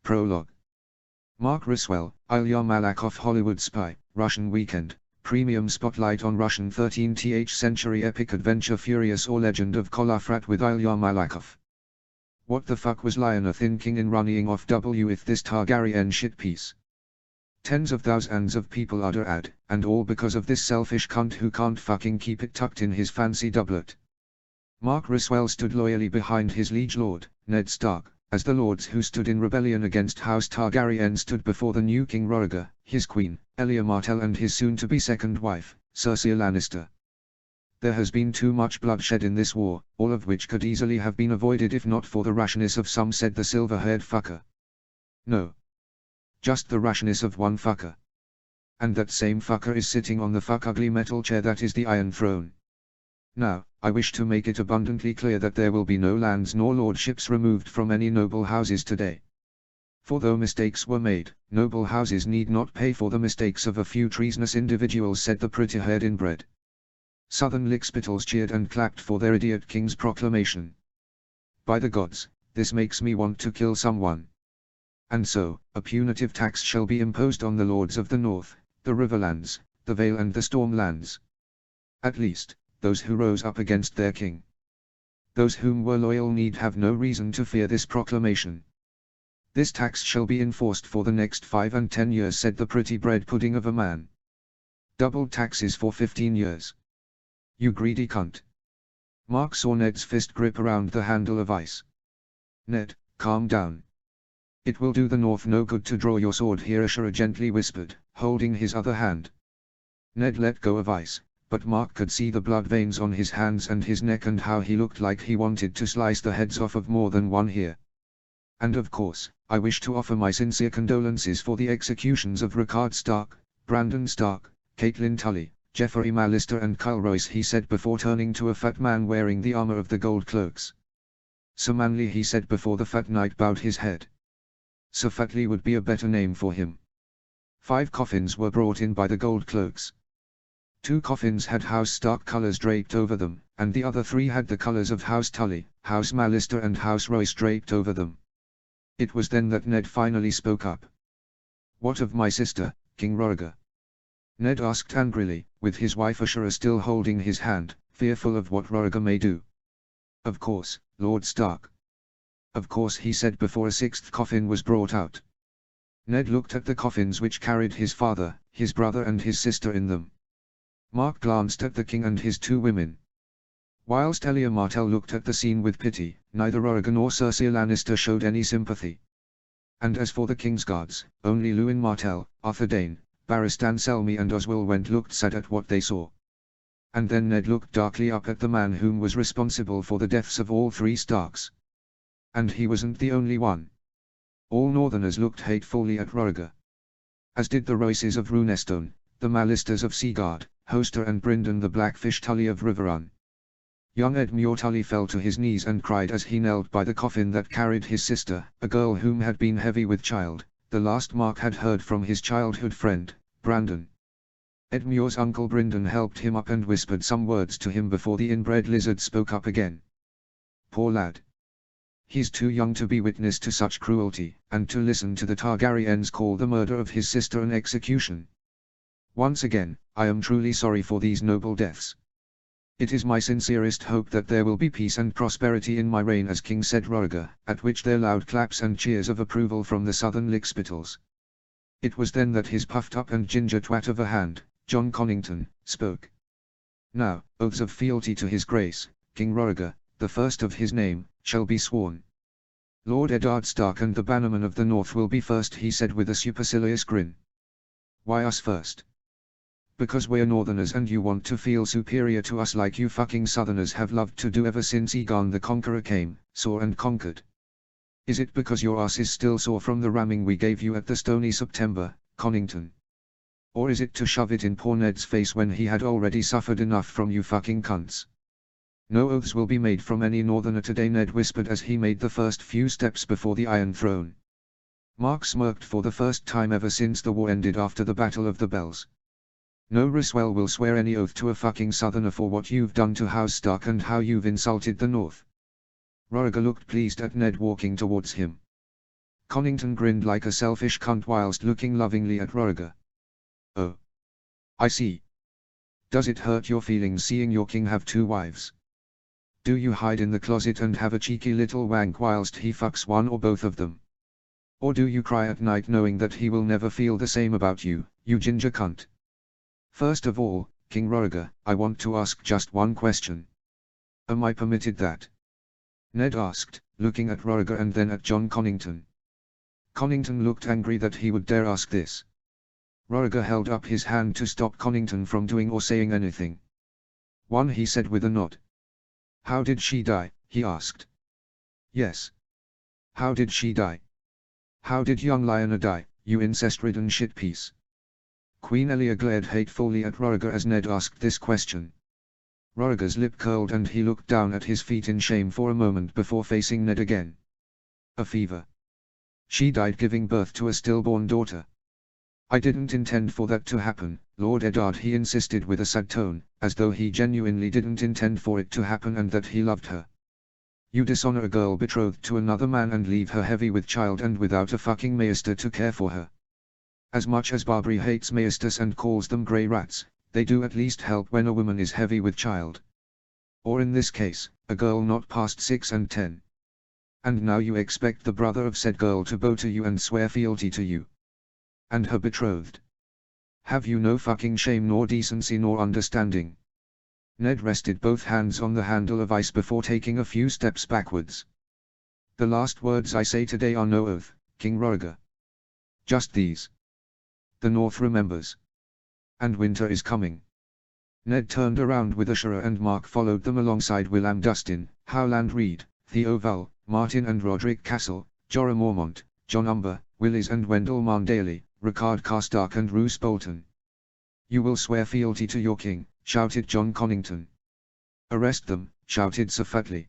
Prologue. Mark Riswell, Ilya Malakhov, Hollywood Spy, Russian Weekend, Premium Spotlight on Russian 13th Century Epic Adventure Furious or Legend of Kolafrat with Ilya Malakhov. What the fuck was Lionel thinking in running off with this Targaryen shitpiece? Tens of thousands of people are dead, and all because of this selfish cunt who can't fucking keep it tucked in his fancy doublet. Mark Riswell stood loyally behind his liege lord, Ned Stark, as the lords who stood in rebellion against House Targaryen stood before the new King Rhaegar, his queen, Elia Martell, and his soon-to-be second wife, Cersei Lannister. There has been too much bloodshed in this war, all of which could easily have been avoided if not for the rashness of some, said the silver-haired fucker. No. Just the rashness of one fucker. And that same fucker is sitting on the fuck-ugly metal chair that is the Iron Throne. Now, I wish to make it abundantly clear that there will be no lands nor lordships removed from any noble houses today. For though mistakes were made, noble houses need not pay for the mistakes of a few treasonous individuals, said the pretty-haired inbred. Southern lickspittles cheered and clapped for their idiot king's proclamation. By the gods, this makes me want to kill someone. And so, a punitive tax shall be imposed on the lords of the north, the Riverlands, the Vale and the Stormlands. At least, those who rose up against their king. Those whom were loyal need have no reason to fear this proclamation. This tax shall be enforced for the next 5 and 10 years, said the pretty bread pudding of a man. Doubled taxes for 15 years. You greedy cunt. Mark saw Ned's fist grip around the handle of ice. Ned, calm down. It will do the North no good to draw your sword here, Ashura gently whispered, holding his other hand. Ned let go of ice, but Mark could see the blood veins on his hands and his neck and how he looked like he wanted to slice the heads off of more than one here. And of course, I wish to offer my sincere condolences for the executions of Rickard Stark, Brandon Stark, Catelyn Tully, Jeffrey Mallister and Kyle Royce, he said before turning to a fat man wearing the armor of the gold cloaks. So manly, he said before the fat knight bowed his head. So fatly would be a better name for him. 5 coffins were brought in by the gold cloaks. 2 coffins had House Stark colors draped over them, and the other 3 had the colors of House Tully, House Mallister and House Royce draped over them. It was then that Ned finally spoke up. What of my sister, King Rhaegar? Ned asked angrily, with his wife Ashura still holding his hand, fearful of what Rhaegar may do. Of course, Lord Stark. Of course, he said before a 6th coffin was brought out. Ned looked at the coffins which carried his father, his brother and his sister in them. Mark glanced at the king and his 2 women. Whilst Elia Martell looked at the scene with pity, neither Rhaegar nor Cersei Lannister showed any sympathy. And as for the king's guards, only Lewyn Martell, Arthur Dayne, Barristan Selmy and Oswell Went looked sad at what they saw. And then Ned looked darkly up at the man whom was responsible for the deaths of all 3 Starks. And he wasn't the only one. All Northerners looked hatefully at Rhaegar. As did the Royces of Runestone, the Mallisters of Seaguard, Hoster and Brynden the Blackfish Tully of Riverrun. Young Edmure Tully fell to his knees and cried as he knelt by the coffin that carried his sister, a girl whom had been heavy with child, the last Mark had heard from his childhood friend, Brandon. Edmure's uncle Brynden helped him up and whispered some words to him before the inbred lizard spoke up again. Poor lad. He's too young to be witness to such cruelty, and to listen to the Targaryens call the murder of his sister an execution. Once again, I am truly sorry for these noble deaths. It is my sincerest hope that there will be peace and prosperity in my reign as king, said Rhaegar, at which there loud claps and cheers of approval from the southern lickspittles. It was then that his puffed up and ginger twat of a hand, John Connington, spoke. Now, oaths of fealty to his grace, King Rhaegar, the first of his name, shall be sworn. Lord Eddard Stark and the Bannerman of the North will be first, he said with a supercilious grin. Why us first? Because we're Northerners and you want to feel superior to us like you fucking Southerners have loved to do ever since Aegon the Conqueror came, saw and conquered. Is it because your ass is still sore from the ramming we gave you at the Stony September, Connington? Or is it to shove it in poor Ned's face when he had already suffered enough from you fucking cunts? No oaths will be made from any Northerner today, Ned whispered as he made the first few steps before the Iron Throne. Mark smirked for the first time ever since the war ended after the Battle of the Bells. No Riswell will swear any oath to a fucking Southerner for what you've done to House Stark and how you've insulted the North. Rhaegar looked pleased at Ned walking towards him. Connington grinned like a selfish cunt whilst looking lovingly at Roriger. Oh. I see. Does it hurt your feelings seeing your king have 2 wives? Do you hide in the closet and have a cheeky little wank whilst he fucks one or both of them? Or do you cry at night knowing that he will never feel the same about you, you ginger cunt? First of all, King Roriger, I want to ask just one question. Am I permitted that? Ned asked, looking at Roriger and then at John Connington. Connington looked angry that he would dare ask this. Roriger held up his hand to stop Connington from doing or saying anything. One, he said with a nod. How did she die? He asked. Yes. How did she die? How did young Lyanna die, you incest-ridden shitpiece? Queen Elia glared hatefully at Roriger as Ned asked this question. Roriger's lip curled and he looked down at his feet in shame for a moment before facing Ned again. A fever. She died giving birth to a stillborn daughter. I didn't intend for that to happen, Lord Eddard, he insisted with a sad tone, as though he genuinely didn't intend for it to happen and that he loved her. You dishonor a girl betrothed to another man and leave her heavy with child and without a fucking maester to care for her. As much as Barbary hates maesters and calls them grey rats, they do at least help when a woman is heavy with child. Or in this case, a girl not past 6 and 10. And now you expect the brother of said girl to bow to you and swear fealty to you. And her betrothed. Have you no fucking shame nor decency nor understanding? Ned rested both hands on the handle of ice before taking a few steps backwards. The last words I say today are no oath, King Roriger. Just these. The North remembers. And winter is coming. Ned turned around with Ashura and Mark followed them alongside William Dustin, Howland Reed, Theo Val, Martin and Roderick Castle, Jorah Mormont, John Umber, Willis and Wendell Marndaley, Ricard Karstark and Roose Bolton. You will swear fealty to your king, shouted John Connington. Arrest them, shouted Sir Fatley.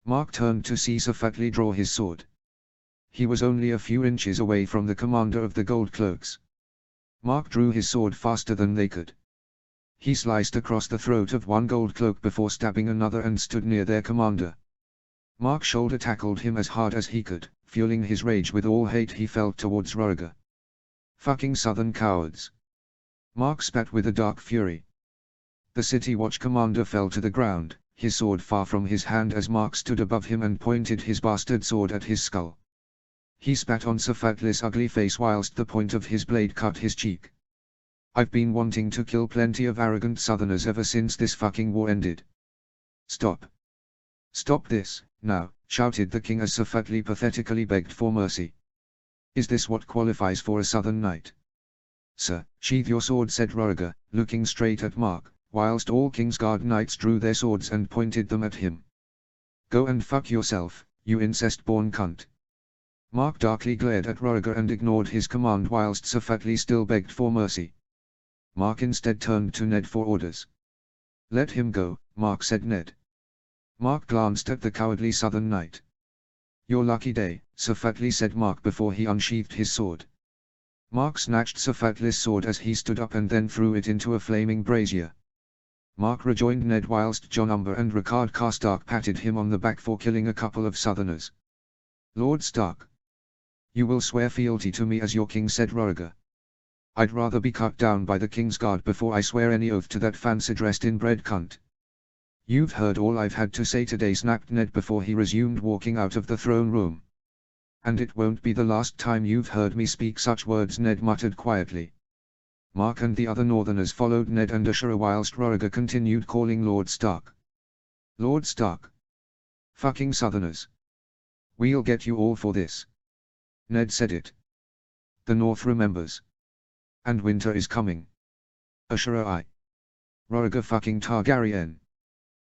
Mark turned to see Sir Fatley draw his sword. He was only a few inches away from the commander of the Gold Cloaks. Mark drew his sword faster than they could. He sliced across the throat of one Gold Cloak before stabbing another and stood near their commander. Mark shoulder tackled him as hard as he could, fueling his rage with all hate he felt towards Roriger. Fucking southern cowards. Mark spat with a dark fury. The City Watch commander fell to the ground, his sword far from his hand as Mark stood above him and pointed his bastard sword at his skull. He spat on Sir Fatley's ugly face whilst the point of his blade cut his cheek. I've been wanting to kill plenty of arrogant southerners ever since this fucking war ended. Stop. Stop this, now, shouted the king as Sir Fatley pathetically begged for mercy. Is this what qualifies for a southern knight? Sir, sheathe your sword, said Roriger, looking straight at Mark, whilst all Kingsguard knights drew their swords and pointed them at him. Go and fuck yourself, you incest-born cunt. Mark darkly glared at Roriger and ignored his command whilst Sir Fatley still begged for mercy. Mark instead turned to Ned for orders. Let him go, Mark, said Ned. Mark glanced at the cowardly southern knight. Your lucky day, Sir Fatley, said Mark before he unsheathed his sword. Mark snatched Sir Fatley's sword as he stood up and then threw it into a flaming brazier. Mark rejoined Ned whilst John Umber and Ricard Karstark patted him on the back for killing a couple of southerners. Lord Stark. You will swear fealty to me as your king, said Roriger. I'd rather be cut down by the Kingsguard before I swear any oath to that fancy-dressed inbred cunt. You've heard all I've had to say today, snapped Ned before he resumed walking out of the throne room. And it won't be the last time you've heard me speak such words, Ned muttered quietly. Mark and the other northerners followed Ned and Ashura whilst Roriger continued calling Lord Stark. Lord Stark. Fucking southerners. We'll get you all for this. Ned said it. The North remembers. And winter is coming. Ashura, I. Roriger fucking Targaryen.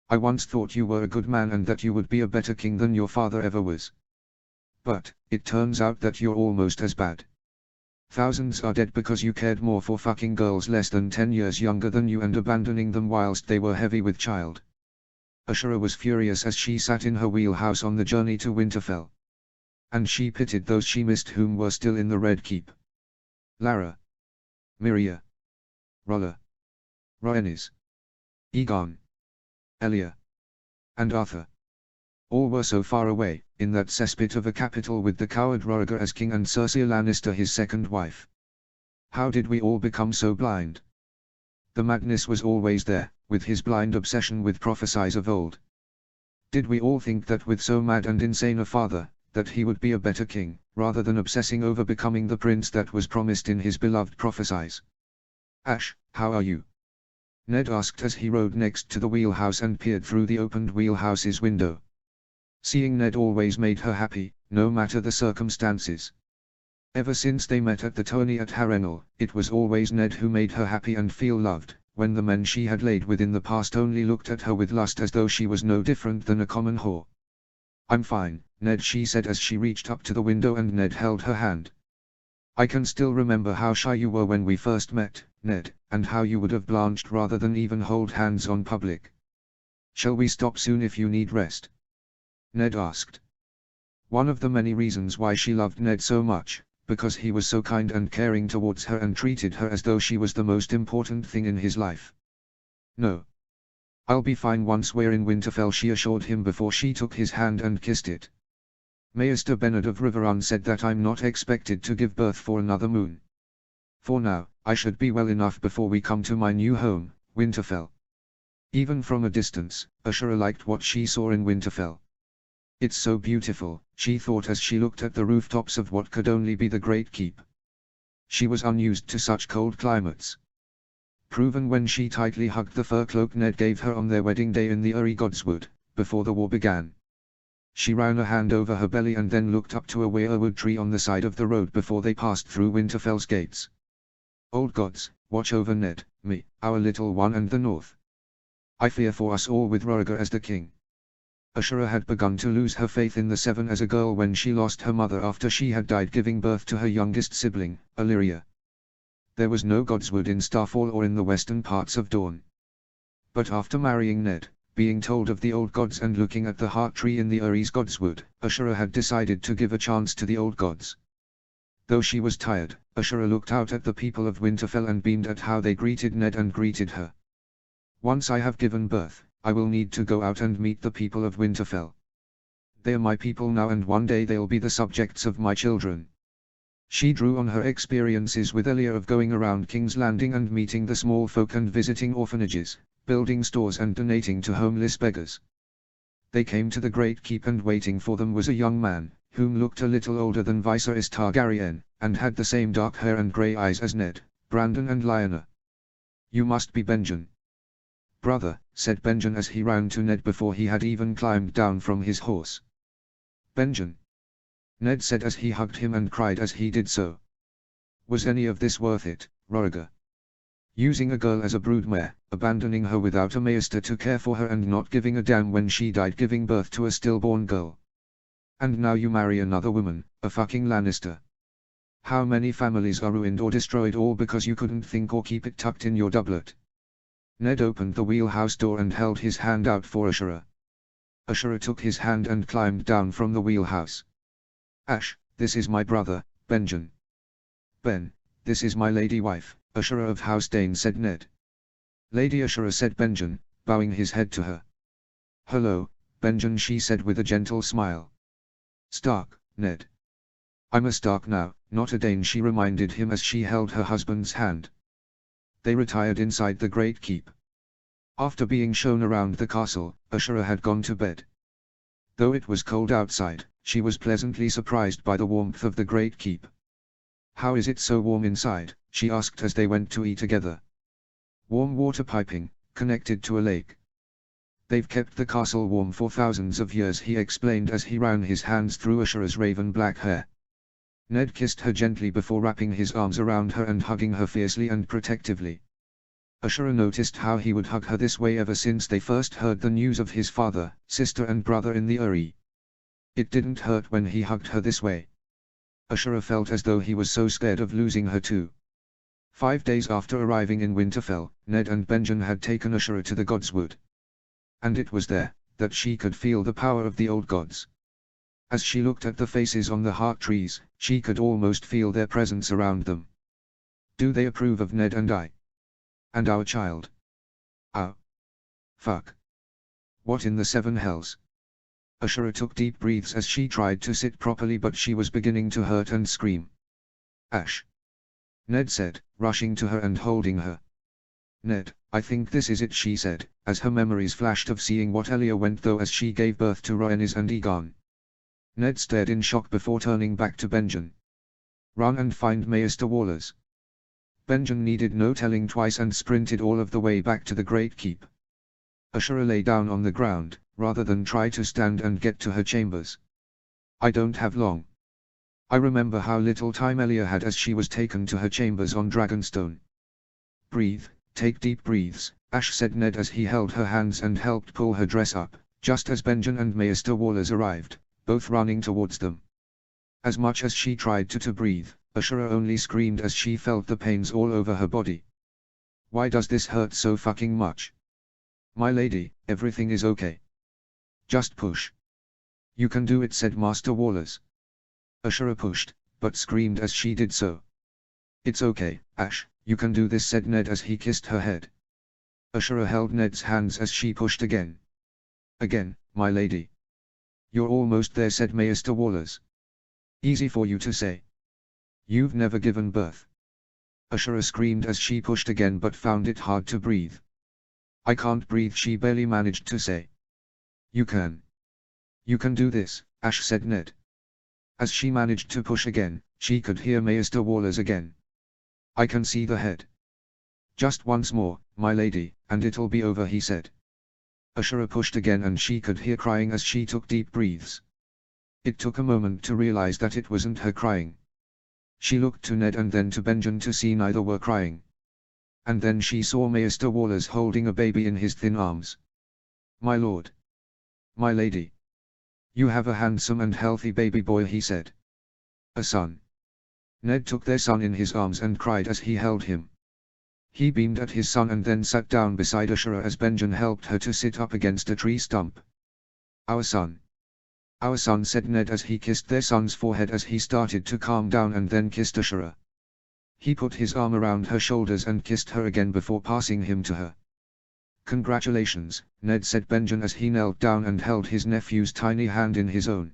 I once thought you were a good man and that you would be a better king than your father ever was. But, it turns out that you're almost as bad. Thousands are dead because you cared more for fucking girls less than 10 years younger than you and abandoning them whilst they were heavy with child. Ashura was furious as she sat in her wheelhouse on the journey to Winterfell. And she pitied those she missed whom were still in the Red Keep. Lara. Miria. Rolla. Rhaenys. Aegon. Elia. And Arthur. All were so far away, in that cesspit of a capital with the coward Rhaegar as king and Cersei Lannister his second wife. How did we all become so blind? The madness was always there, with his blind obsession with prophecies of old. Did we all think that with so mad and insane a father, that he would be a better king, rather than obsessing over becoming the prince that was promised in his beloved prophecies? Ash, how are you? Ned asked as he rode next to the wheelhouse and peered through the opened wheelhouse's window. Seeing Ned always made her happy, no matter the circumstances. Ever since they met at the tourney at Harrenhal, it was always Ned who made her happy and feel loved, when the men she had laid with in the past only looked at her with lust as though she was no different than a common whore. I'm fine, Ned, she said as she reached up to the window and Ned held her hand. I can still remember how shy you were when we first met, Ned, and how you would have blanched rather than even hold hands on public. Shall we stop soon if you need rest? Ned asked. One of the many reasons why she loved Ned so much, because he was so kind and caring towards her and treated her as though she was the most important thing in his life. No. I'll be fine once we're in Winterfell, she assured him before she took his hand and kissed it. Maester Bernard of Riverrun said that I'm not expected to give birth for another moon. For now, I should be well enough before we come to my new home, Winterfell. Even from a distance, Ashura liked what she saw in Winterfell. It's so beautiful, she thought as she looked at the rooftops of what could only be the Great Keep. She was unused to such cold climates. Proven when she tightly hugged the fur cloak Ned gave her on their wedding day in the Uri Godswood, before the war began. She ran a hand over her belly and then looked up to a weirwood tree on the side of the road before they passed through Winterfell's gates. Old gods, watch over Ned, me, our little one and the north. I fear for us all with Rhaegar as the king. Ashura had begun to lose her faith in the Seven as a girl when she lost her mother after she had died giving birth to her youngest sibling, Illyria. There was no Godswood in Starfall or in the western parts of Dorne. But after marrying Ned, being told of the old gods and looking at the heart tree in the Uris Godswood, Ashura had decided to give a chance to the old gods. Though she was tired, Ashura looked out at the people of Winterfell and beamed at how they greeted Ned and greeted her. Once I have given birth, I will need to go out and meet the people of Winterfell. They are my people now and one day they'll be the subjects of my children. She drew on her experiences with Elia of going around King's Landing and meeting the small folk and visiting orphanages, building stores and donating to homeless beggars. They came to the Great Keep and waiting for them was a young man, whom looked a little older than Viserys Targaryen, and had the same dark hair and grey eyes as Ned, Brandon and Lyanna. You must be Benjen. Brother, said Benjen as he ran to Ned before he had even climbed down from his horse. Benjen. Ned said as he hugged him and cried as he did so. Was any of this worth it, Rhaegar? Using a girl as a broodmare, abandoning her without a maester to care for her and not giving a damn when she died giving birth to a stillborn girl. And now you marry another woman, a fucking Lannister. How many families are ruined or destroyed all because you couldn't think or keep it tucked in your doublet? Ned opened the wheelhouse door and held his hand out for Ashura. Ashura took his hand and climbed down from the wheelhouse. Ash, this is my brother, Benjen. Ben, this is my lady wife, Ashura of House Dane, said Ned. Lady Ashura, said Benjen, bowing his head to her. Hello, Benjen, she said with a gentle smile. Stark, Ned. I'm a Stark now, not a Dane, she reminded him as she held her husband's hand. They retired inside the Great Keep. After being shown around the castle, Ashura had gone to bed. Though it was cold outside, she was pleasantly surprised by the warmth of the Great Keep. How is it so warm inside? She asked as they went to eat together. Warm water piping, connected to a lake. They've kept the castle warm for thousands of years, he explained as he ran his hands through Ashura's raven black hair. Ned kissed her gently before wrapping his arms around her and hugging her fiercely and protectively. Ashura noticed how he would hug her this way ever since they first heard the news of his father, sister and brother in the Uri. It didn't hurt when he hugged her this way. Ashura felt as though he was so scared of losing her too. 5 days after arriving in Winterfell, Ned and Benjen had taken Ashura to the Godswood. And it was there, that she could feel the power of the old gods. As she looked at the faces on the heart trees, she could almost feel their presence around them. Do they approve of Ned and I? And our child? Oh. Fuck. What in the seven hells? Ashura took deep breaths as she tried to sit properly, but she was beginning to hurt and scream. Ash! Ned said, rushing to her and holding her. Ned, I think this is it, she said, as her memories flashed of seeing what Elia went through as she gave birth to Rhaenys and Aegon. Ned stared in shock before turning back to Benjen. Run and find Maester Wallers. Benjen needed no telling twice and sprinted all of the way back to the Great Keep. Ashura lay down on the ground, rather than try to stand and get to her chambers. I don't have long. I remember how little time Elia had as she was taken to her chambers on Dragonstone. Breathe, take deep breaths, Ash said Ned as he held her hands and helped pull her dress up, just as Benjen and Maester Wallers arrived, both running towards them. As much as she tried to breathe, Ashura only screamed as she felt the pains all over her body. Why does this hurt so fucking much? My lady, everything is okay. Just push. You can do it, said Master Wallers. Ashura pushed, but screamed as she did so. It's okay, Ash, you can do this, said Ned as he kissed her head. Ashura held Ned's hands as she pushed again. Again, my lady. You're almost there, said Maester Wallers. Easy for you to say. You've never given birth. Ashura screamed as she pushed again but found it hard to breathe. I can't breathe, she barely managed to say. You can. You can do this, Ash said Ned. As she managed to push again, she could hear Maester Wallers again. I can see the head. Just once more, my lady, and it'll be over, he said. Ashura pushed again and she could hear crying as she took deep breaths. It took a moment to realize that it wasn't her crying. She looked to Ned and then to Benjen to see neither were crying. And then she saw Maester Wallers holding a baby in his thin arms. My lord. My lady. You have a handsome and healthy baby boy, he said. A son. Ned took their son in his arms and cried as he held him. He beamed at his son and then sat down beside Ashura as Benjen helped her to sit up against a tree stump. Our son. Our son, said Ned as he kissed their son's forehead as he started to calm down and then kissed Ashura. He put his arm around her shoulders and kissed her again before passing him to her. Congratulations, Ned, said Benjen as he knelt down and held his nephew's tiny hand in his own.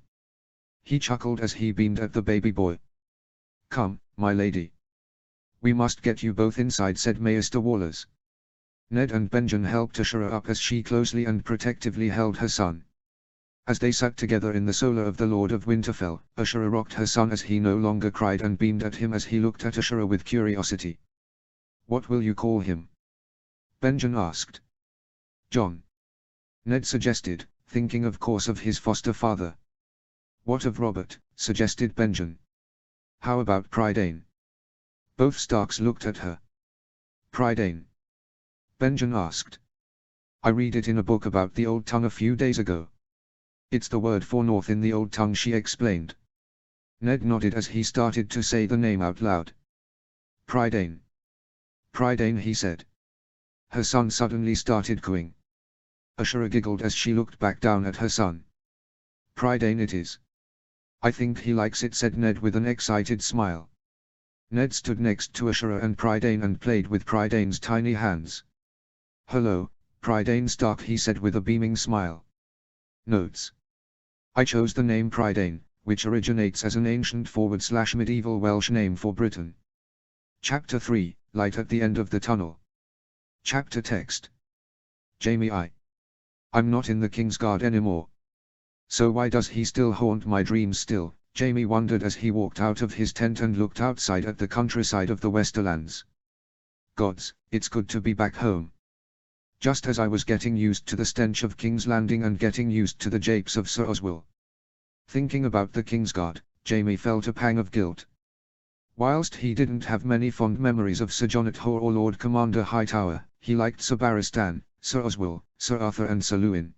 He chuckled as he beamed at the baby boy. Come, my lady. We must get you both inside, said Maester Wallers. Ned and Benjen helped Ashura up as she closely and protectively held her son. As they sat together in the solar of the Lord of Winterfell, Ashura rocked her son as he no longer cried and beamed at him as he looked at Ashura with curiosity. What will you call him? Benjen asked. John. Ned suggested, thinking of course of his foster father. What of Robert, suggested Benjen. How about Prydain? Both Starks looked at her. Prydain? Benjen asked. I read it in a book about the Old Tongue a few days ago. It's the word for north in the Old Tongue, she explained. Ned nodded as he started to say the name out loud. Prydain. Prydain, he said. Her son suddenly started cooing. Ashura giggled as she looked back down at her son. Prydain it is. I think he likes it, said Ned with an excited smile. Ned stood next to Ashura and Prydain and played with Prydain's tiny hands. Hello, Prydain Stark, he said with a beaming smile. Notes. I chose the name Prydain, which originates as an ancient /medieval Welsh name for Britain. Chapter 3, Light at the End of the Tunnel. Chapter text. Jaime, I'm not in the Kingsguard anymore. So why does he still haunt my dreams still? Jaime wondered as he walked out of his tent and looked outside at the countryside of the Westerlands. Gods, it's good to be back home. Just as I was getting used to the stench of King's Landing and getting used to the japes of Sir Oswyl. Thinking about the Kingsguard, Jaime felt a pang of guilt. Whilst he didn't have many fond memories of Sir Jonnet Hoare or Lord Commander Hightower, he liked Sir Barristan, Sir Oswyl, Sir Arthur and Sir Luwin.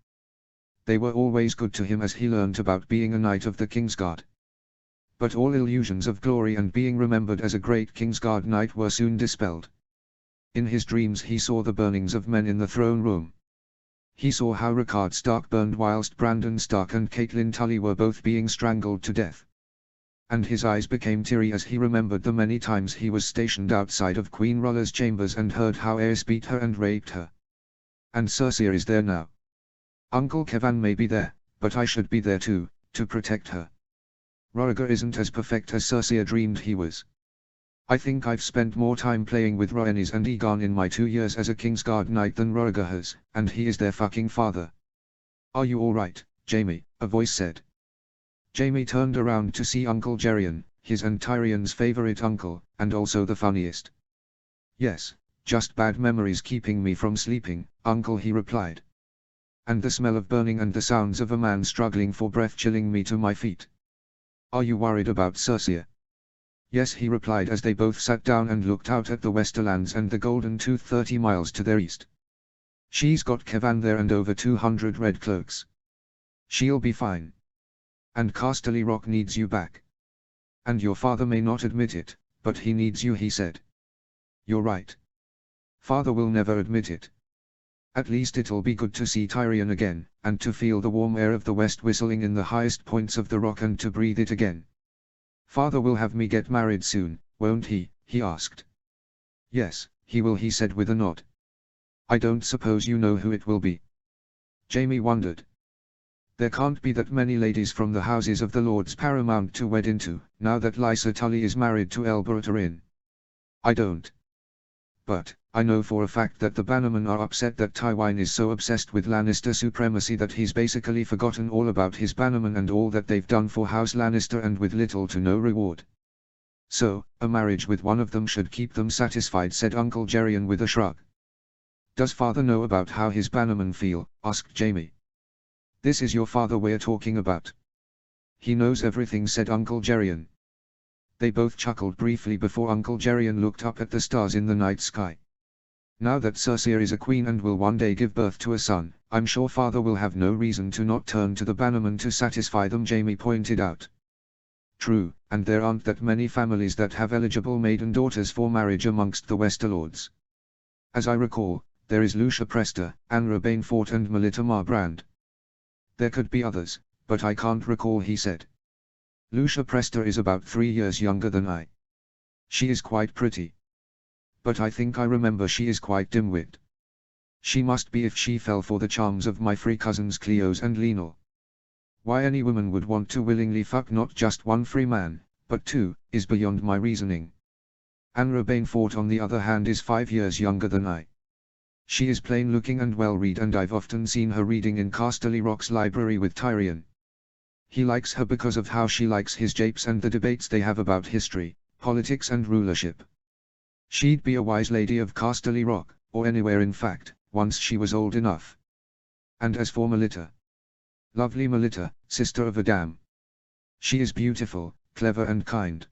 They were always good to him as he learnt about being a knight of the Kingsguard. But all illusions of glory and being remembered as a great Kingsguard knight were soon dispelled. In his dreams he saw the burnings of men in the throne room. He saw how Rickard Stark burned whilst Brandon Stark and Catelyn Tully were both being strangled to death. And his eyes became teary as he remembered the many times he was stationed outside of Queen Rulla's chambers and heard how Aerys beat her and raped her. And Cersei is there now. Uncle Kevan may be there, but I should be there too, to protect her. Rhaegar isn't as perfect as Cersei dreamed he was. I think I've spent more time playing with Rhaenys and Aegon in my 2 years as a Kingsguard knight than Rhaegar has, and he is their fucking father. Are you alright, Jaime? A voice said. Jaime turned around to see Uncle Gerion, his and Tyrion's favorite uncle, and also the funniest. Yes, just bad memories keeping me from sleeping, uncle, he replied. And the smell of burning and the sounds of a man struggling for breath chilling me to my feet. Are you worried about Cersei? Yes, he replied as they both sat down and looked out at the Westerlands and the Golden Tooth 30 miles to their east. She's got Kevan there and over 200 red cloaks. She'll be fine. And Casterly Rock needs you back. And your father may not admit it, but he needs you, he said. You're right. Father will never admit it. At least it'll be good to see Tyrion again, and to feel the warm air of the west whistling in the highest points of the rock and to breathe it again. Father will have me get married soon, won't he? He asked. Yes, he will, he said with a nod. I don't suppose you know who it will be. Jaime wondered. There can't be that many ladies from the houses of the Lords Paramount to wed into, now that Lysa Tully is married to Elbereth Targaryen. I don't. But, I know for a fact that the Bannermen are upset that Tywin is so obsessed with Lannister supremacy that he's basically forgotten all about his Bannermen and all that they've done for House Lannister and with little to no reward. So, a marriage with one of them should keep them satisfied, said Uncle Gerion with a shrug. Does father know about how his Bannermen feel? Asked Jaime. This is your father we're talking about. He knows everything, said Uncle Gerion. They both chuckled briefly before Uncle Gerion looked up at the stars in the night sky. Now that Cersei is a queen and will one day give birth to a son, I'm sure father will have no reason to not turn to the Bannermen to satisfy them, Jaime pointed out. True, and there aren't that many families that have eligible maiden daughters for marriage amongst the Westerlords. As I recall, there is Lucia Presta, Anra Bainfort and Melita Marbrand. There could be others, but I can't recall, he said. Lucia Presta is about 3 years younger than I. She is quite pretty. But I think I remember she is quite dim-witted. She must be if she fell for the charms of my free cousins Cleos and Lenor. Why any woman would want to willingly fuck not just one free man, but two, is beyond my reasoning. Anra Bainfort on the other hand is 5 years younger than I. She is plain looking and well read, and I've often seen her reading in Casterly Rock's library with Tyrion. He likes her because of how she likes his japes and the debates they have about history, politics and rulership. She'd be a wise lady of Casterly Rock, or anywhere in fact, once she was old enough. And as for Melita. Lovely Melita, sister of Adam. She is beautiful, clever and kind.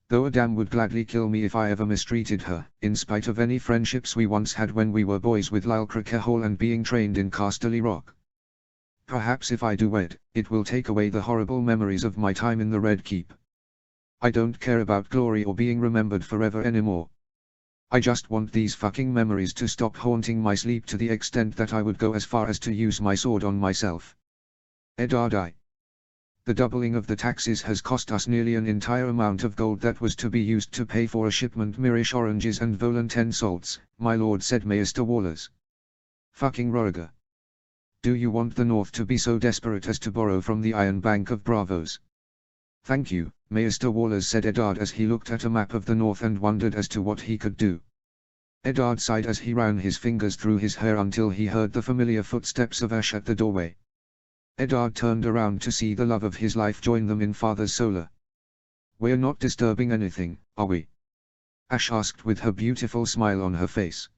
Though Adam would gladly kill me if I ever mistreated her, in spite of any friendships we once had when we were boys with Lyle Crickehall and being trained in Casterly Rock. Perhaps if I do wed, it will take away the horrible memories of my time in the Red Keep. I don't care about glory or being remembered forever anymore. I just want these fucking memories to stop haunting my sleep to the extent that I would go as far as to use my sword on myself. Eddard I. The doubling of the taxes has cost us nearly an entire amount of gold that was to be used to pay for a shipment Mirish oranges and Volanten salts, my lord, said Maester Wallers. Fucking Rhaegar. Do you want the North to be so desperate as to borrow from the Iron Bank of Bravos? Thank you, Maester Wallers, said Eddard as he looked at a map of the North and wondered as to what he could do. Eddard sighed as he ran his fingers through his hair until he heard the familiar footsteps of Ash at the doorway. Eddard turned around to see the love of his life join them in Father's solar. We're not disturbing anything, are we? Ash asked with her beautiful smile on her face.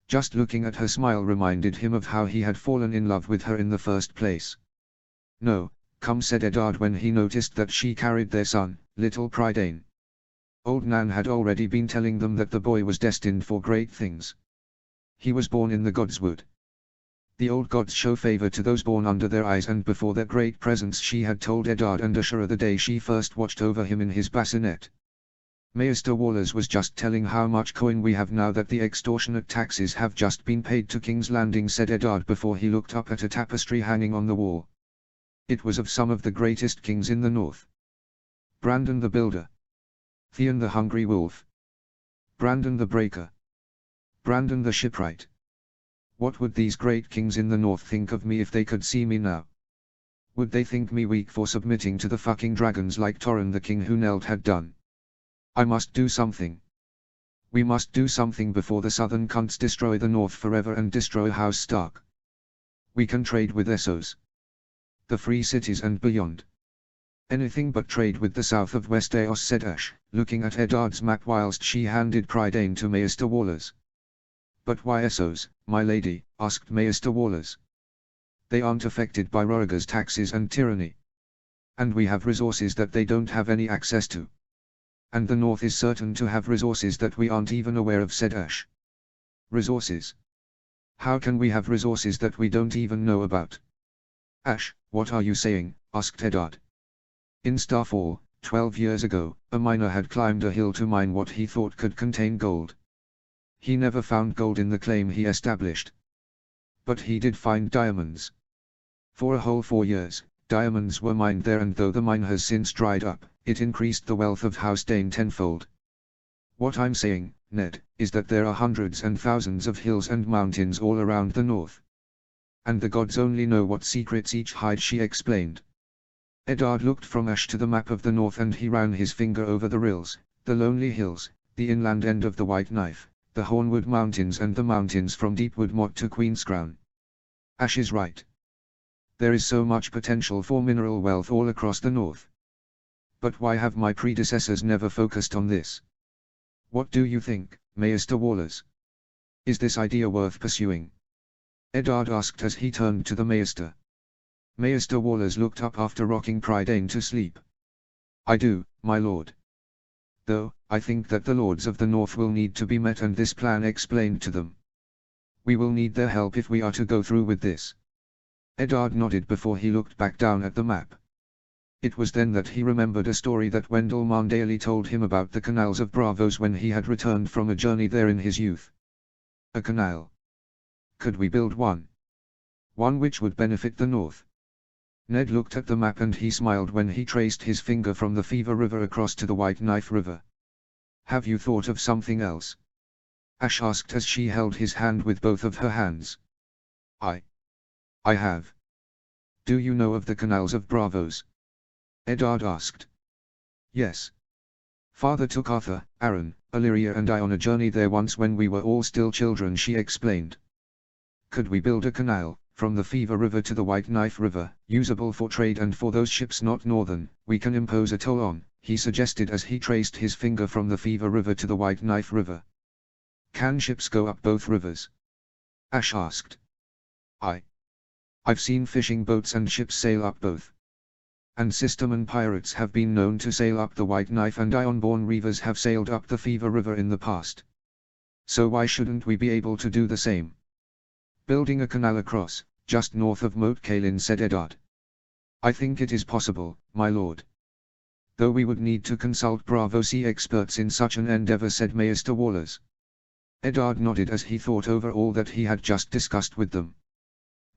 Just looking at her smile reminded him of how he had fallen in love with her in the first place. No, come, said Eddard when he noticed that she carried their son, little Prydain. Old Nan had already been telling them that the boy was destined for great things. He was born in the Godswood. The old gods show favor to those born under their eyes, and before their great presence she had told Eddard and Ashura the day she first watched over him in his bassinet. Maester Wallers was just telling how much coin we have now that the extortionate taxes have just been paid to King's Landing, said Eddard before he looked up at a tapestry hanging on the wall. It was of some of the greatest kings in the north. Brandon the Builder. Theon the Hungry Wolf. Brandon the Breaker. Brandon the Shipwright. What would these great kings in the north think of me if they could see me now? Would they think me weak for submitting to the fucking dragons like Torren the king who Neld had done? I must do something. We must do something before the southern cunts destroy the north forever and destroy House Stark. We can trade with Essos, the free cities and beyond. Anything but trade with the south of Westeros, said Ash, looking at Eddard's map whilst she handed Prydain to Maester Wallers. But why Essos, my lady? Asked Maester Wallers. They aren't affected by Rhaegar's taxes and tyranny. And we have resources that they don't have any access to. And the north is certain to have resources that we aren't even aware of, said Ash. Resources? How can we have resources that we don't even know about? Ash, what are you saying? Asked Eddard. In Starfall, 12 years ago, a miner had climbed a hill to mine what he thought could contain gold. He never found gold in the claim he established. But he did find diamonds. For a whole 4 years, diamonds were mined there, and though the mine has since dried up, it increased the wealth of House Dane tenfold. What I'm saying, Ned, is that there are hundreds and thousands of hills and mountains all around the north. And the gods only know what secrets each hide, she explained. Eddard looked from Ash to the map of the north and he ran his finger over the rills, the lonely hills, the inland end of the White Knife, the Hornwood Mountains and the mountains from Deepwood Motte to Queen's Crown. Ash is right. There is so much potential for mineral wealth all across the north. But why have my predecessors never focused on this? What do you think, Maester Wallers? Is this idea worth pursuing? Eddard asked as he turned to the Maester. Maester Wallers looked up after rocking Prydain to sleep. I do, my lord. Though, I think that the lords of the north will need to be met and this plan explained to them. We will need their help if we are to go through with this. Eddard nodded before he looked back down at the map. It was then that he remembered a story that Wendell Marndale told him about the canals of Braavos when he had returned from a journey there in his youth. A canal. Could we build one? One which would benefit the north? Ned looked at the map and he smiled when he traced his finger from the Fever River across to the White Knife River. Have you thought of something else? Ash asked as she held his hand with both of her hands. I have. Do you know of the canals of Braavos? Eddard asked. Yes. Father took Arthur, Aaron, Illyria and I on a journey there once when we were all still children, she explained. Could we build a canal, from the Fever River to the White Knife River, usable for trade and for those ships not northern, we can impose a toll on, he suggested as he traced his finger from the Fever River to the White Knife River. Can ships go up both rivers? Ash asked. I've seen fishing boats and ships sail up both. And Sisterman pirates have been known to sail up the White Knife and Ironborn reavers have sailed up the Fever River in the past. So why shouldn't we be able to do the same? Building a canal across, just north of Moat Cailin, said Eddard. I think it is possible, my lord. Though we would need to consult Braavosi experts in such an endeavor, said Maester Wallers. Eddard nodded as he thought over all that he had just discussed with them.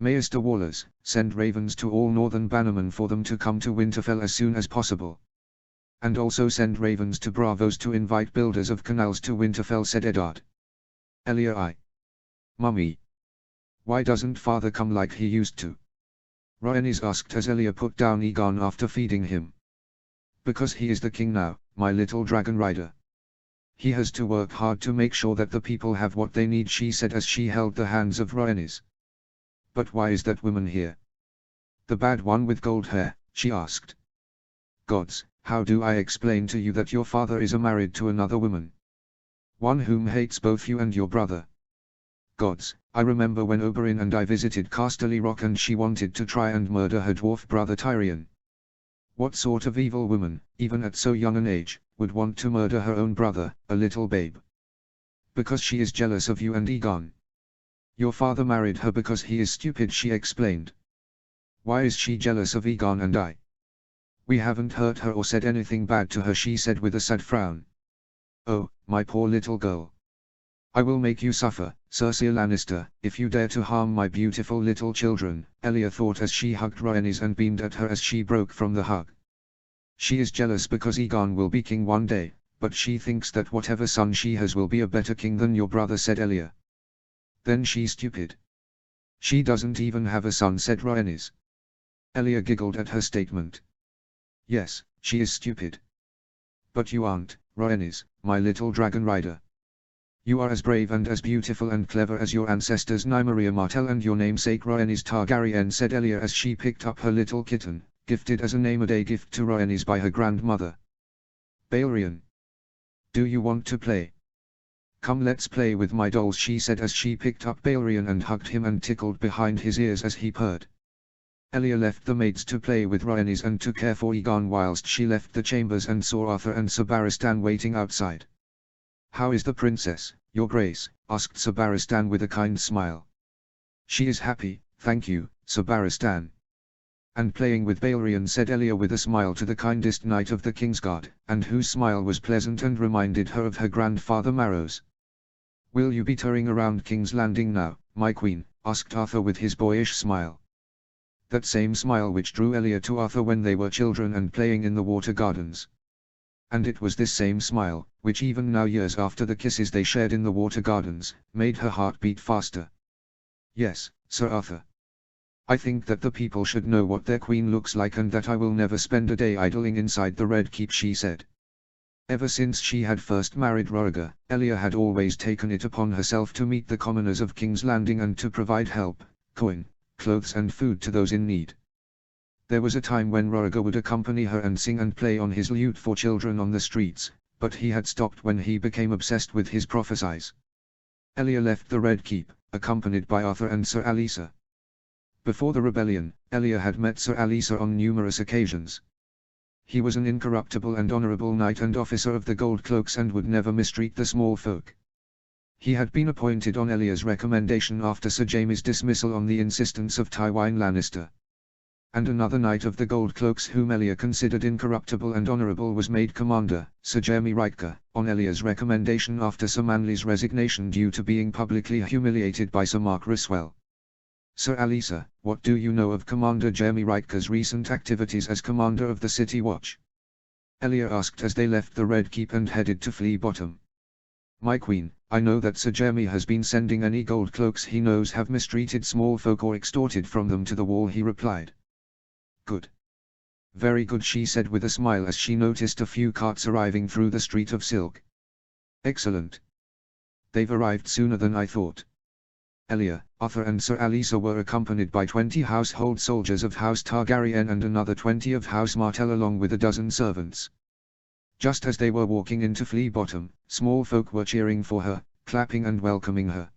Maester Wallers, send ravens to all northern bannermen for them to come to Winterfell as soon as possible. And also send ravens to Braavos to invite builders of canals to Winterfell, said Eddard. Elia, Mummy. Why doesn't father come like he used to? Rhaenys asked as Elia put down Aegon after feeding him. Because he is the king now, my little dragon rider. He has to work hard to make sure that the people have what they need, she said as she held the hands of Rhaenys. But why is that woman here? The bad one with gold hair, she asked. Gods, how do I explain to you that your father is married to another woman? One whom hates both you and your brother. Gods, I remember when Oberyn and I visited Casterly Rock and she wanted to try and murder her dwarf brother Tyrion. What sort of evil woman, even at so young an age, would want to murder her own brother, a little babe? Because she is jealous of you and Aegon. Your father married her because he is stupid, she explained. Why is she jealous of Aegon and I? We haven't hurt her or said anything bad to her, she said with a sad frown. Oh, my poor little girl. I will make you suffer, Cersei Lannister, if you dare to harm my beautiful little children, Elia thought as she hugged Rhaenys and beamed at her as she broke from the hug. She is jealous because Aegon will be king one day, but she thinks that whatever son she has will be a better king than your brother, said Elia. Then she's stupid. She doesn't even have a son, said Rhaenys. Elia giggled at her statement. Yes, she is stupid. But you aren't, Rhaenys, my little dragon rider. You are as brave and as beautiful and clever as your ancestors Nymeria Martell and your namesake Rhaenys Targaryen, said Elia as she picked up her little kitten, gifted as a name-a-day gift to Rhaenys by her grandmother. Balerion. Do you want to play? Come, let's play with my dolls, she said as she picked up Balerion and hugged him and tickled behind his ears as he purred. Elia left the maids to play with Rhaenys and to care for Aegon whilst she left the chambers and saw Arthur and Sir Barristan waiting outside. How is the princess, your grace? Asked Sir Barristan with a kind smile. She is happy, thank you, Sir Barristan. And playing with Balerion, said Elia with a smile to the kindest knight of the Kingsguard, and whose smile was pleasant and reminded her of her grandfather Marrow's. Will you be touring around King's Landing now, my queen? Asked Arthur with his boyish smile. That same smile which drew Elia to Arthur when they were children and playing in the water gardens. And it was this same smile, which even now, years after the kisses they shared in the water gardens, made her heart beat faster. Yes, Sir Arthur. I think that the people should know what their queen looks like and that I will never spend a day idling inside the Red Keep, she said. Ever since she had first married Rhaegar, Elia had always taken it upon herself to meet the commoners of King's Landing and to provide help, coin, clothes and food to those in need. There was a time when Rhaegar would accompany her and sing and play on his lute for children on the streets, but he had stopped when he became obsessed with his prophecies. Elia left the Red Keep, accompanied by Arthur and Sir Alisa. Before the rebellion, Elia had met Sir Alisa on numerous occasions. He was an incorruptible and honourable knight and officer of the Gold Cloaks and would never mistreat the small folk. He had been appointed on Elia's recommendation after Sir Jaime's dismissal on the insistence of Tywin Lannister. And another knight of the Gold Cloaks whom Elia considered incorruptible and honourable was made commander, Sir Jaime Riker, on Elia's recommendation after Sir Manley's resignation due to being publicly humiliated by Sir Mark Ryswell. Sir Alisa, what do you know of Commander Jaime Riker's recent activities as commander of the City Watch? Elia asked as they left the Red Keep and headed to Flea Bottom. My queen, I know that Sir Jaime has been sending any gold cloaks he knows have mistreated small folk or extorted from them to the wall, he replied. Good. Very good, she said with a smile as she noticed a few carts arriving through the Street of Silk. Excellent. They've arrived sooner than I thought. Elia, Arthur and Sir Alisa were accompanied by 20 household soldiers of House Targaryen and another 20 of House Martell along with a dozen servants. Just as they were walking into Flea Bottom, small folk were cheering for her, clapping and welcoming her.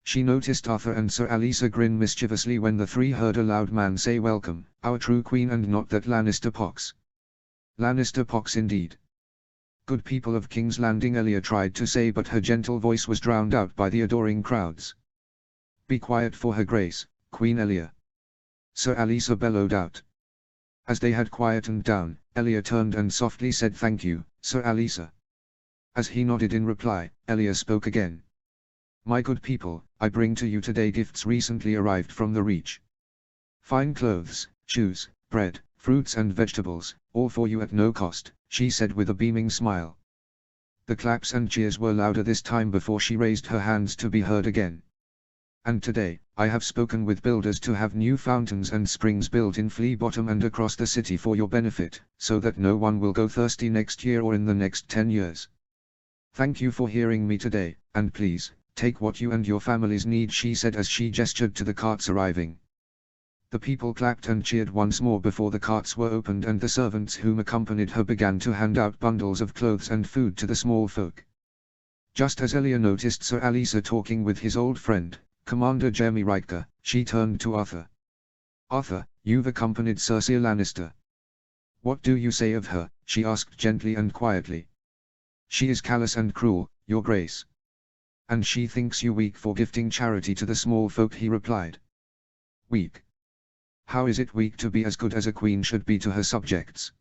She noticed Arthur and Sir Alisa grin mischievously when the three heard a loud man say, "Welcome, our true queen, and not that Lannister pox." Lannister pox indeed. Good people of King's Landing, Elia tried to say, but her gentle voice was drowned out by the adoring crowds. Be quiet for her grace, Queen Elia. Sir Alisa bellowed out. As they had quietened down, Elia turned and softly said, "Thank you, Sir Alisa." As he nodded in reply, Elia spoke again. My good people, I bring to you today gifts recently arrived from the Reach. Fine clothes, shoes, bread, fruits and vegetables, all for you at no cost, she said with a beaming smile. The claps and cheers were louder this time before she raised her hands to be heard again. And today, I have spoken with builders to have new fountains and springs built in Flea Bottom and across the city for your benefit, so that no one will go thirsty next year or in the next 10 years. Thank you for hearing me today, and please, take what you and your families need, she said as she gestured to the carts arriving. The people clapped and cheered once more before the carts were opened and the servants whom accompanied her began to hand out bundles of clothes and food to the small folk. Just as Elia noticed Sir Alisa talking with his old friend, Commander Jaime Riker, she turned to Arthur. Arthur, you've accompanied Cersei Lannister. What do you say of her? She asked gently and quietly. She is callous and cruel, your grace. And she thinks you weak for gifting charity to the small folk, he replied. Weak? How is it weak to be as good as a queen should be to her subjects?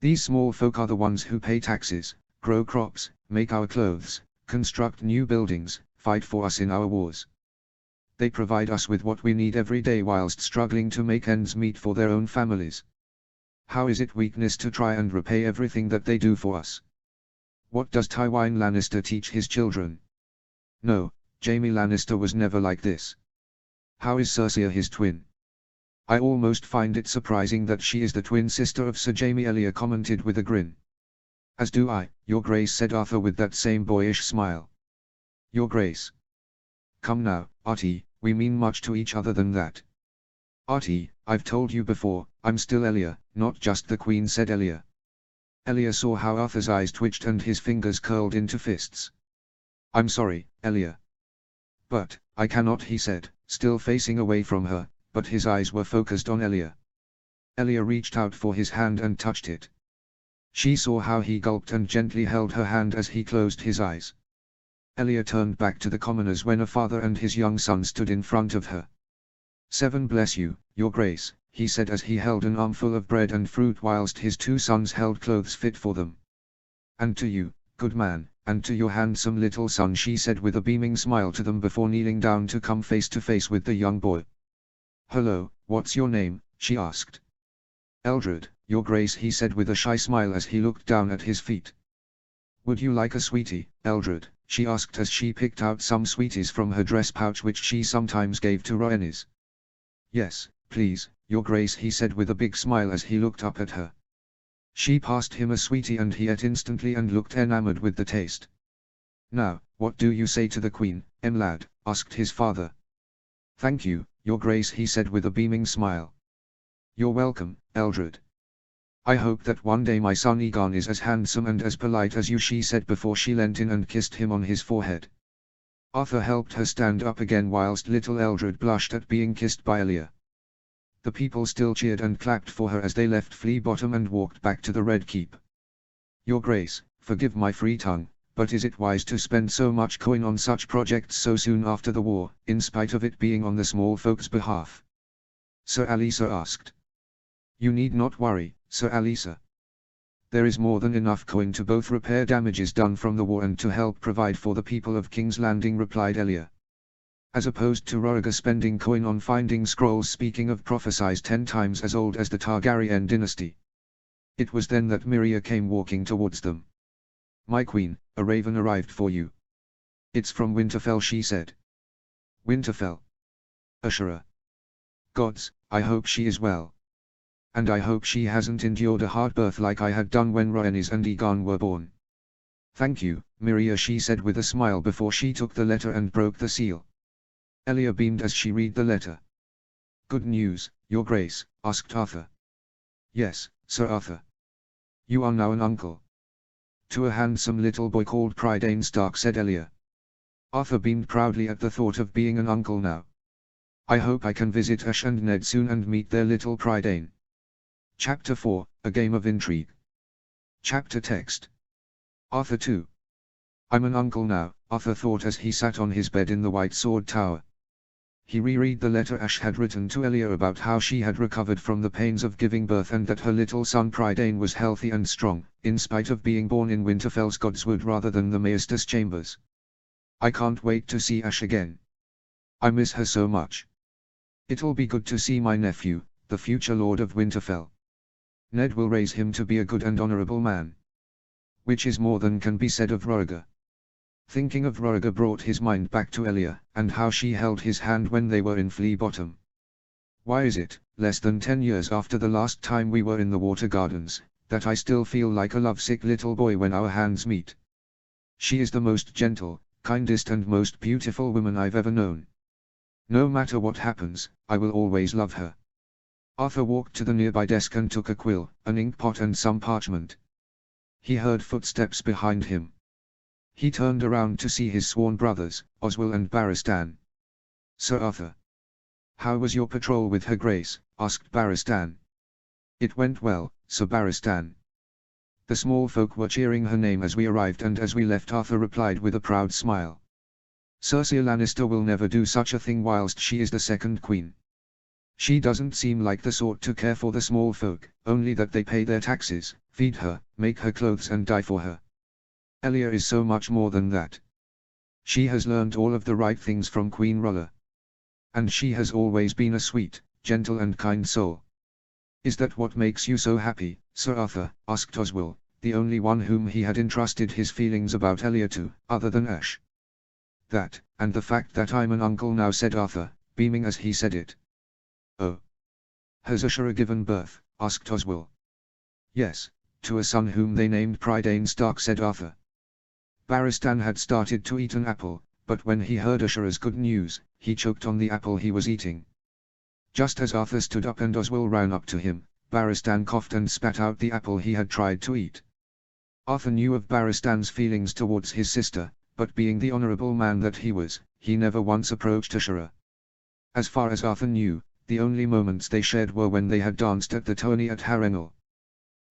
These small folk are the ones who pay taxes, grow crops, make our clothes, construct new buildings, fight for us in our wars. They provide us with what we need every day whilst struggling to make ends meet for their own families. How is it weakness to try and repay everything that they do for us? What does Tywin Lannister teach his children? No, Jaime Lannister was never like this. How is Cersei his twin? I almost find it surprising that she is the twin sister of Sir Jamie, Elia commented with a grin. As do I, Your Grace, said Arthur with that same boyish smile. Your Grace. Come now, Artie, we mean much to each other than that. Artie, I've told you before, I'm still Elia, not just the Queen, said Elia. Elia saw how Arthur's eyes twitched and his fingers curled into fists. I'm sorry, Elia. But, I cannot, he said, still facing away from her, but his eyes were focused on Elia. Elia reached out for his hand and touched it. She saw how he gulped and gently held her hand as he closed his eyes. Elia turned back to the commoners when a father and his young son stood in front of her. 7 bless you, Your Grace, he said as he held an armful of bread and fruit whilst his 2 sons held clothes fit for them. And to you, good man, and to your handsome little son, she said with a beaming smile to them before kneeling down to come face to face with the young boy. Hello, what's your name, she asked. Eldred, Your Grace, he said with a shy smile as he looked down at his feet. Would you like a sweetie, Eldred, she asked as she picked out some sweeties from her dress pouch which she sometimes gave to Rhaenys. Yes, please, Your Grace, he said with a big smile as he looked up at her. She passed him a sweetie and he ate instantly and looked enamored with the taste. Now, what do you say to the Queen, lad, asked his father. Thank you, Your Grace, he said with a beaming smile. You're welcome, Eldred. I hope that one day my son Aegon is as handsome and as polite as you, she said before she leant in and kissed him on his forehead. Arthur helped her stand up again whilst little Eldred blushed at being kissed by Elia. The people still cheered and clapped for her as they left Flea Bottom and walked back to the Red Keep. Your Grace, forgive my free tongue, but is it wise to spend so much coin on such projects so soon after the war, in spite of it being on the small folks' behalf? Sir Alisa asked. You need not worry, Sir Alisa. There is more than enough coin to both repair damages done from the war and to help provide for the people of King's Landing, replied Elia. As opposed to Rhaegar spending coin on finding scrolls speaking of prophecies 10 times as old as the Targaryen dynasty. It was then that Miria came walking towards them. My queen, a raven arrived for you. It's from Winterfell, she said. Winterfell? Ashura. Gods, I hope she is well. And I hope she hasn't endured a hard birth like I had done when Rhaenys and Aegon were born. Thank you, Miria, she said with a smile before she took the letter and broke the seal. Elia beamed as she read the letter. Good news, Your Grace, asked Arthur. Yes, Sir Arthur. You are now an uncle. To a handsome little boy called Prydain Stark, said Elia. Arthur beamed proudly at the thought of being an uncle now. I hope I can visit Ash and Ned soon and meet their little Prydain. Chapter 4, A Game of Intrigue. Chapter text. Arthur 2. I'm an uncle now, Arthur thought as he sat on his bed in the White Sword Tower. He reread the letter Ash had written to Elia about how she had recovered from the pains of giving birth and that her little son Prydain was healthy and strong, in spite of being born in Winterfell's Godswood rather than the Maesters' chambers. I can't wait to see Ash again. I miss her so much. It'll be good to see my nephew, the future Lord of Winterfell. Ned will raise him to be a good and honorable man. Which is more than can be said of Rhaegar. Thinking of Rhaegar brought his mind back to Elia, and how she held his hand when they were in Flea Bottom. Why is it, less than 10 years after the last time we were in the Water Gardens, that I still feel like a lovesick little boy when our hands meet? She is the most gentle, kindest and most beautiful woman I've ever known. No matter what happens, I will always love her. Arthur walked to the nearby desk and took a quill, an ink pot and some parchment. He heard footsteps behind him. He turned around to see his sworn brothers, Oswell and Barristan. Sir Arthur. How was your patrol with Her Grace? Asked Barristan. It went well, Sir Barristan. The small folk were cheering her name as we arrived and as we left, Arthur replied with a proud smile. Cersei Lannister will never do such a thing whilst she is the second queen. She doesn't seem like the sort to care for the small folk, only that they pay their taxes, feed her, make her clothes and die for her. Elia is so much more than that. She has learned all of the right things from Queen R'hllor. And she has always been a sweet, gentle and kind soul. Is that what makes you so happy, Sir Arthur? Asked Oswell, the only one whom he had entrusted his feelings about Elia to, other than Ash. That, and the fact that I'm an uncle now, said Arthur, beaming as he said it. Oh. Has Ashura given birth? Asked Oswell. Yes, to a son whom they named Prydain Stark, said Arthur. Barristan had started to eat an apple, but when he heard Ashura's good news, he choked on the apple he was eating. Just as Arthur stood up and Oswell ran up to him, Barristan coughed and spat out the apple he had tried to eat. Arthur knew of Barristan's feelings towards his sister, but being the honourable man that he was, he never once approached Ashura. As far as Arthur knew, the only moments they shared were when they had danced at the tourney at Harrenhal.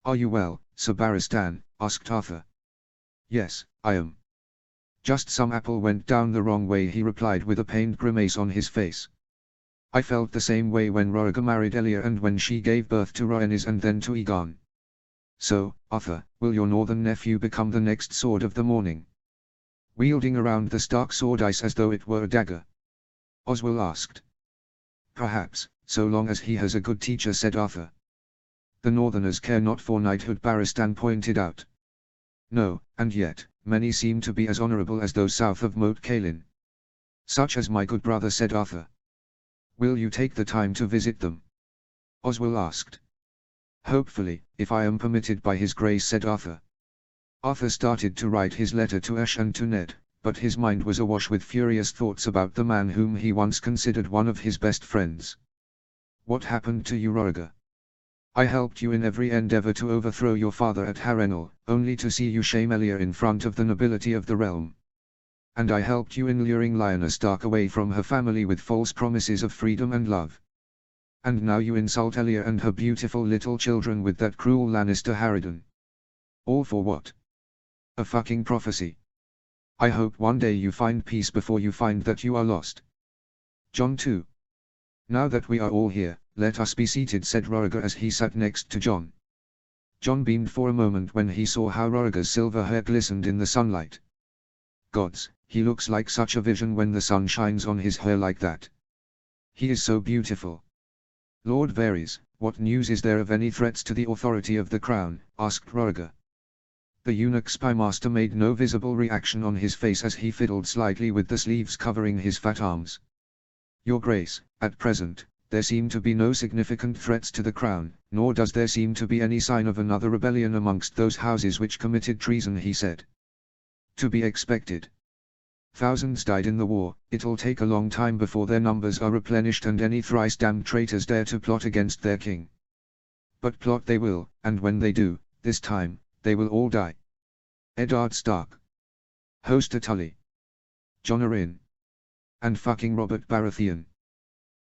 "Are you well, Sir Barristan?" asked Arthur. "Yes, I am. Just some apple went down the wrong way," he replied with a pained grimace on his face. "I felt the same way when Rhoegar married Elia and when she gave birth to Rhaenys and then to Aegon. So, Arthur, will your northern nephew become the next sword of the morning?" Wielding around the Stark sword ice as though it were a dagger, Oswell asked. "Perhaps, so long as he has a good teacher," said Arthur. "The Northerners care not for knighthood," Barristan pointed out. "No, and yet, many seem to be as honourable as those south of Moat Cailin." "Such as my good brother," said Arthur. "Will you take the time to visit them?" Oswell asked. "Hopefully, if I am permitted by his grace," said Arthur. Arthur started to write his letter to Ash and to Ned, but his mind was awash with furious thoughts about the man whom he once considered one of his best friends. "What happened to you, Rhoegar? I helped you in every endeavour to overthrow your father at Harrenhal, only to see you shame Elia in front of the nobility of the realm. And I helped you in luring Lyanna Stark away from her family with false promises of freedom and love. And now you insult Elia and her beautiful little children with that cruel Lannister Harridan. All for what? A fucking prophecy. I hope one day you find peace before you find that you are lost." Jon 2. "Now that we are all here, let us be seated," said Rhoegar as he sat next to Jon. Jon beamed for a moment when he saw how Rhoegar's silver hair glistened in the sunlight. Gods, he looks like such a vision when the sun shines on his hair like that. He is so beautiful. "Lord Varys, what news is there of any threats to the authority of the crown?" asked Rhoegar. The eunuch spymaster made no visible reaction on his face as he fiddled slightly with the sleeves covering his fat arms. "Your Grace, at present, there seem to be no significant threats to the crown, nor does there seem to be any sign of another rebellion amongst those houses which committed treason," he said. "To be expected. Thousands died in the war, it'll take a long time before their numbers are replenished and any thrice-damned traitors dare to plot against their king. But plot they will, and when they do, this time, they will all die. Eddard Stark, Hoster Tully, Jon Arryn, and fucking Robert Baratheon."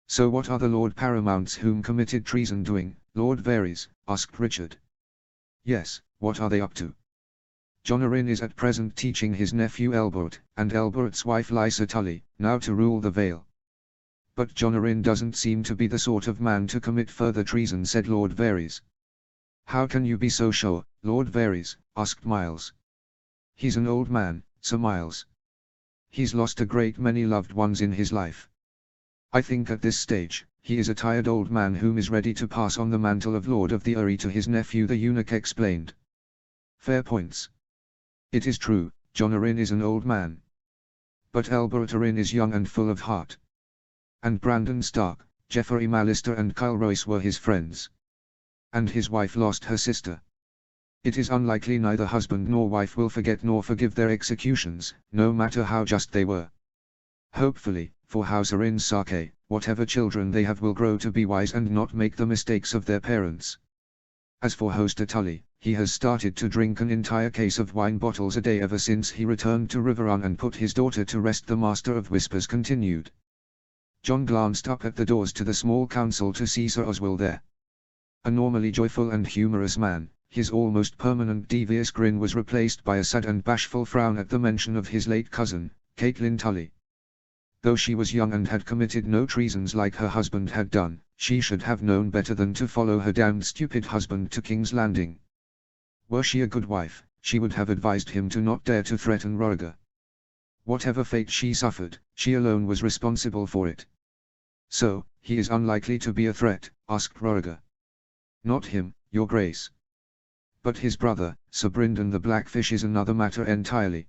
"So what are the Lord Paramounts whom committed treason doing, Lord Varys?" asked Richard. "Yes, what are they up to? Jon Arryn is at present teaching his nephew Elbert, and Elbert's wife Lysa Tully, now to rule the Vale. But Jon Arryn doesn't seem to be the sort of man to commit further treason," said Lord Varys. "How can you be so sure, Lord Varys?" asked Miles. "He's an old man, Sir Miles. He's lost a great many loved ones in his life. I think at this stage, he is a tired old man whom is ready to pass on the mantle of Lord of the Eyrie to his nephew," the eunuch explained. "Fair points. It is true, Jon Arryn is an old man. But Elbert Arryn is young and full of heart. And Brandon Stark, Joffrey Mallister and Kyle Royce were his friends. And his wife lost her sister. It is unlikely neither husband nor wife will forget nor forgive their executions, no matter how just they were. Hopefully, for House Arryn's sake, whatever children they have will grow to be wise and not make the mistakes of their parents. As for Hoster Tully, he has started to drink an entire case of wine bottles a day ever since he returned to Riverrun and put his daughter to rest," the Master of Whispers continued. Jon glanced up at the doors to the small council to see Sir Oswell there. A normally joyful and humorous man, his almost permanent devious grin was replaced by a sad and bashful frown at the mention of his late cousin, Catelyn Tully. Though she was young and had committed no treasons like her husband had done, she should have known better than to follow her damned stupid husband to King's Landing. Were she a good wife, she would have advised him to not dare to threaten Rhoegar. Whatever fate she suffered, she alone was responsible for it. "So, he is unlikely to be a threat?" asked Rhoegar. "Not him, your grace. But his brother, Sir Brynden the Blackfish, is another matter entirely.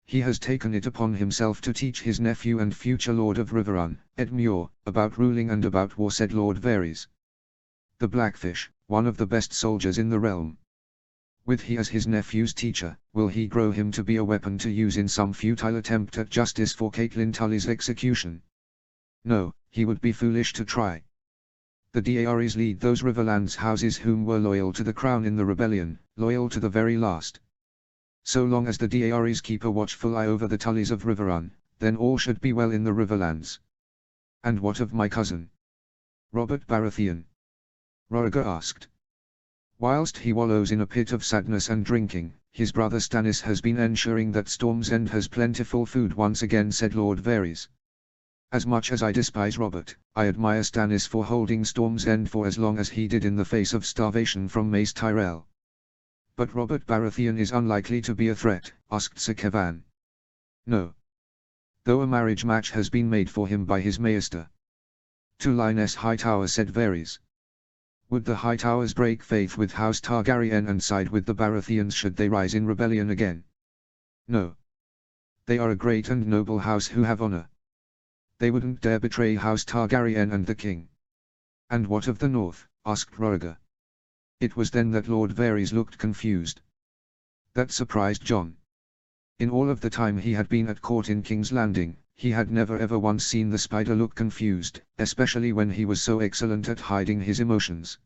He has taken it upon himself to teach his nephew and future Lord of Riverrun, Ed Muir, about ruling and about war," said Lord Varys. The Blackfish, one of the best soldiers in the realm. With he as his nephew's teacher, will he grow him to be a weapon to use in some futile attempt at justice for Caitlin Tully's execution? No, he would be foolish to try. The Diaries lead those Riverlands houses whom were loyal to the crown in the rebellion, loyal to the very last. So long as the Diaries keep a watchful eye over the Tullys of Riverrun, then all should be well in the Riverlands. And what of my cousin? Robert Baratheon? Roriger asked. Whilst he wallows in a pit of sadness and drinking, his brother Stannis has been ensuring that Storm's End has plentiful food once again, said Lord Varys. As much as I despise Robert, I admire Stannis for holding Storm's End for as long as he did in the face of starvation from Mace Tyrell. But Robert Baratheon is unlikely to be a threat, asked Sir Kevan. No. Though a marriage match has been made for him by his maester. To Lioness Hightower, said Varys. Would the Hightowers break faith with House Targaryen and side with the Baratheons should they rise in rebellion again? No. They are a great and noble house who have honor. They wouldn't dare betray House Targaryen and the king. And what of the North? Asked Roriger. It was then that Lord Varys looked confused. That surprised Jon. In all of the time he had been at court in King's Landing, he had never ever once seen the Spider look confused, especially when he was so excellent at hiding his emotions.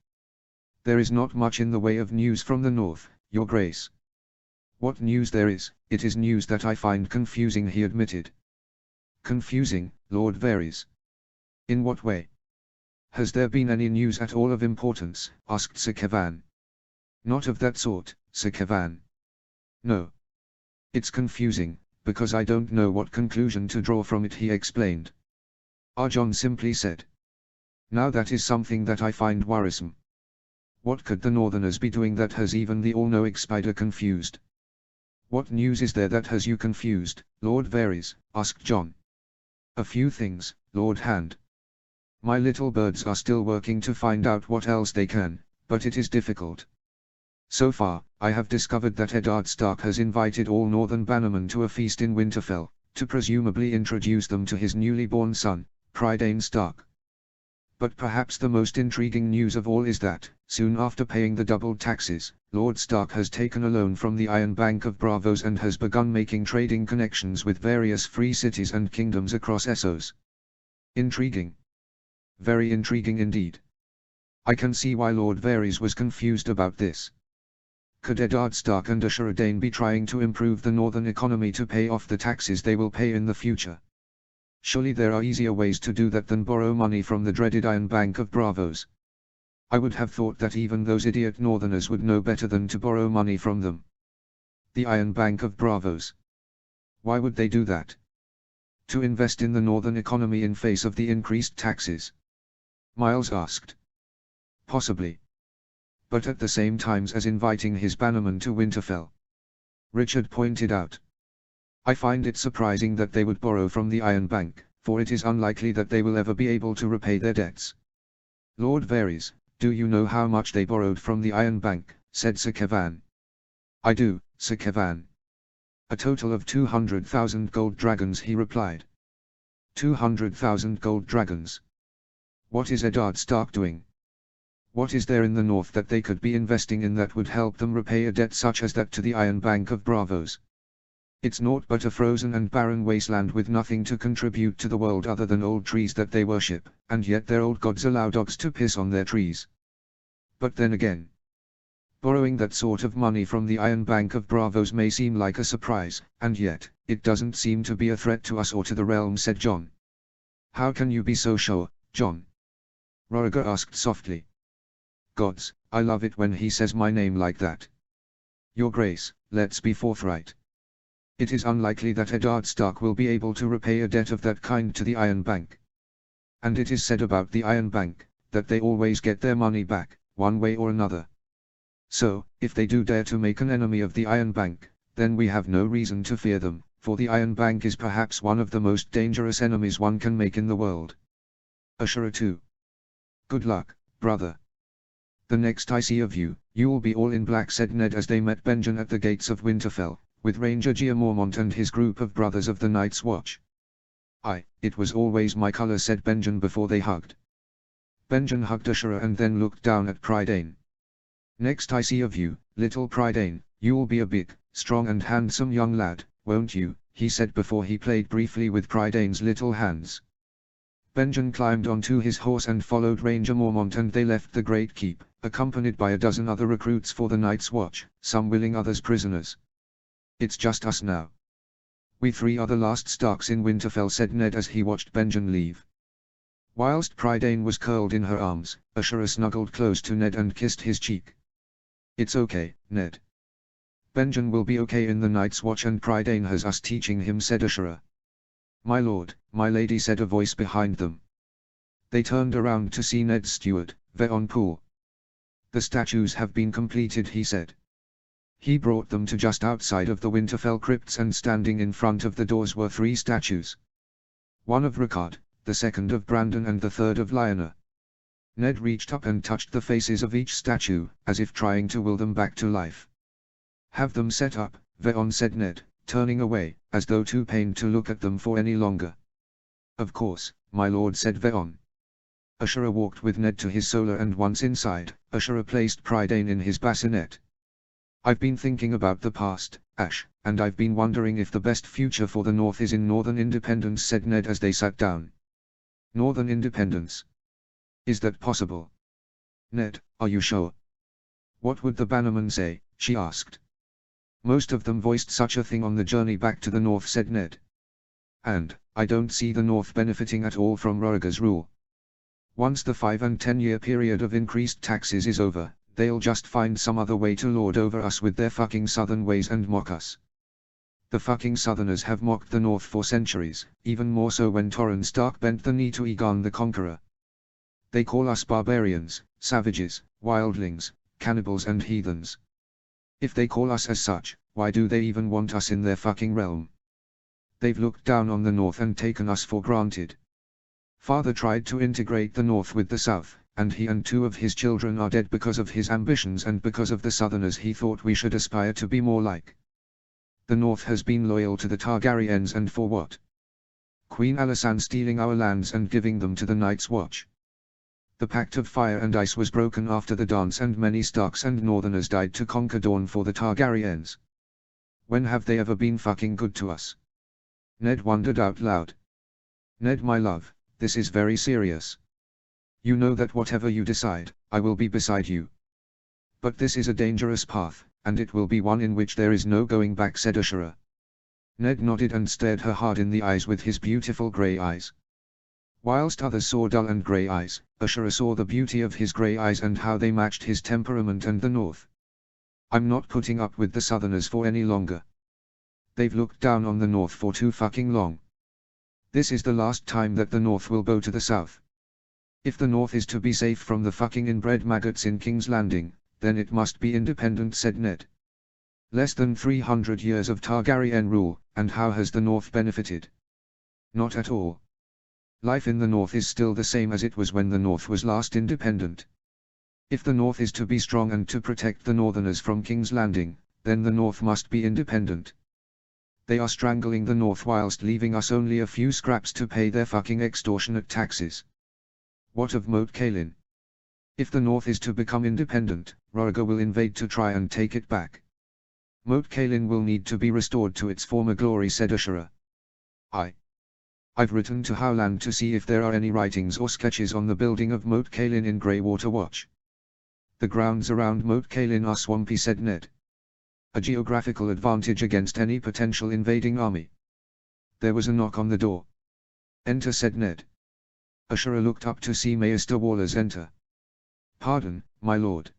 There is not much in the way of news from the North, Your Grace. What news there is, it is news that I find confusing, he admitted. Confusing, Lord Varys? In what way? Has there been any news at all of importance? Asked Sir Kevan. Not of that sort, Sir Kevan. No. It's confusing, because I don't know what conclusion to draw from it, he explained. Jon simply said. Now that is something that I find worrisome. What could the Northerners be doing that has even the all-knowing Spider confused? What news is there that has you confused, Lord Varys? Asked Jon. A few things, Lord Hand. My little birds are still working to find out what else they can, but it is difficult. So far, I have discovered that Eddard Stark has invited all Northern Bannermen to a feast in Winterfell, to presumably introduce them to his newly born son, Prydain Stark. But perhaps the most intriguing news of all is that, soon after paying the doubled taxes, Lord Stark has taken a loan from the Iron Bank of Braavos and has begun making trading connections with various free cities and kingdoms across Essos. Intriguing. Very intriguing indeed. I can see why Lord Varys was confused about this. Could Eddard Stark and Ashara Dayne be trying to improve the northern economy to pay off the taxes they will pay in the future? Surely there are easier ways to do that than borrow money from the dreaded Iron Bank of Braavos. I would have thought that even those idiot Northerners would know better than to borrow money from them. The Iron Bank of Braavos. Why would they do that? To invest in the northern economy in face of the increased taxes? Miles asked. Possibly. But at the same time as inviting his bannermen to Winterfell. Richard pointed out. I find it surprising that they would borrow from the Iron Bank, for it is unlikely that they will ever be able to repay their debts. Lord Varys, do you know how much they borrowed from the Iron Bank? Said Sir Kevan. I do, Sir Kevan. A total of 200,000 gold dragons, he replied. 200,000 gold dragons. What is Eddard Stark doing? What is there in the north that they could be investing in that would help them repay a debt such as that to the Iron Bank of Braavos? It's naught but a frozen and barren wasteland with nothing to contribute to the world other than old trees that they worship, and yet their old gods allow dogs to piss on their trees. But then again, borrowing that sort of money from the Iron Bank of Braavos may seem like a surprise, and yet, it doesn't seem to be a threat to us or to the realm, said Jon. How can you be so sure, Jon? Roriger asked softly. Gods, I love it when he says my name like that. Your Grace, let's be forthright. It is unlikely that Eddard Stark will be able to repay a debt of that kind to the Iron Bank. And it is said about the Iron Bank, that they always get their money back, one way or another. So, if they do dare to make an enemy of the Iron Bank, then we have no reason to fear them, for the Iron Bank is perhaps one of the most dangerous enemies one can make in the world. Ashara too. Good luck, brother. The next I see of you, you'll be all in black, said Ned as they met Benjen at the gates of Winterfell, with Ranger Gia Mormont and his group of brothers of the Night's Watch. It was always my color, said Benjen before they hugged. Benjen hugged Ashura and then looked down at Prydain. Next I see of you, little Prydain, you'll be a big, strong and handsome young lad, won't you, he said before he played briefly with Prydain's little hands. Benjen climbed onto his horse and followed Ranger Mormont, and they left the Great Keep, accompanied by a dozen other recruits for the night's watch, some willing, others prisoners. It's just us now. We three are the last Starks in Winterfell, said Ned as he watched Benjen leave. Whilst Prydain was curled in her arms, Ashura snuggled close to Ned and kissed his cheek. It's okay, Ned. Benjen will be okay in the night's watch, and Prydain has us teaching him, said Ashura. My lord, my lady, said a voice behind them. They turned around to see Ned's steward, Veon Poole. The statues have been completed, he said. He brought them to just outside of the Winterfell crypts, and standing in front of the doors were 3 statues. One of Ricard, the second of Brandon, and the third of Lyanna. Ned reached up and touched the faces of each statue, as if trying to will them back to life. Have them set up, Veon, said Ned, turning away, as though too pained to look at them for any longer. Of course, my lord, said Veon. Ashura walked with Ned to his solar, and once inside, Ashura placed Prydain in his bassinet. I've been thinking about the past, Ash, and I've been wondering if the best future for the North is in Northern independence, said Ned as they sat down. Northern independence? Is that possible? Ned, are you sure? What would the Bannermen say? She asked. Most of them voiced such a thing on the journey back to the North, said Ned. And, I don't see the North benefiting at all from Rhaegar's rule. Once the 5- and 10-year period of increased taxes is over, they'll just find some other way to lord over us with their fucking southern ways and mock us. The fucking Southerners have mocked the North for centuries, even more so when Torrhen Stark bent the knee to Aegon the Conqueror. They call us barbarians, savages, wildlings, cannibals and heathens. If they call us as such, why do they even want us in their fucking realm? They've looked down on the North and taken us for granted. Father tried to integrate the North with the South, and he and 2 of his children are dead because of his ambitions and because of the Southerners he thought we should aspire to be more like. The North has been loyal to the Targaryens, and for what? Queen Alysanne stealing our lands and giving them to the Night's Watch. The Pact of Fire and Ice was broken after the dance, and many Starks and Northerners died to conquer Dorne for the Targaryens. When have they ever been fucking good to us? Ned wondered out loud. Ned, my love, this is very serious. You know that whatever you decide, I will be beside you. But this is a dangerous path, and it will be one in which there is no going back, said Ashura. Ned nodded and stared her hard in the eyes with his beautiful grey eyes. Whilst others saw dull and grey eyes, Ashura saw the beauty of his grey eyes and how they matched his temperament and the North. I'm not putting up with the Southerners for any longer. They've looked down on the North for too fucking long. This is the last time that the North will bow to the South. If the North is to be safe from the fucking inbred maggots in King's Landing, then it must be independent, said Ned. Less than 300 years of Targaryen rule, and how has the North benefited? Not at all. Life in the North is still the same as it was when the North was last independent. If the North is to be strong and to protect the Northerners from King's Landing, then the North must be independent. They are strangling the North whilst leaving us only a few scraps to pay their fucking extortionate taxes. What of Moat Cailin? If the North is to become independent, Rhaegar will invade to try and take it back. Moat Cailin will need to be restored to its former glory, said Ashura. I've written to Howland to see if there are any writings or sketches on the building of Moat Cailin in Greywater Watch. The grounds around Moat Cailin are swampy, said Ned. A geographical advantage against any potential invading army. There was a knock on the door. Enter, said Ned. Ashura looked up to see Maester Warlers enter. Pardon, my lord.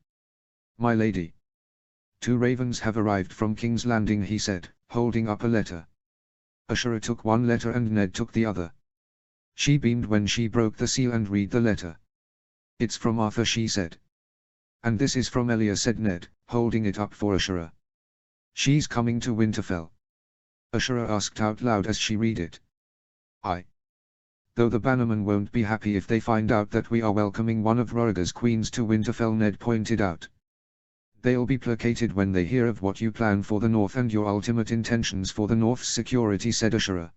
My lady. 2 ravens have arrived from King's Landing, he said, holding up a letter. Ashura took one letter and Ned took the other. She beamed when she broke the seal and read the letter. It's from Arthur, she said. And this is from Elia, said Ned, holding it up for Ashura. She's coming to Winterfell. Ashura asked out loud as she read it. Though the Bannermen won't be happy if they find out that we are welcoming one of Rhaegar's queens to Winterfell, Ned pointed out. They'll be placated when they hear of what you plan for the North and your ultimate intentions for the North's security, said Ashura.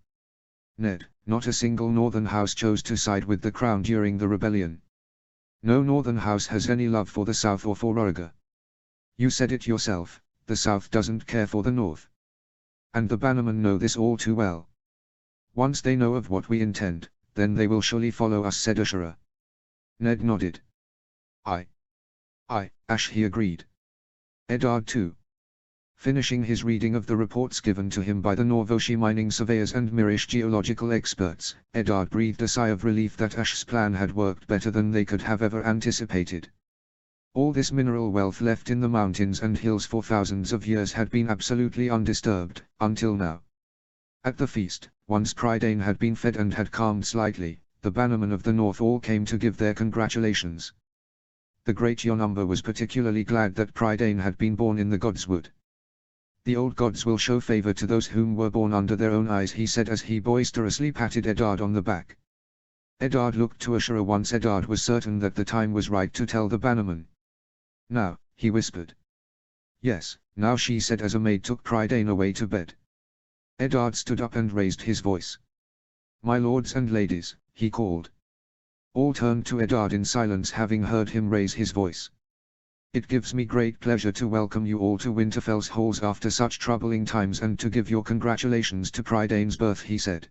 Ned, not a single Northern house chose to side with the Crown during the rebellion. No northern house has any love for the South or for Ruriger. You said it yourself, the South doesn't care for the North. And the bannermen know this all too well. Once they know of what we intend, then they will surely follow us, said Ashura. Ned nodded. Aye, Ash, he agreed. Eddard too. Finishing his reading of the reports given to him by the Norvoshi mining surveyors and Mirish geological experts, Eddard breathed a sigh of relief that Ash's plan had worked better than they could have ever anticipated. All this mineral wealth left in the mountains and hills for thousands of years had been absolutely undisturbed, until now. At the feast, once Prydain had been fed and had calmed slightly, the bannermen of the north all came to give their congratulations. The great Yonumba was particularly glad that Prydain had been born in the Godswood. The old gods will show favor to those whom were born under their own eyes, he said as he boisterously patted Eddard on the back. Eddard looked to Ashura once Eddard was certain that the time was right to tell the bannerman. Now, he whispered. Yes, now, she said as a maid took Prydain away to bed. Eddard stood up and raised his voice. My lords and ladies, he called. All turned to Eddard in silence, having heard him raise his voice. It gives me great pleasure to welcome you all to Winterfell's halls after such troubling times and to give your congratulations to Prydain's birth, he said.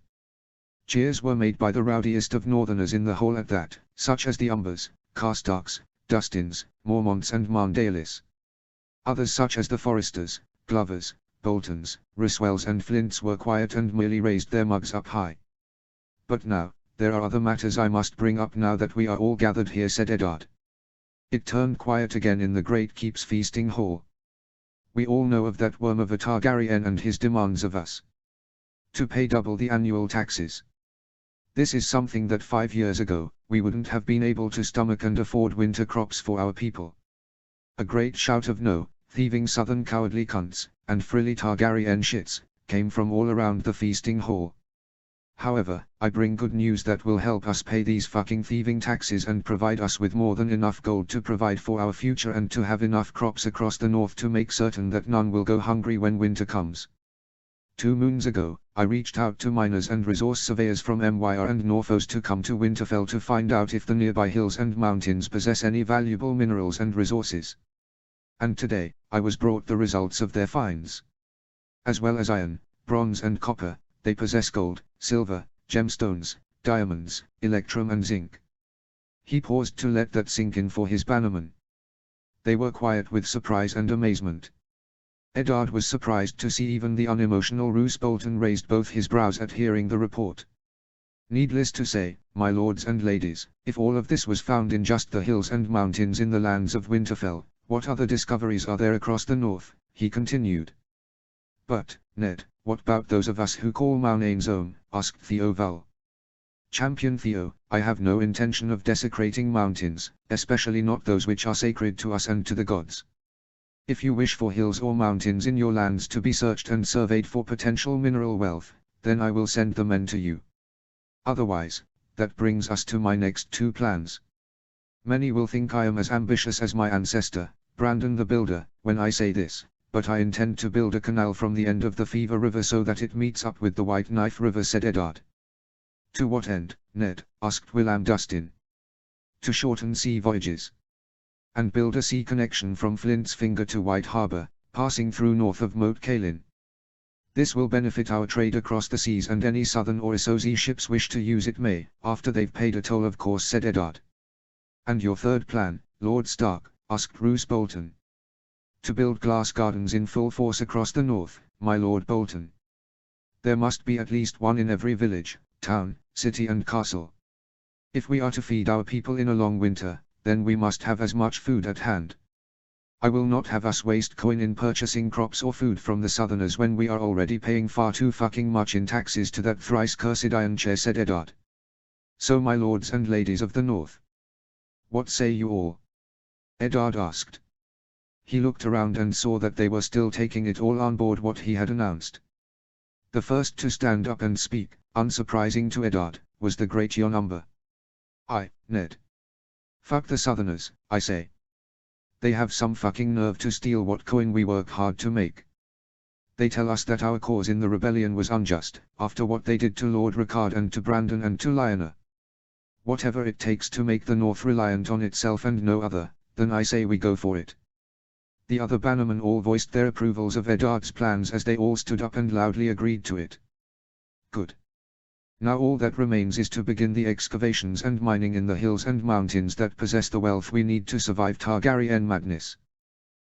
Cheers were made by the rowdiest of northerners in the hall at that, such as the Umbers, Carstarks, Dustins, Mormonts and Marndalis. Others such as the Foresters, Glovers, Boltons, Riswells and Flints were quiet and merely raised their mugs up high. But now, there are other matters I must bring up now that we are all gathered here, said Eddard. It turned quiet again in the great keep's feasting hall. We all know of that worm of a Targaryen and his demands of us to pay double the annual taxes. This is something that 5 years ago, we wouldn't have been able to stomach and afford winter crops for our people. A great shout of no, thieving southern cowardly cunts, and frilly Targaryen shits, came from all around the feasting hall. However, I bring good news that will help us pay these fucking thieving taxes and provide us with more than enough gold to provide for our future and to have enough crops across the north to make certain that none will go hungry when winter comes. 2 moons ago, I reached out to miners and resource surveyors from Myr and Norphos to come to Winterfell to find out if the nearby hills and mountains possess any valuable minerals and resources. And today, I was brought the results of their finds. As well as iron, bronze and copper, they possess gold, silver, gemstones, diamonds, electrum and zinc. He paused to let that sink in for his bannermen. They were quiet with surprise and amazement. Eddard was surprised to see even the unemotional Roose Bolton raised both his brows at hearing the report. Needless to say, my lords and ladies, if all of this was found in just the hills and mountains in the lands of Winterfell, what other discoveries are there across the north, he continued. But, Ned, what about those of us who call Mounain's own, asked Theo Val. Champion Theo, I have no intention of desecrating mountains, especially not those which are sacred to us and to the gods. If you wish for hills or mountains in your lands to be searched and surveyed for potential mineral wealth, then I will send the men to you. Otherwise, that brings us to my next 2 plans. Many will think I am as ambitious as my ancestor, Brandon the Builder, when I say this, but I intend to build a canal from the end of the Fever River so that it meets up with the White Knife River, said Eddard. To what end, Ned, asked Willam Dustin. To shorten sea voyages. And build a sea connection from Flint's Finger to White Harbor, passing through north of Moat Cailin. This will benefit our trade across the seas and any southern or Essozi ships wish to use it may, after they've paid a toll of course, said Eddard. And your third plan, Lord Stark, asked Roose Bolton. To build glass gardens in full force across the north, my Lord Bolton. There must be at least one in every village, town, city and castle. If we are to feed our people in a long winter, then we must have as much food at hand. I will not have us waste coin in purchasing crops or food from the southerners when we are already paying far too fucking much in taxes to that thrice cursed Iron Chair, said Eddard. So my lords and ladies of the north. What say you all? Eddard asked. He looked around and saw that they were still taking it all on board what he had announced. The first to stand up and speak, unsurprising to Eddard, was the great Yonumba. Ned. Fuck the southerners, I say. They have some fucking nerve to steal what coin we work hard to make. They tell us that our cause in the rebellion was unjust, after what they did to Lord Rickard and to Brandon and to Lyanna. Whatever it takes to make the North reliant on itself and no other, then I say we go for it. The other bannermen all voiced their approvals of Eddard's plans as they all stood up and loudly agreed to it. Good. Now all that remains is to begin the excavations and mining in the hills and mountains that possess the wealth we need to survive Targaryen madness.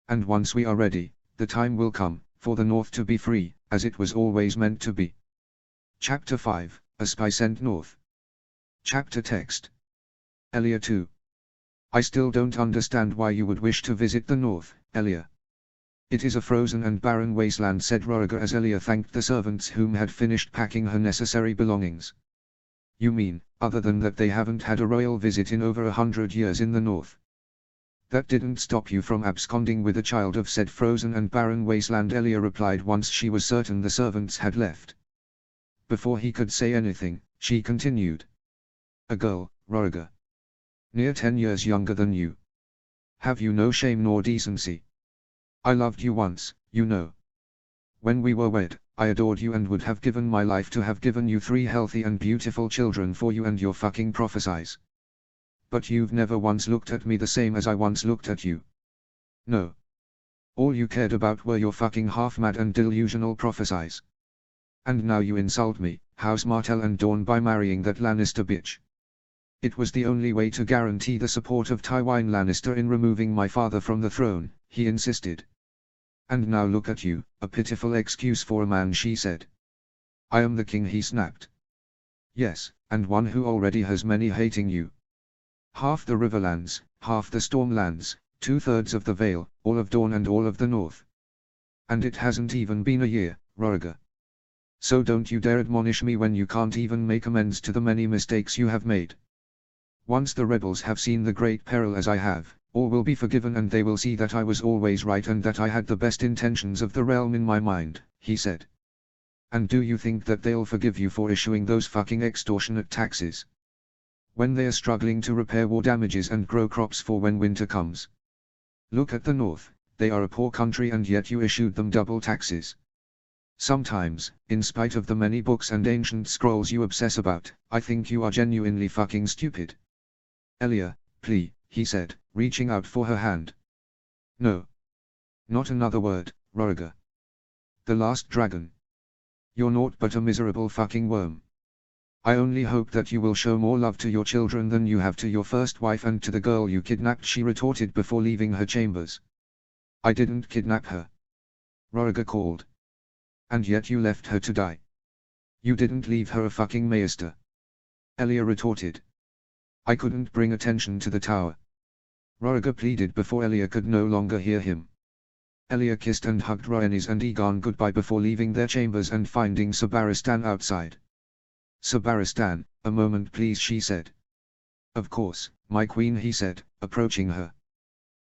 And once we are ready, the time will come, for the North to be free, as it was always meant to be. Chapter 5, A Spy Sent North. Chapter Text. Elia 2. I still don't understand why you would wish to visit the North, Elia. It is a frozen and barren wasteland, said Rhaegar as Elia thanked the servants whom had finished packing her necessary belongings. You mean, other than that they haven't had a royal visit in over 100 years in the North? That didn't stop you from absconding with a child of said frozen and barren wasteland, Elia replied once she was certain the servants had left. Before he could say anything, she continued. A girl, Rhaegar. Near 10 years younger than you. Have you no shame nor decency? I loved you once, you know. When we were wed, I adored you and would have given my life to have given you 3 healthy and beautiful children for you and your fucking prophesies. But you've never once looked at me the same as I once looked at you. No. All you cared about were your fucking half-mad and delusional prophesies. And now you insult me, House Martell and Dorne, by marrying that Lannister bitch. It was the only way to guarantee the support of Tywin Lannister in removing my father from the throne, he insisted. And now look at you, a pitiful excuse for a man, she said. I am the king, he snapped. Yes, and one who already has many hating you. Half the Riverlands, half the Stormlands, 2/3 of the Vale, all of Dorne and all of the North. And it hasn't even been a year, Rhaegar. So don't you dare admonish me when you can't even make amends to the many mistakes you have made. Once the rebels have seen the great peril as I have, all will be forgiven and they will see that I was always right and that I had the best intentions of the realm in my mind, he said. And do you think that they'll forgive you for issuing those fucking extortionate taxes? When they are struggling to repair war damages and grow crops for when winter comes. Look at the North, they are a poor country and yet you issued them double taxes. Sometimes, in spite of the many books and ancient scrolls you obsess about, I think you are genuinely fucking stupid. Elia, please, he said, reaching out for her hand. No. Not another word, Rhaegar. The last dragon. You're naught but a miserable fucking worm. I only hope that you will show more love to your children than you have to your first wife and to the girl you kidnapped, she retorted before leaving her chambers. I didn't kidnap her. Rhaegar called. And yet you left her to die. You didn't leave her a fucking maester. Elia retorted. I couldn't bring attention to the tower. Rhaegar pleaded before Elia could no longer hear him. Elia kissed and hugged Rhaenys and Aegon goodbye before leaving their chambers and finding Sir Barristan outside. Sir Barristan, a moment please, she said. Of course, my queen, he said, approaching her.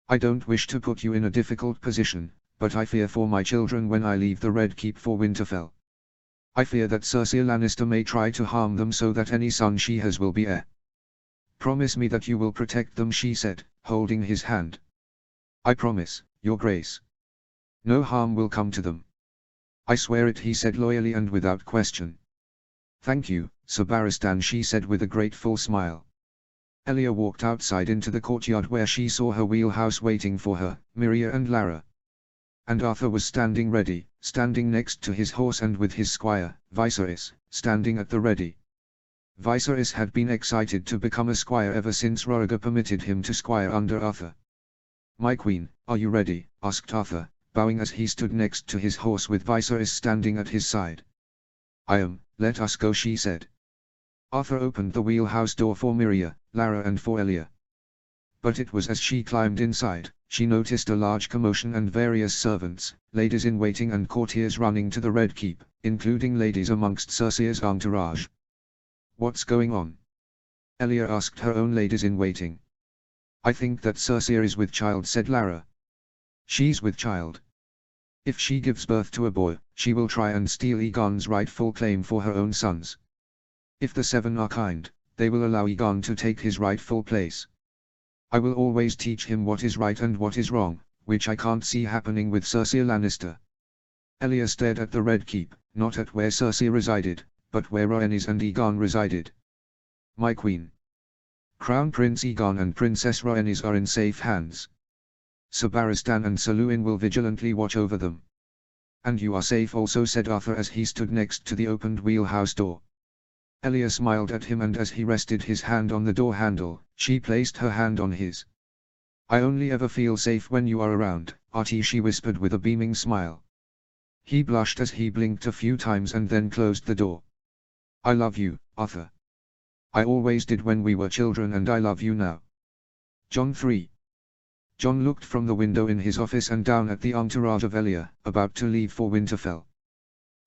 I don't wish to put you in a difficult position, but I fear for my children when I leave the Red Keep for Winterfell. I fear that Cersei Lannister may try to harm them so that any son she has will be heir. Promise me that you will protect them, she said, holding his hand. I promise, your grace. No harm will come to them. I swear it, he said loyally and without question. Thank you, Sir Barristan, she said with a grateful smile. Elia walked outside into the courtyard where she saw her wheelhouse waiting for her, Miria and Lara. And Arthur was standing ready, standing next to his horse and with his squire, Viserys, standing at the ready. Viserys had been excited to become a squire ever since Rhaegar permitted him to squire under Arthur. My queen, are you ready? Asked Arthur, bowing as he stood next to his horse with Viserys standing at his side. I am, let us go, she said. Arthur opened the wheelhouse door for Miria, Lara and for Elia. But it was as she climbed inside, she noticed a large commotion and various servants, ladies-in-waiting and courtiers running to the Red Keep, including ladies amongst Cersei's entourage. What's going on? Elia asked her own ladies-in-waiting. I think that Cersei is with child, said Lara. She's with child. If she gives birth to a boy, she will try and steal Aegon's rightful claim for her own sons. If the Seven are kind, they will allow Aegon to take his rightful place. I will always teach him what is right and what is wrong, which I can't see happening with Cersei Lannister. Elia stared at the Red Keep, not at where Cersei resided, but where Rhaenys and Aegon resided. My queen. Crown Prince Aegon and Princess Rhaenys are in safe hands. Sir Barristan and Sir Luwin will vigilantly watch over them. And you are safe also, said Arthur as he stood next to the opened wheelhouse door. Elia smiled at him, and as he rested his hand on the door handle, she placed her hand on his. I only ever feel safe when you are around, Artie, she whispered with a beaming smile. He blushed as he blinked a few times and then closed the door. I love you, Arthur. I always did when we were children, and I love you now. Jon 3. Jon looked from the window in his office and down at the entourage of Elia, about to leave for Winterfell.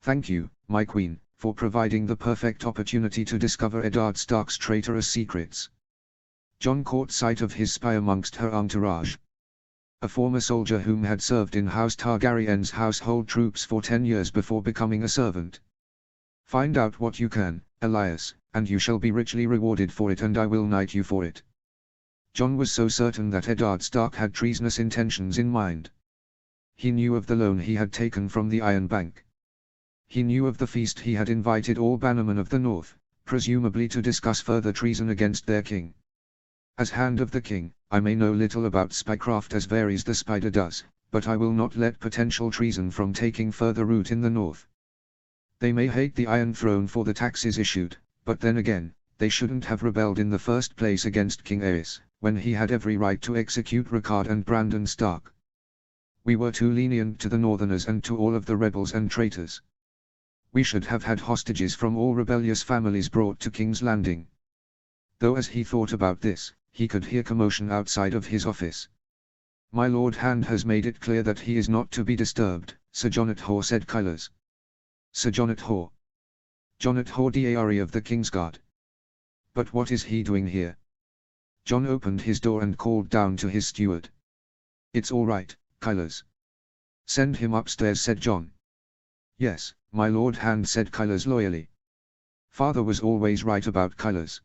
Thank you, my queen, for providing the perfect opportunity to discover Eddard Stark's traitorous secrets. Jon caught sight of his spy amongst her entourage. A former soldier whom had served in House Targaryen's household troops for 10 years before becoming a servant. Find out what you can, Elias, and you shall be richly rewarded for it, and I will knight you for it. Jon was so certain that Eddard Stark had treasonous intentions in mind. He knew of the loan he had taken from the Iron Bank. He knew of the feast he had invited all bannermen of the North, presumably to discuss further treason against their king. As Hand of the King, I may know little about spycraft as Varys the Spider does, but I will not let potential treason from taking further root in the North. They may hate the Iron Throne for the taxes issued, but then again, they shouldn't have rebelled in the first place against King Aerys, when he had every right to execute Rickard and Brandon Stark. We were too lenient to the Northerners and to all of the rebels and traitors. We should have had hostages from all rebellious families brought to King's Landing. Though as he thought about this, he could hear commotion outside of his office. My Lord Hand has made it clear that he is not to be disturbed, Sir Jonat Hor, said Kylers. Sir Jonat Hor. Jonat Hor D'Arry of the Kingsguard. But what is he doing here? Jon opened his door and called down to his steward. It's all right, Kylers. Send him upstairs, said Jon. Yes, my Lord Hand, said Kylers loyally. Father was always right about Kylers.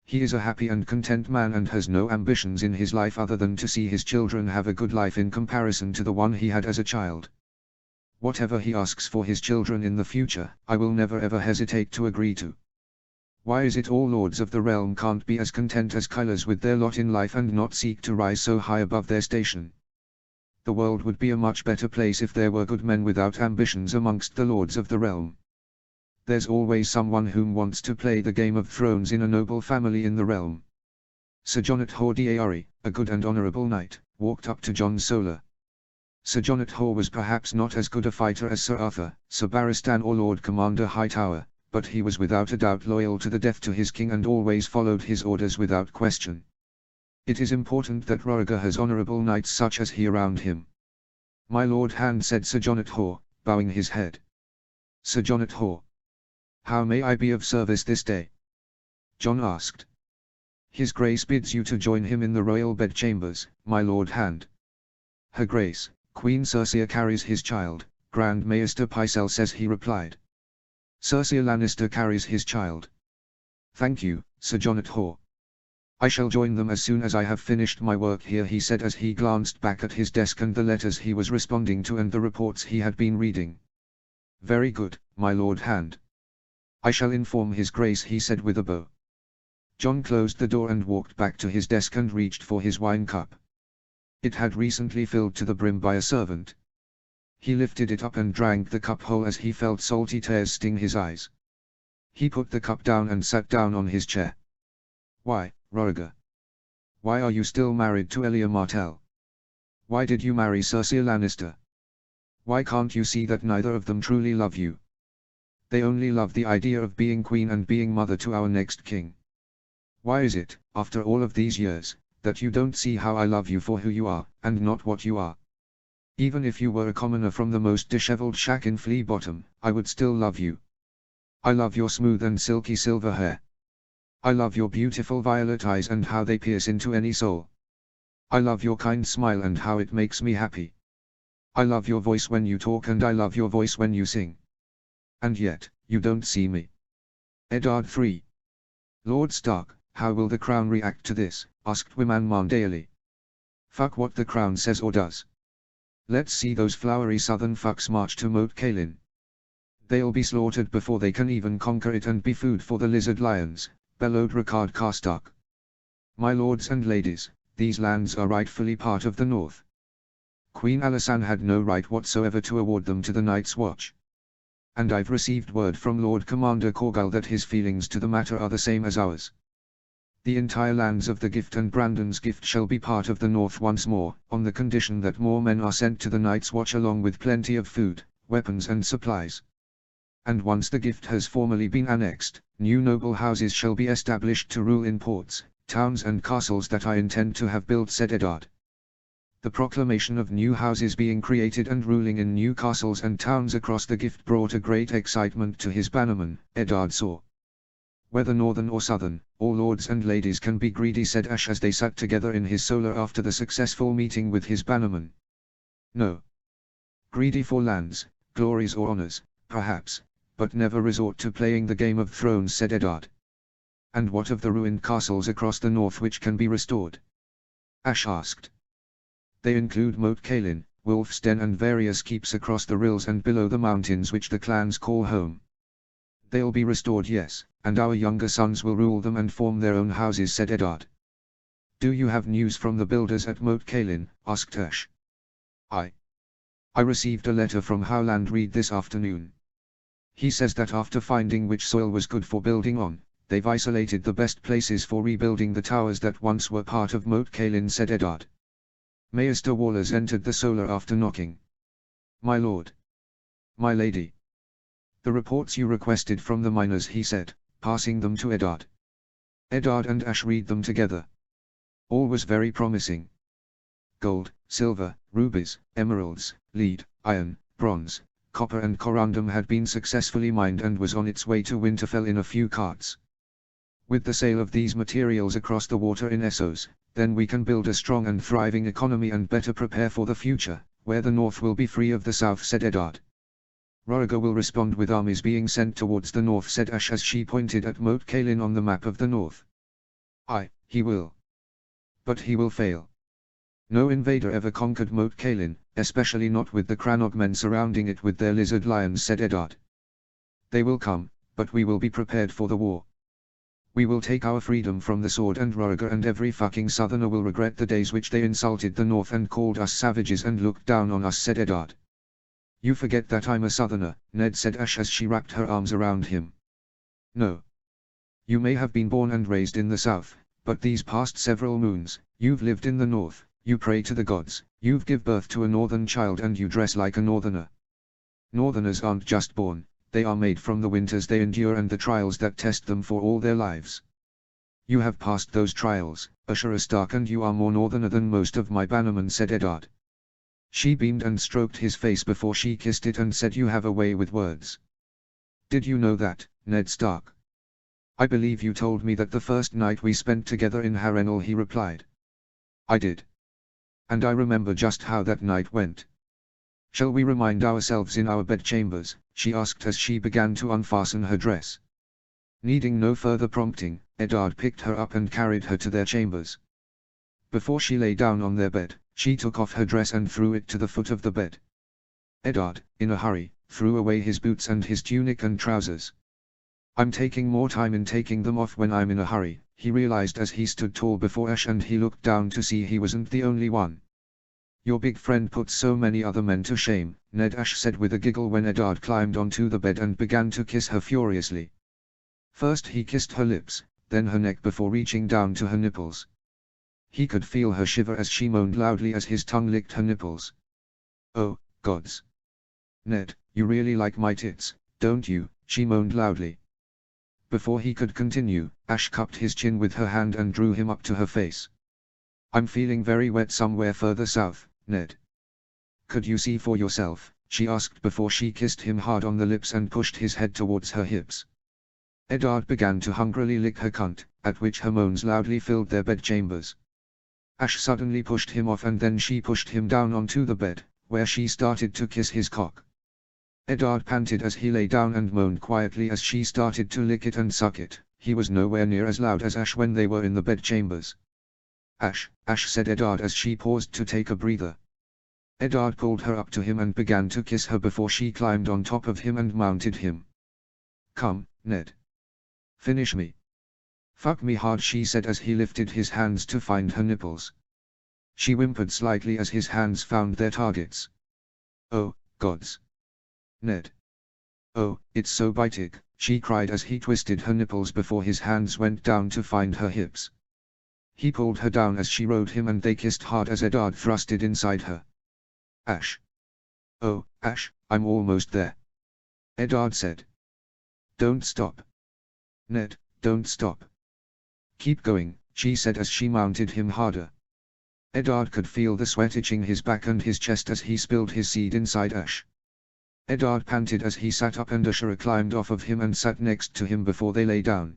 He is a happy and content man and has no ambitions in his life other than to see his children have a good life in comparison to the one he had as a child. Whatever he asks for his children in the future, I will never ever hesitate to agree to. Why is it all lords of the realm can't be as content as Kylers with their lot in life and not seek to rise so high above their station? The world would be a much better place if there were good men without ambitions amongst the lords of the realm. There's always someone whom wants to play the Game of Thrones in a noble family in the realm. Sir Jonat Hor D'Arry, a good and honourable knight, walked up to Jon Solar. Sir Jonat Hor was perhaps not as good a fighter as Sir Arthur, Sir Barristan or Lord Commander Hightower, but he was without a doubt loyal to the death to his king and always followed his orders without question. It is important that Rhaegar has honourable knights such as he around him. My Lord Hand, said Sir Jonat Hor, bowing his head. Sir Jonat Hor. How may I be of service this day? Jon asked. His Grace bids you to join him in the royal bedchambers, my Lord Hand. Her Grace, Queen Cersei carries his child, Grand Maester Pycelle says, he replied. Cersei Lannister carries his child. Thank you, Sir Jonat Hor. I shall join them as soon as I have finished my work here, he said as he glanced back at his desk and the letters he was responding to and the reports he had been reading. Very good, my Lord Hand. I shall inform His Grace, he said with a bow. Jon closed the door and walked back to his desk and reached for his wine cup. It had recently filled to the brim by a servant. He lifted it up and drank the cup whole as he felt salty tears sting his eyes. He put the cup down and sat down on his chair. Why, Rhaegar? Why are you still married to Elia Martell? Why did you marry Cersei Lannister? Why can't you see that neither of them truly love you? They only love the idea of being queen and being mother to our next king. Why is it, after all of these years, that you don't see how I love you for who you are, and not what you are? Even if you were a commoner from the most disheveled shack in Flea Bottom, I would still love you. I love your smooth and silky silver hair. I love your beautiful violet eyes and how they pierce into any soul. I love your kind smile and how it makes me happy. I love your voice when you talk and I love your voice when you sing. And yet, you don't see me. Eddard 3. Lord Stark, how will the Crown react to this? Asked Wyman Mandaily. Fuck what the Crown says or does. Let's see those flowery southern fucks march to Moat Cailin. They'll be slaughtered before they can even conquer it and be food for the lizard lions, bellowed Rickard Karstark. My lords and ladies, these lands are rightfully part of the North. Queen Alysanne had no right whatsoever to award them to the Night's Watch. And I've received word from Lord Commander Corgal that his feelings to the matter are the same as ours. The entire lands of the Gift and Brandon's Gift shall be part of the North once more, on the condition that more men are sent to the Night's Watch along with plenty of food, weapons and supplies. And once the Gift has formally been annexed, new noble houses shall be established to rule in ports, towns and castles that I intend to have built, said Eddard. The proclamation of new houses being created and ruling in new castles and towns across the Gift brought a great excitement to his bannermen, Eddard saw. Whether northern or southern, all lords and ladies can be greedy, said Ashe as they sat together in his solar after the successful meeting with his bannermen. No. Greedy for lands, glories or honors, perhaps, but never resort to playing the Game of Thrones, said Eddard. And what of the ruined castles across the north which can be restored? Ashe asked. They include Moat Cailin, Wolf's Den and various keeps across the rills and below the mountains which the clans call home. They'll be restored, yes, and our younger sons will rule them and form their own houses, said Eddard. Do you have news from the builders at Moat Cailin? Asked Ashe. I received a letter from Howland Reed this afternoon. He says that after finding which soil was good for building on, they've isolated the best places for rebuilding the towers that once were part of Moat Cailin, said Eddard. Maester Wallers entered the solar after knocking. My lord. My lady. The reports you requested from the miners, he said, passing them to Eddard. Eddard and Ashe read them together. All was very promising. Gold, silver, rubies, emeralds, lead, iron, bronze, copper and corundum had been successfully mined and was on its way to Winterfell in a few carts. With the sale of these materials across the water in Essos, then we can build a strong and thriving economy and better prepare for the future, where the North will be free of the South, said Eddard. Rhaegar will respond with armies being sent towards the North, said Ashe as she pointed at Moat Cailin on the map of the North. He will. But he will fail. No invader ever conquered Moat Cailin, especially not with the Crannog men surrounding it with their lizard lions, said Eddard. They will come, but we will be prepared for the war. We will take our freedom from the sword, and Rhaegar and every fucking southerner will regret the days which they insulted the North and called us savages and looked down on us, said Eddard. You forget that I'm a southerner, Ned, said Ashe as she wrapped her arms around him. No. You may have been born and raised in the South, but these past several moons, you've lived in the North, you pray to the gods, you've give birth to a northern child and you dress like a northerner. Northerners aren't just born, they are made from the winters they endure and the trials that test them for all their lives. You have passed those trials, Ashera Stark, and you are more northerner than most of my bannermen, said Eddard. She beamed and stroked his face before she kissed it and said, you have a way with words. Did you know that, Ned Stark? I believe you told me that the first night we spent together in Harrenhal, he replied. I did. And I remember just how that night went. Shall we remind ourselves in our bedchambers? She asked as she began to unfasten her dress. Needing no further prompting, Eddard picked her up and carried her to their chambers. Before she lay down on their bed, she took off her dress and threw it to the foot of the bed. Eddard, in a hurry, threw away his boots and his tunic and trousers. I'm taking more time in taking them off when I'm in a hurry, he realized as he stood tall before Ashe and he looked down to see he wasn't the only one. Your big friend puts so many other men to shame, Ned, Ashe said with a giggle when Eddard climbed onto the bed and began to kiss her furiously. First he kissed her lips, then her neck before reaching down to her nipples. He could feel her shiver as she moaned loudly as his tongue licked her nipples. Oh, gods. Ned, you really like my tits, don't you? She moaned loudly. Before he could continue, Ashe cupped his chin with her hand and drew him up to her face. I'm feeling very wet somewhere further south, Ned. Could you see for yourself? She asked before she kissed him hard on the lips and pushed his head towards her hips. Eddard began to hungrily lick her cunt, at which her moans loudly filled their bedchambers. Ashe suddenly pushed him off and then she pushed him down onto the bed, where she started to kiss his cock. Eddard panted as he lay down and moaned quietly as she started to lick it and suck it. He was nowhere near as loud as Ashe when they were in the bedchambers. Ashe, Ashe, said Eddard as she paused to take a breather. Eddard pulled her up to him and began to kiss her before she climbed on top of him and mounted him. Come, Ned. Finish me. Fuck me hard, she said as he lifted his hands to find her nipples. She whimpered slightly as his hands found their targets. Oh, gods. Ned. Oh, it's so biting, she cried as he twisted her nipples before his hands went down to find her hips. He pulled her down as she rode him and they kissed hard as Eddard thrusted inside her. Ash. Oh, Ash, I'm almost there. Eddard said. Don't stop. Ned, don't stop. Keep going, she said as she mounted him harder. Eddard could feel the sweat itching his back and his chest as he spilled his seed inside Ash. Eddard panted as he sat up and Ashura climbed off of him and sat next to him before they lay down.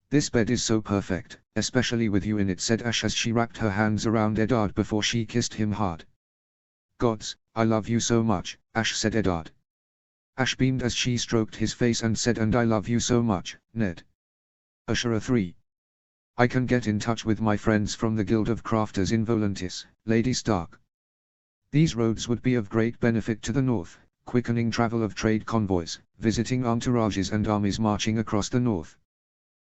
This bed is so perfect, especially with you in it, said Ash as she wrapped her hands around Eddard before she kissed him hard. Gods, I love you so much, Ash said. Eddard. Ash beamed as she stroked his face and said, and I love you so much, Ned. Ashura 3. I can get in touch with my friends from the Guild of Crafters in Volantis, Lady Stark. These roads would be of great benefit to the north, quickening travel of trade convoys, visiting entourages and armies marching across the north.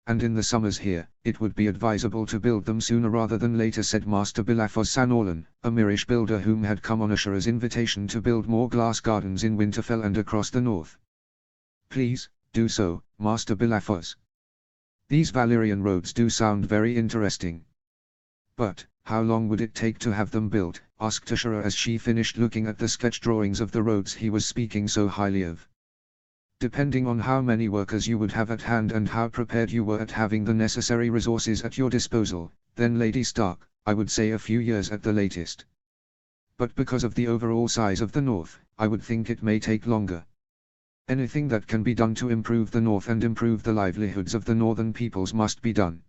And in the summers here, it would be advisable to build them sooner rather than later, said Master Bilafos Sanorlan, a Mirish builder whom had come on Ashura's invitation to build more glass gardens in Winterfell and across the north. Please, do so, Master Bilafos. These Valyrian roads do sound very interesting. But, how long would it take to have them built, asked Ashura as she finished looking at the sketch drawings of the roads he was speaking so highly of. Depending on how many workers you would have at hand and how prepared you were at having the necessary resources at your disposal, then Lady Stark, I would say a few years at the latest. But because of the overall size of the north, I would think it may take longer. Anything that can be done to improve the north and improve the livelihoods of the northern peoples must be done.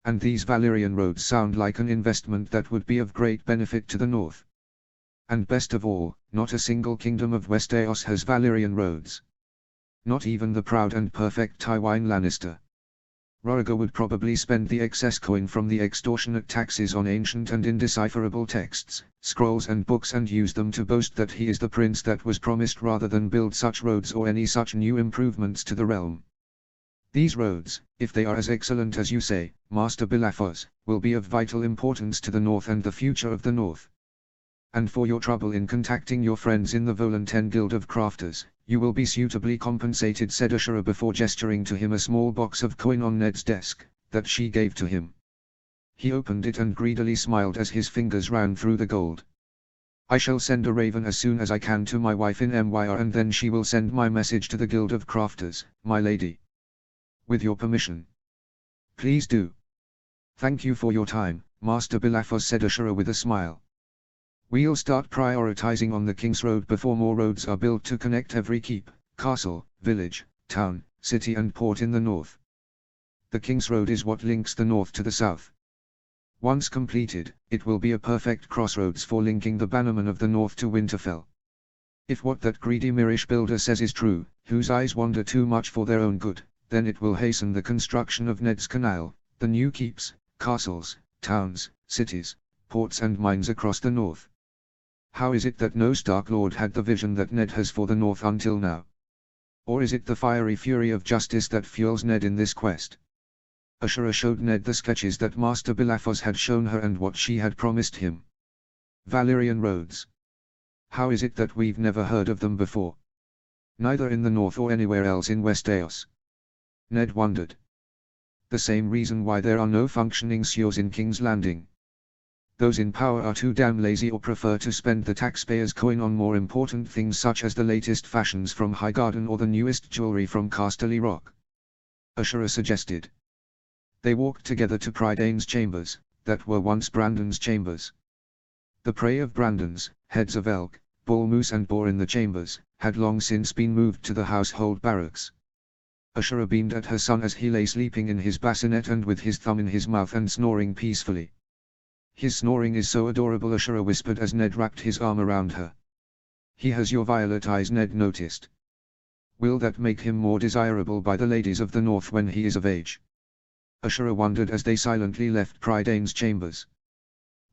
And these Valyrian roads sound like an investment that would be of great benefit to the north. And best of all, not a single kingdom of Westeros has Valyrian roads. Not even the proud and perfect Tywin Lannister. Rhaegar would probably spend the excess coin from the extortionate taxes on ancient and indecipherable texts, scrolls and books and use them to boast that he is the prince that was promised rather than build such roads or any such new improvements to the realm. These roads, if they are as excellent as you say, Master Bilafos, will be of vital importance to the north and the future of the north. And for your trouble in contacting your friends in the Volanten Guild of Crafters, you will be suitably compensated, said Ashura before gesturing to him a small box of coin on Ned's desk, that she gave to him. He opened it and greedily smiled as his fingers ran through the gold. I shall send a raven as soon as I can to my wife in Myr, and then she will send my message to the Guild of Crafters, my lady. With your permission. Please do. Thank you for your time, Master Bilafos, said Ashura with a smile. We'll start prioritizing on the King's Road before more roads are built to connect every keep, castle, village, town, city and port in the north. The King's Road is what links the north to the south. Once completed, it will be a perfect crossroads for linking the bannermen of the north to Winterfell. If what that greedy Mirish builder says is true, whose eyes wander too much for their own good, then it will hasten the construction of Ned's Canal, the new keeps, castles, towns, cities, ports and mines across the north. How is it that no Stark Lord had the vision that Ned has for the north until now? Or is it the fiery fury of justice that fuels Ned in this quest? Ashura showed Ned the sketches that Master Bilafos had shown her and what she had promised him. Valyrian roads. How is it that we've never heard of them before? Neither in the north or anywhere else in Westeros. Ned wondered. The same reason why there are no functioning sewers in King's Landing. Those in power are too damn lazy or prefer to spend the taxpayers' coin on more important things such as the latest fashions from Highgarden or the newest jewelry from Casterly Rock. Ashura suggested. They walked together to Prydane's chambers, that were once Brandon's chambers. The prey of Brandons, heads of elk, bull moose and boar in the chambers, had long since been moved to the household barracks. Ashura beamed at her son as he lay sleeping in his bassinet and with his thumb in his mouth and snoring peacefully. His snoring is so adorable, Ashura whispered as Ned wrapped his arm around her. He has your violet eyes, Ned noticed. Will that make him more desirable by the ladies of the north when he is of age? Ashura wondered as they silently left Prydane's chambers.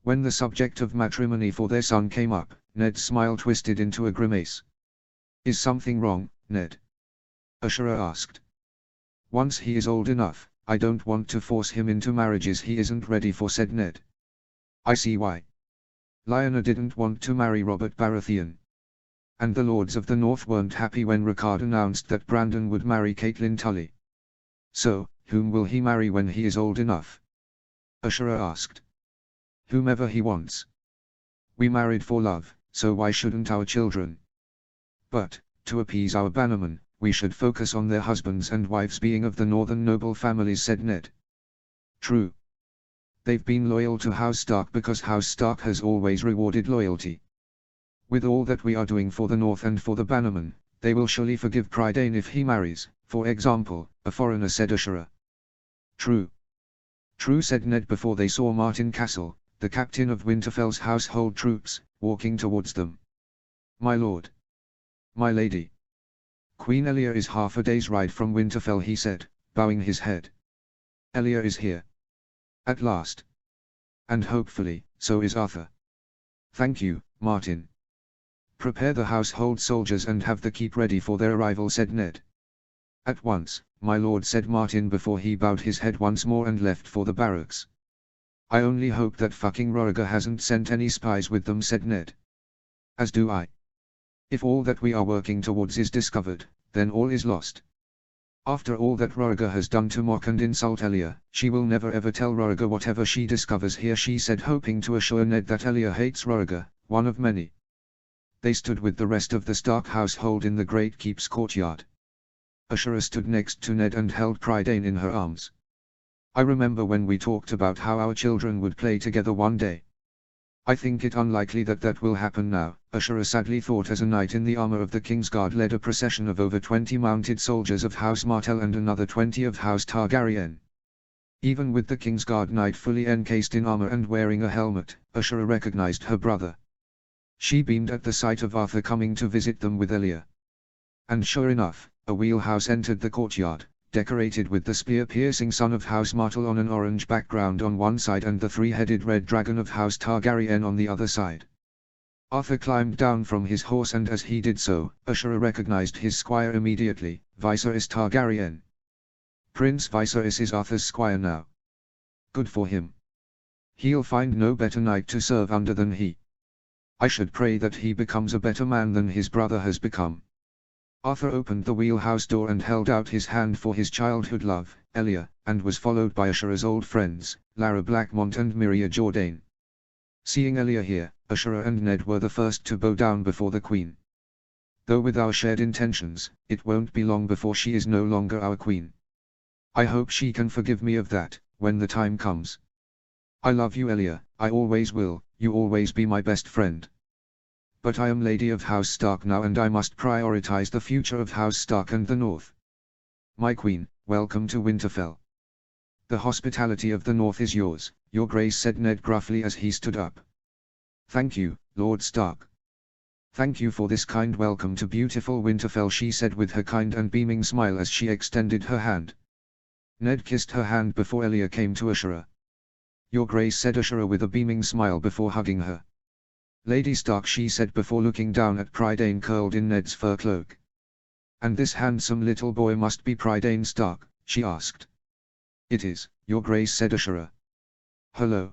When the subject of matrimony for their son came up, Ned's smile twisted into a grimace. Is something wrong, Ned? Ashura asked. Once he is old enough, I don't want to force him into marriages he isn't ready for, said Ned. I see why. Lyanna didn't want to marry Robert Baratheon. And the Lords of the North weren't happy when Rickard announced that Brandon would marry Catelyn Tully. So, whom will he marry when he is old enough? Ashura asked. Whomever he wants. We married for love, so why shouldn't our children? But, to appease our bannermen, we should focus on their husbands and wives being of the northern noble families, said Ned. True. They've been loyal to House Stark because House Stark has always rewarded loyalty. With all that we are doing for the North and for the bannermen, they will surely forgive Prydain if he marries, for example, a foreigner, said Ashura. True. True, said Ned before they saw Martin Castle, the captain of Winterfell's household troops, walking towards them. My lord. My lady. Queen Elia is half a day's ride from Winterfell, he said, bowing his head. Elia is here. At last. And hopefully, so is Arthur. Thank you, Martin. Prepare the household soldiers and have the keep ready for their arrival, said Ned. At once, my lord, said Martin before he bowed his head once more and left for the barracks. I only hope that fucking Rhaegar hasn't sent any spies with them, said Ned. As do I. If all that we are working towards is discovered, then all is lost. After all that Rhaegar has done to mock and insult Elia, she will never ever tell Rhaegar whatever she discovers here, she said, hoping to assure Ned that Elia hates Rhaegar, one of many. They stood with the rest of the Stark household in the Great Keep's courtyard. Ashura stood next to Ned and held Prydain in her arms. I remember when we talked about how our children would play together one day. I think it unlikely that that will happen now, Ashura sadly thought as a knight in the armor of the Kingsguard led a procession of over 20 mounted soldiers of House Martell and another 20 of House Targaryen. Even with the Kingsguard knight fully encased in armor and wearing a helmet, Ashura recognized her brother. She beamed at the sight of Arthur coming to visit them with Elia. And sure enough, a wheelhouse entered the courtyard, decorated with the spear-piercing son of House Martell on an orange background on one side and the three-headed red dragon of House Targaryen on the other side. Arthur climbed down from his horse, and as he did so, Ashura recognized his squire immediately, Viserys Targaryen. Prince Viserys is Arthur's squire now. Good for him. He'll find no better knight to serve under than he. I should pray that he becomes a better man than his brother has become. Arthur opened the wheelhouse door and held out his hand for his childhood love, Elia, and was followed by Ashura's old friends, Lara Blackmont and Miria Jourdain. Seeing Elia here, Ashura and Ned were the first to bow down before the queen. Though with our shared intentions, it won't be long before she is no longer our queen. I hope she can forgive me of that, when the time comes. I love you, Elia, I always will, you always be my best friend. But I am Lady of House Stark now, and I must prioritize the future of House Stark and the North. My queen, welcome to Winterfell. The hospitality of the North is yours, your grace, said Ned gruffly as he stood up. Thank you, Lord Stark. Thank you for this kind welcome to beautiful Winterfell, she said with her kind and beaming smile as she extended her hand. Ned kissed her hand before Elia came to Ashura. Your grace, said Ashura with a beaming smile before hugging her. Lady Stark, she said before looking down at Prydain curled in Ned's fur cloak. And this handsome little boy must be Prydain Stark, she asked. It is, your grace, said Ashura. Hello.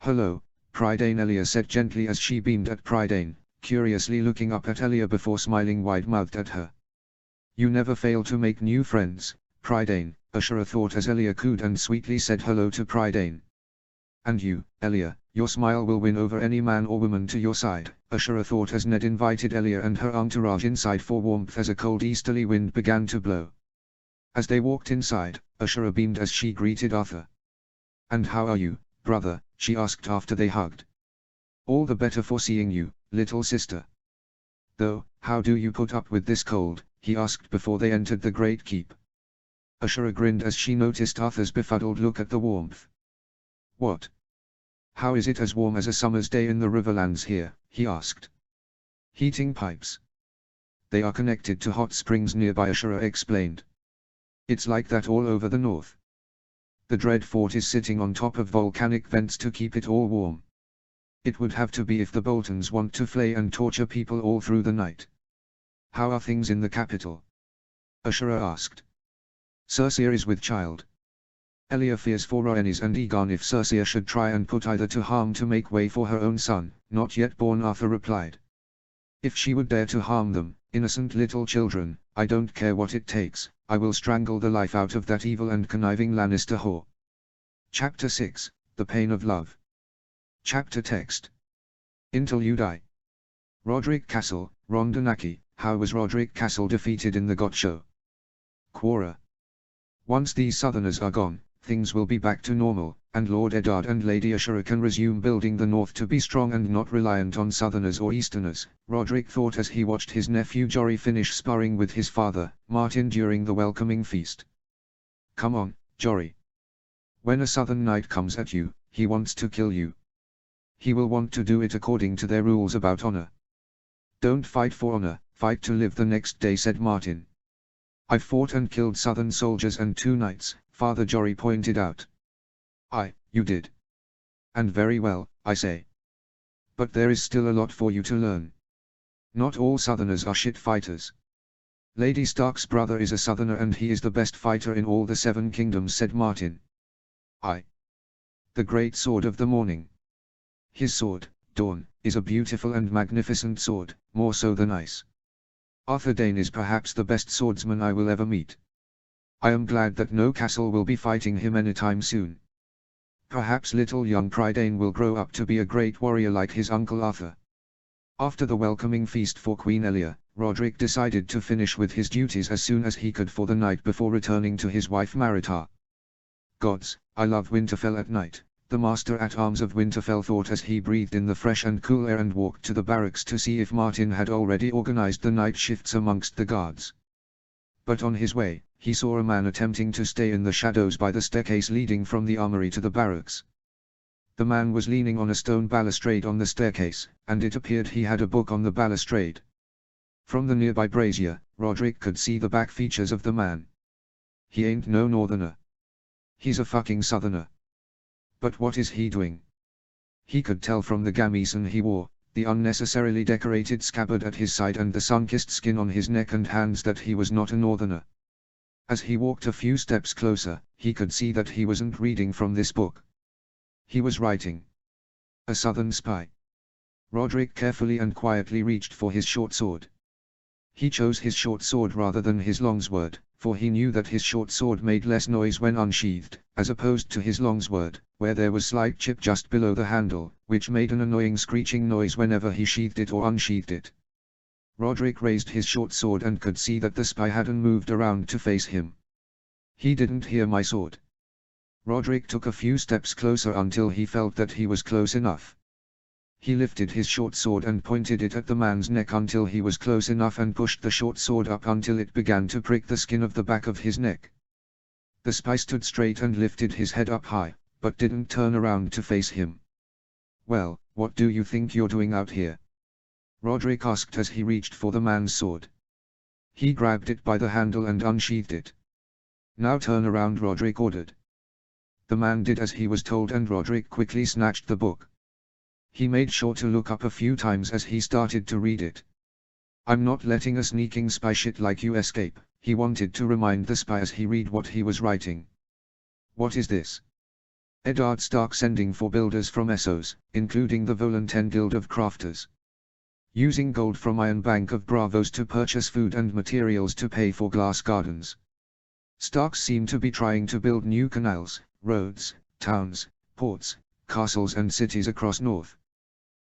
Hello, Prydain, Elia said gently as she beamed at Prydain, curiously looking up at Elia before smiling wide-mouthed at her. You never fail to make new friends, Prydain, Ashura thought as Elia cooed and sweetly said hello to Prydain. And you, Elia, your smile will win over any man or woman to your side, Ashura thought as Ned invited Elia and her entourage inside for warmth as a cold easterly wind began to blow. As they walked inside, Ashura beamed as she greeted Arthur. And how are you, brother, she asked after they hugged. All the better for seeing you, little sister. Though, how do you put up with this cold, he asked before they entered the Great Keep. Ashura grinned as she noticed Arthur's befuddled look at the warmth. What? How is it as warm as a summer's day in the Riverlands here, he asked. Heating pipes. They are connected to hot springs nearby, Ashura explained. It's like that all over the north. The Dread Fort is sitting on top of volcanic vents to keep it all warm. It would have to be if the Boltons want to flay and torture people all through the night. How are things in the capital? Ashura asked. Cersei is with child. Elia fears for Rhaenys and Aegon if Cersei should try and put either to harm to make way for her own son, not yet born. Arthur replied. If she would dare to harm them, innocent little children, I don't care what it takes, I will strangle the life out of that evil and conniving Lannister whore. Chapter 6, The Pain of Love. Chapter text. Until you die. Roderick Castle, Rondonaki. How was Roderick Castle defeated in the GOT show? Quora. Once these southerners are gone, things will be back to normal, and Lord Eddard and Lady Ashura can resume building the north to be strong and not reliant on southerners or easterners, Roderick thought as he watched his nephew Jory finish sparring with his father, Martin, during the welcoming feast. Come on, Jory. When a southern knight comes at you, he wants to kill you. He will want to do it according to their rules about honor. Don't fight for honor, fight to live the next day, said Martin. I fought and killed southern soldiers and 2 knights, Father Jory pointed out. You did. And very well, I say. But there is still a lot for you to learn. Not all southerners are shit fighters. Lady Stark's brother is a southerner and he is the best fighter in all the 7 kingdoms, said Martin. The great sword of the morning. His sword, Dawn, is a beautiful and magnificent sword, more so than ice. Arthur Dayne is perhaps the best swordsman I will ever meet. I am glad that no castle will be fighting him anytime soon. Perhaps little young Prydain will grow up to be a great warrior like his uncle Arthur. After the welcoming feast for Queen Elia, Roderick decided to finish with his duties as soon as he could for the night before returning to his wife Maritar. Gods, I love Winterfell at night, the Master-at-Arms of Winterfell thought as he breathed in the fresh and cool air and walked to the barracks to see if Martin had already organized the night shifts amongst the guards. But on his way, he saw a man attempting to stay in the shadows by the staircase leading from the armory to the barracks. The man was leaning on a stone balustrade on the staircase, and it appeared he had a book on the balustrade. From the nearby brazier, Roderick could see the back features of the man. He ain't no northerner. He's a fucking southerner. But what is he doing? He could tell from the gamison he wore, the unnecessarily decorated scabbard at his side and the sun-kissed skin on his neck and hands that he was not a northerner. As he walked a few steps closer, he could see that he wasn't reading from this book. He was writing. A southern spy. Roderick carefully and quietly reached for his short sword. He chose his short sword rather than his longsword, for he knew that his short sword made less noise when unsheathed, as opposed to his longsword, where there was slight chip just below the handle, which made an annoying screeching noise whenever he sheathed it or unsheathed it. Roderick raised his short sword and could see that the spy hadn't moved around to face him. He didn't hear my sword. Roderick took a few steps closer until he felt that he was close enough. He lifted his short sword and pointed it at the man's neck until he was close enough and pushed the short sword up until it began to prick the skin of the back of his neck. The spy stood straight and lifted his head up high, but didn't turn around to face him. Well, what do you think you're doing out here? Roderick asked as he reached for the man's sword. He grabbed it by the handle and unsheathed it. Now turn around, Roderick ordered. The man did as he was told and Roderick quickly snatched the book. He made sure to look up a few times as he started to read it. I'm not letting a sneaking spy shit like you escape, he wanted to remind the spy as he read what he was writing. What is this? Eddard Stark sending for builders from Essos, including the Volunteer Guild of Crafters. Using gold from Iron Bank of Bravos to purchase food and materials to pay for glass gardens. Starks seem to be trying to build new canals, roads, towns, ports, castles and cities across north.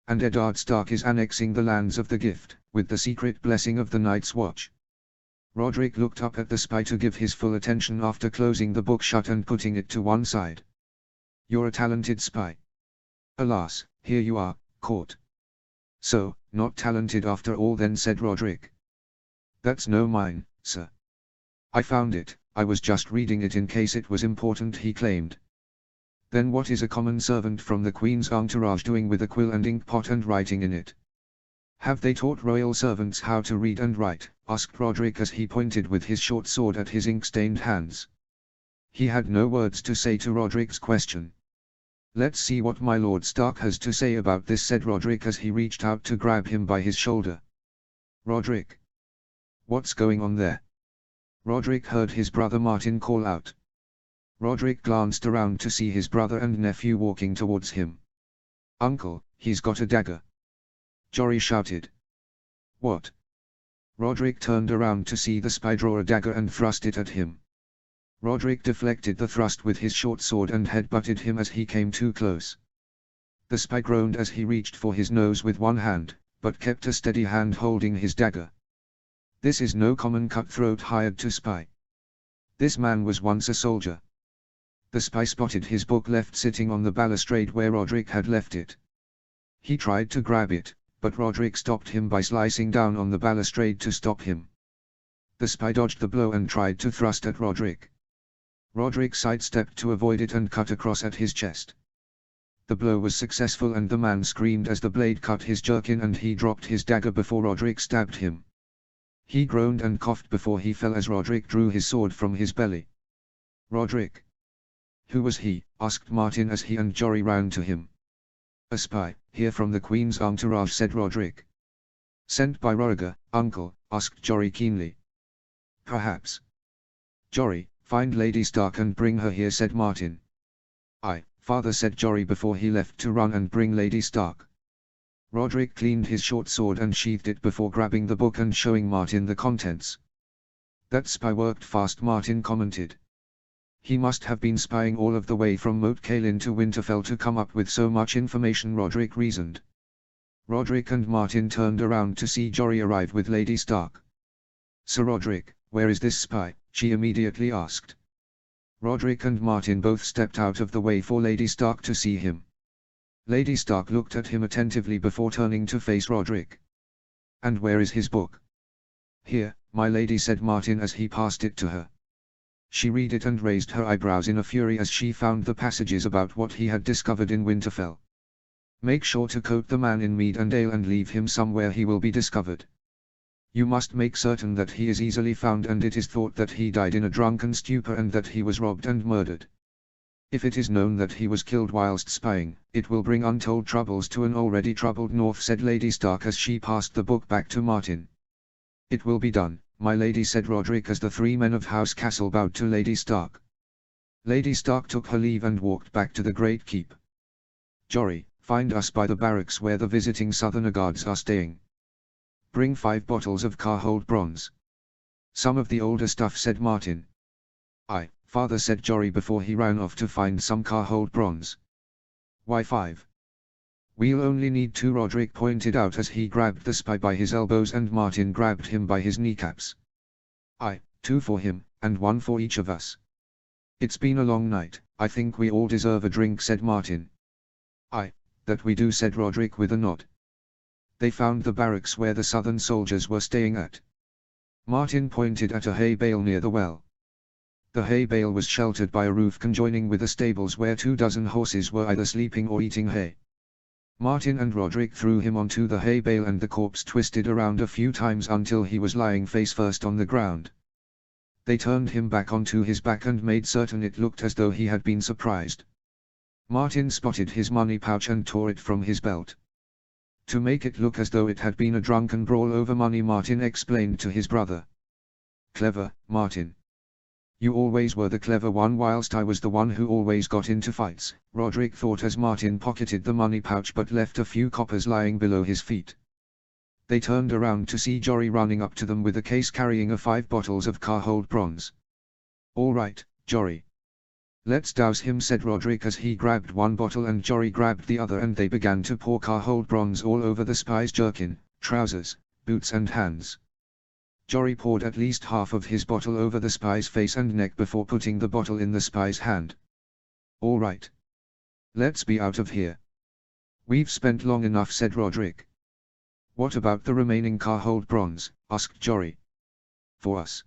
And Eddard Stark is annexing the lands of the Gift, with the secret blessing of the Night's Watch. Roderick looked up at the spy to give his full attention after closing the book shut and putting it to one side. You're a talented spy. Alas, here you are, caught. So, not talented after all then, said Roderick. That's no mine, sir. I found it, I was just reading it in case it was important, he claimed. Then what is a common servant from the Queen's entourage doing with a quill and ink pot and writing in it? Have they taught royal servants how to read and write? Asked Roderick as he pointed with his short sword at his ink-stained hands. He had no words to say to Roderick's question. Let's see what my Lord Stark has to say about this, said Roderick as he reached out to grab him by his shoulder. Roderick. What's going on there? Roderick heard his brother Martin call out. Roderick glanced around to see his brother and nephew walking towards him. "Uncle, he's got a dagger!" Jory shouted. "What?" Roderick turned around to see the spy draw a dagger and thrust it at him. Roderick deflected the thrust with his short sword and head-butted him as he came too close. The spy groaned as he reached for his nose with one hand, but kept a steady hand holding his dagger. This is no common cutthroat hired to spy. This man was once a soldier. The spy spotted his book left sitting on the balustrade where Roderick had left it. He tried to grab it, but Roderick stopped him by slicing down on the balustrade to stop him. The spy dodged the blow and tried to thrust at Roderick. Roderick sidestepped to avoid it and cut across at his chest. The blow was successful and the man screamed as the blade cut his jerkin and he dropped his dagger before Roderick stabbed him. He groaned and coughed before he fell as Roderick drew his sword from his belly. "Roderick." "Who was he?" asked Martin as he and Jory ran to him. "A spy, here from the Queen's entourage," said Roderick. "Sent by Roriger, uncle?" asked Jory keenly. "Perhaps." "Jory, find Lady Stark and bring her here," said Martin. "Aye, father," said Jory before he left to run and bring Lady Stark. Roderick cleaned his short sword and sheathed it before grabbing the book and showing Martin the contents. "That spy worked fast," Martin commented. "He must have been spying all of the way from Moat Cailin to Winterfell to come up with so much information," Roderick reasoned. Roderick and Martin turned around to see Jory arrive with Lady Stark. "Sir Roderick, where is this spy?" she immediately asked. Roderick and Martin both stepped out of the way for Lady Stark to see him. Lady Stark looked at him attentively before turning to face Roderick. "And where is his book?" "Here, my lady," said Martin as he passed it to her. She read it and raised her eyebrows in a fury as she found the passages about what he had discovered in Winterfell. "Make sure to coat the man in mead and ale and leave him somewhere he will be discovered. You must make certain that he is easily found and it is thought that he died in a drunken stupor and that he was robbed and murdered. If it is known that he was killed whilst spying, it will bring untold troubles to an already troubled North," said Lady Stark as she passed the book back to Martin. "It will be done, my lady," said Roderick as the three men of House Castle bowed to Lady Stark. Lady Stark took her leave and walked back to the Great Keep. "Jory, find us by the barracks where the visiting Southerner guards are staying. Bring 5 bottles of Carhold bronze. Some of the older stuff," said Martin. "Aye, father," said Jory before he ran off to find some Carhold bronze. "Why 5? We'll only need 2, Roderick pointed out as he grabbed the spy by his elbows and Martin grabbed him by his kneecaps. "Aye, 2 for him, and 1 for each of us. It's been a long night, I think we all deserve a drink," said Martin. "Aye, that we do," said Roderick with a nod. They found the barracks where the southern soldiers were staying at. Martin pointed at a hay bale near the well. The hay bale was sheltered by a roof conjoining with the stables where 24 horses were either sleeping or eating hay. Martin and Roderick threw him onto the hay bale and the corpse twisted around a few times until he was lying face first on the ground. They turned him back onto his back and made certain it looked as though he had been surprised. Martin spotted his money pouch and tore it from his belt. To make it look as though it had been a drunken brawl over money, Martin explained to his brother. "Clever, Martin. You always were the clever one whilst I was the one who always got into fights," Roderick thought as Martin pocketed the money pouch but left a few coppers lying below his feet. They turned around to see Jory running up to them with a case carrying 5 bottles of Carhold bronze. "All right, Jory. Let's douse him," said Roderick as he grabbed one bottle and Jory grabbed the other and they began to pour Carhold bronze all over the spy's jerkin, trousers, boots and hands. Jory poured at least half of his bottle over the spy's face and neck before putting the bottle in the spy's hand. "All right. Let's be out of here. We've spent long enough," said Roderick. "What about the remaining Carhold bronze?" asked Jory. "For us.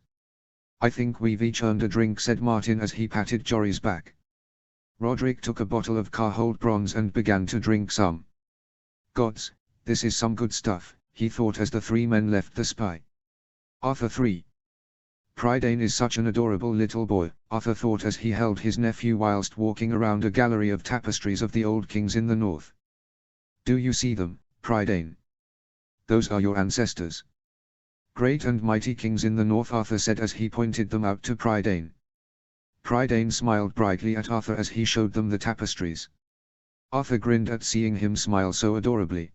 I think we've each earned a drink," said Martin as he patted Jory's back. Roderick took a bottle of Carhold bronze and began to drink some. "Gods, this is some good stuff," he thought as the 3 men left the spy. Arthur 3. Prydain is such an adorable little boy, Arthur thought as he held his nephew whilst walking around a gallery of tapestries of the old kings in the north. "Do you see them, Prydain? Those are your ancestors. Great and mighty kings in the north," Arthur said as he pointed them out to Prydain. Prydain smiled brightly at Arthur as he showed them the tapestries. Arthur grinned at seeing him smile so adorably.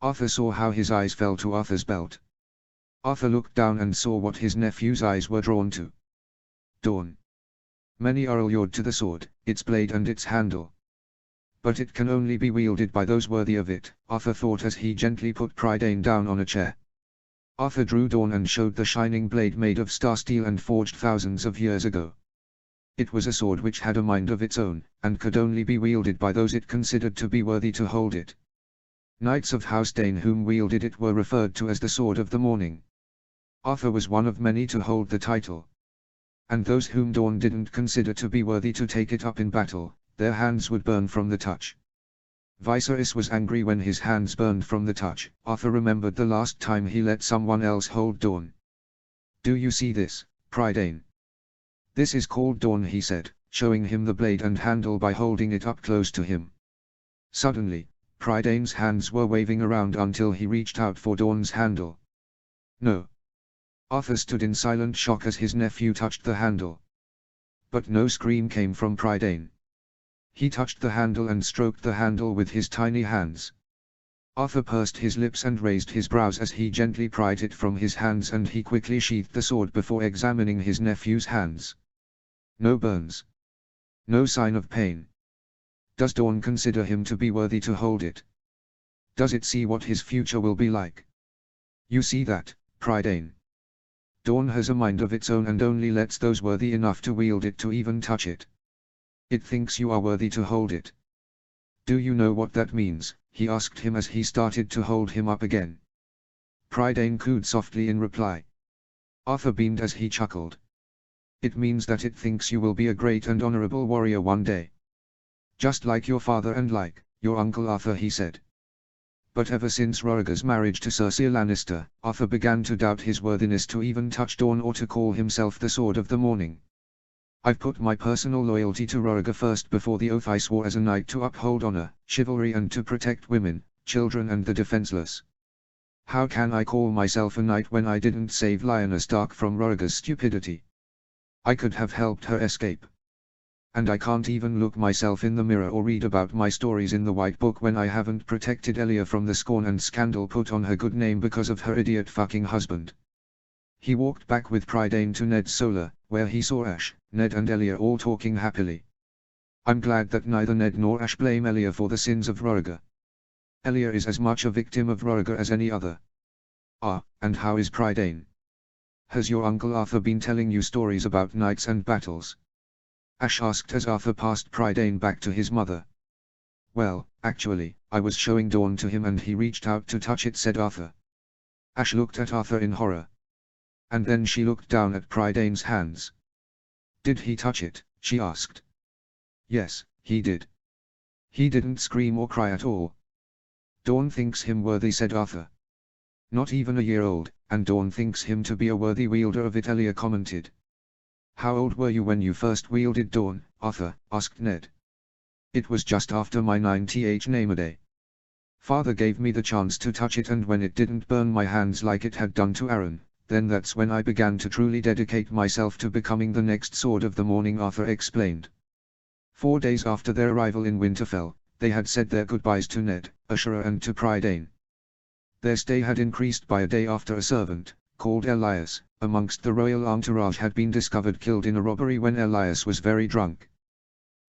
Arthur saw how his eyes fell to Arthur's belt. Arthur looked down and saw what his nephew's eyes were drawn to. Dawn. Many are allured to the sword, its blade and its handle. But it can only be wielded by those worthy of it, Arthur thought as he gently put Prydain down on a chair. Arthur drew Dawn and showed the shining blade made of star steel and forged thousands of years ago. It was a sword which had a mind of its own, and could only be wielded by those it considered to be worthy to hold it. Knights of House Dane whom wielded it were referred to as the Sword of the Morning. Arthur was one of many to hold the title. And those whom Dawn didn't consider to be worthy to take it up in battle, their hands would burn from the touch. Viserys was angry when his hands burned from the touch. Arthur remembered the last time he let someone else hold Dawn. "Do you see this, Prydain? This is called Dawn," he said, showing him the blade and handle by holding it up close to him. Suddenly, Prydain's hands were waving around until he reached out for Dawn's handle. "No." Arthur stood in silent shock as his nephew touched the handle. But no scream came from Prydain. He touched the handle and stroked the handle with his tiny hands. Arthur pursed his lips and raised his brows as he gently pried it from his hands, and he quickly sheathed the sword before examining his nephew's hands. No burns. No sign of pain. Does Dawn consider him to be worthy to hold it? Does it see what his future will be like? You see that, Prydain? Dawn has a mind of its own and only lets those worthy enough to wield it to even touch it. It thinks you are worthy to hold it. Do you know what that means? He asked him as he started to hold him up again. Prydain cooed softly in reply. Arthur beamed as he chuckled. It means that it thinks you will be a great and honorable warrior one day. Just like your father and like your uncle Arthur, he said. But ever since Rhaegar's marriage to Cersei Lannister, Arthur began to doubt his worthiness to even touch Dawn or to call himself the Sword of the Morning. I've put my personal loyalty to Rhaegar first before the oath I swore as a knight to uphold honor, chivalry and to protect women, children and the defenseless. How can I call myself a knight when I didn't save Lyanna Stark from Rhaegar's stupidity? I could have helped her escape. And I can't even look myself in the mirror or read about my stories in the White Book when I haven't protected Elia from the scorn and scandal put on her good name because of her idiot fucking husband. He walked back with Prydain to Ned's Solar, where he saw Ash, Ned and Elia all talking happily. I'm glad that neither Ned nor Ash blame Elia for the sins of Rhaegar. Elia is as much a victim of Rhaegar as any other. Ah, and how is Prydain? Has your uncle Arthur been telling you stories about knights and battles? Ash asked as Arthur passed Prydain back to his mother. Well, actually, I was showing Dawn to him and he reached out to touch it, said Arthur. Ash looked at Arthur in horror. And then she looked down at Prydain's hands. Did he touch it? She asked. Yes, he did. He didn't scream or cry at all. Dawn thinks him worthy, said Arthur. Not even a year old, and Dawn thinks him to be a worthy wielder of it, Elia commented. How old were you when you first wielded Dawn, Arthur? Asked Ned. It was just after my 90th name-a-day. Father gave me the chance to touch it, and when it didn't burn my hands like it had done to Aaron, then that's when I began to truly dedicate myself to becoming the next Sword of the Morning, Arthur explained. 4 days after their arrival in Winterfell, they had said their goodbyes to Ned, Ashura and to Prydain. Their stay had increased by a day after a servant, called Elias, amongst the royal entourage had been discovered killed in a robbery when Elias was very drunk.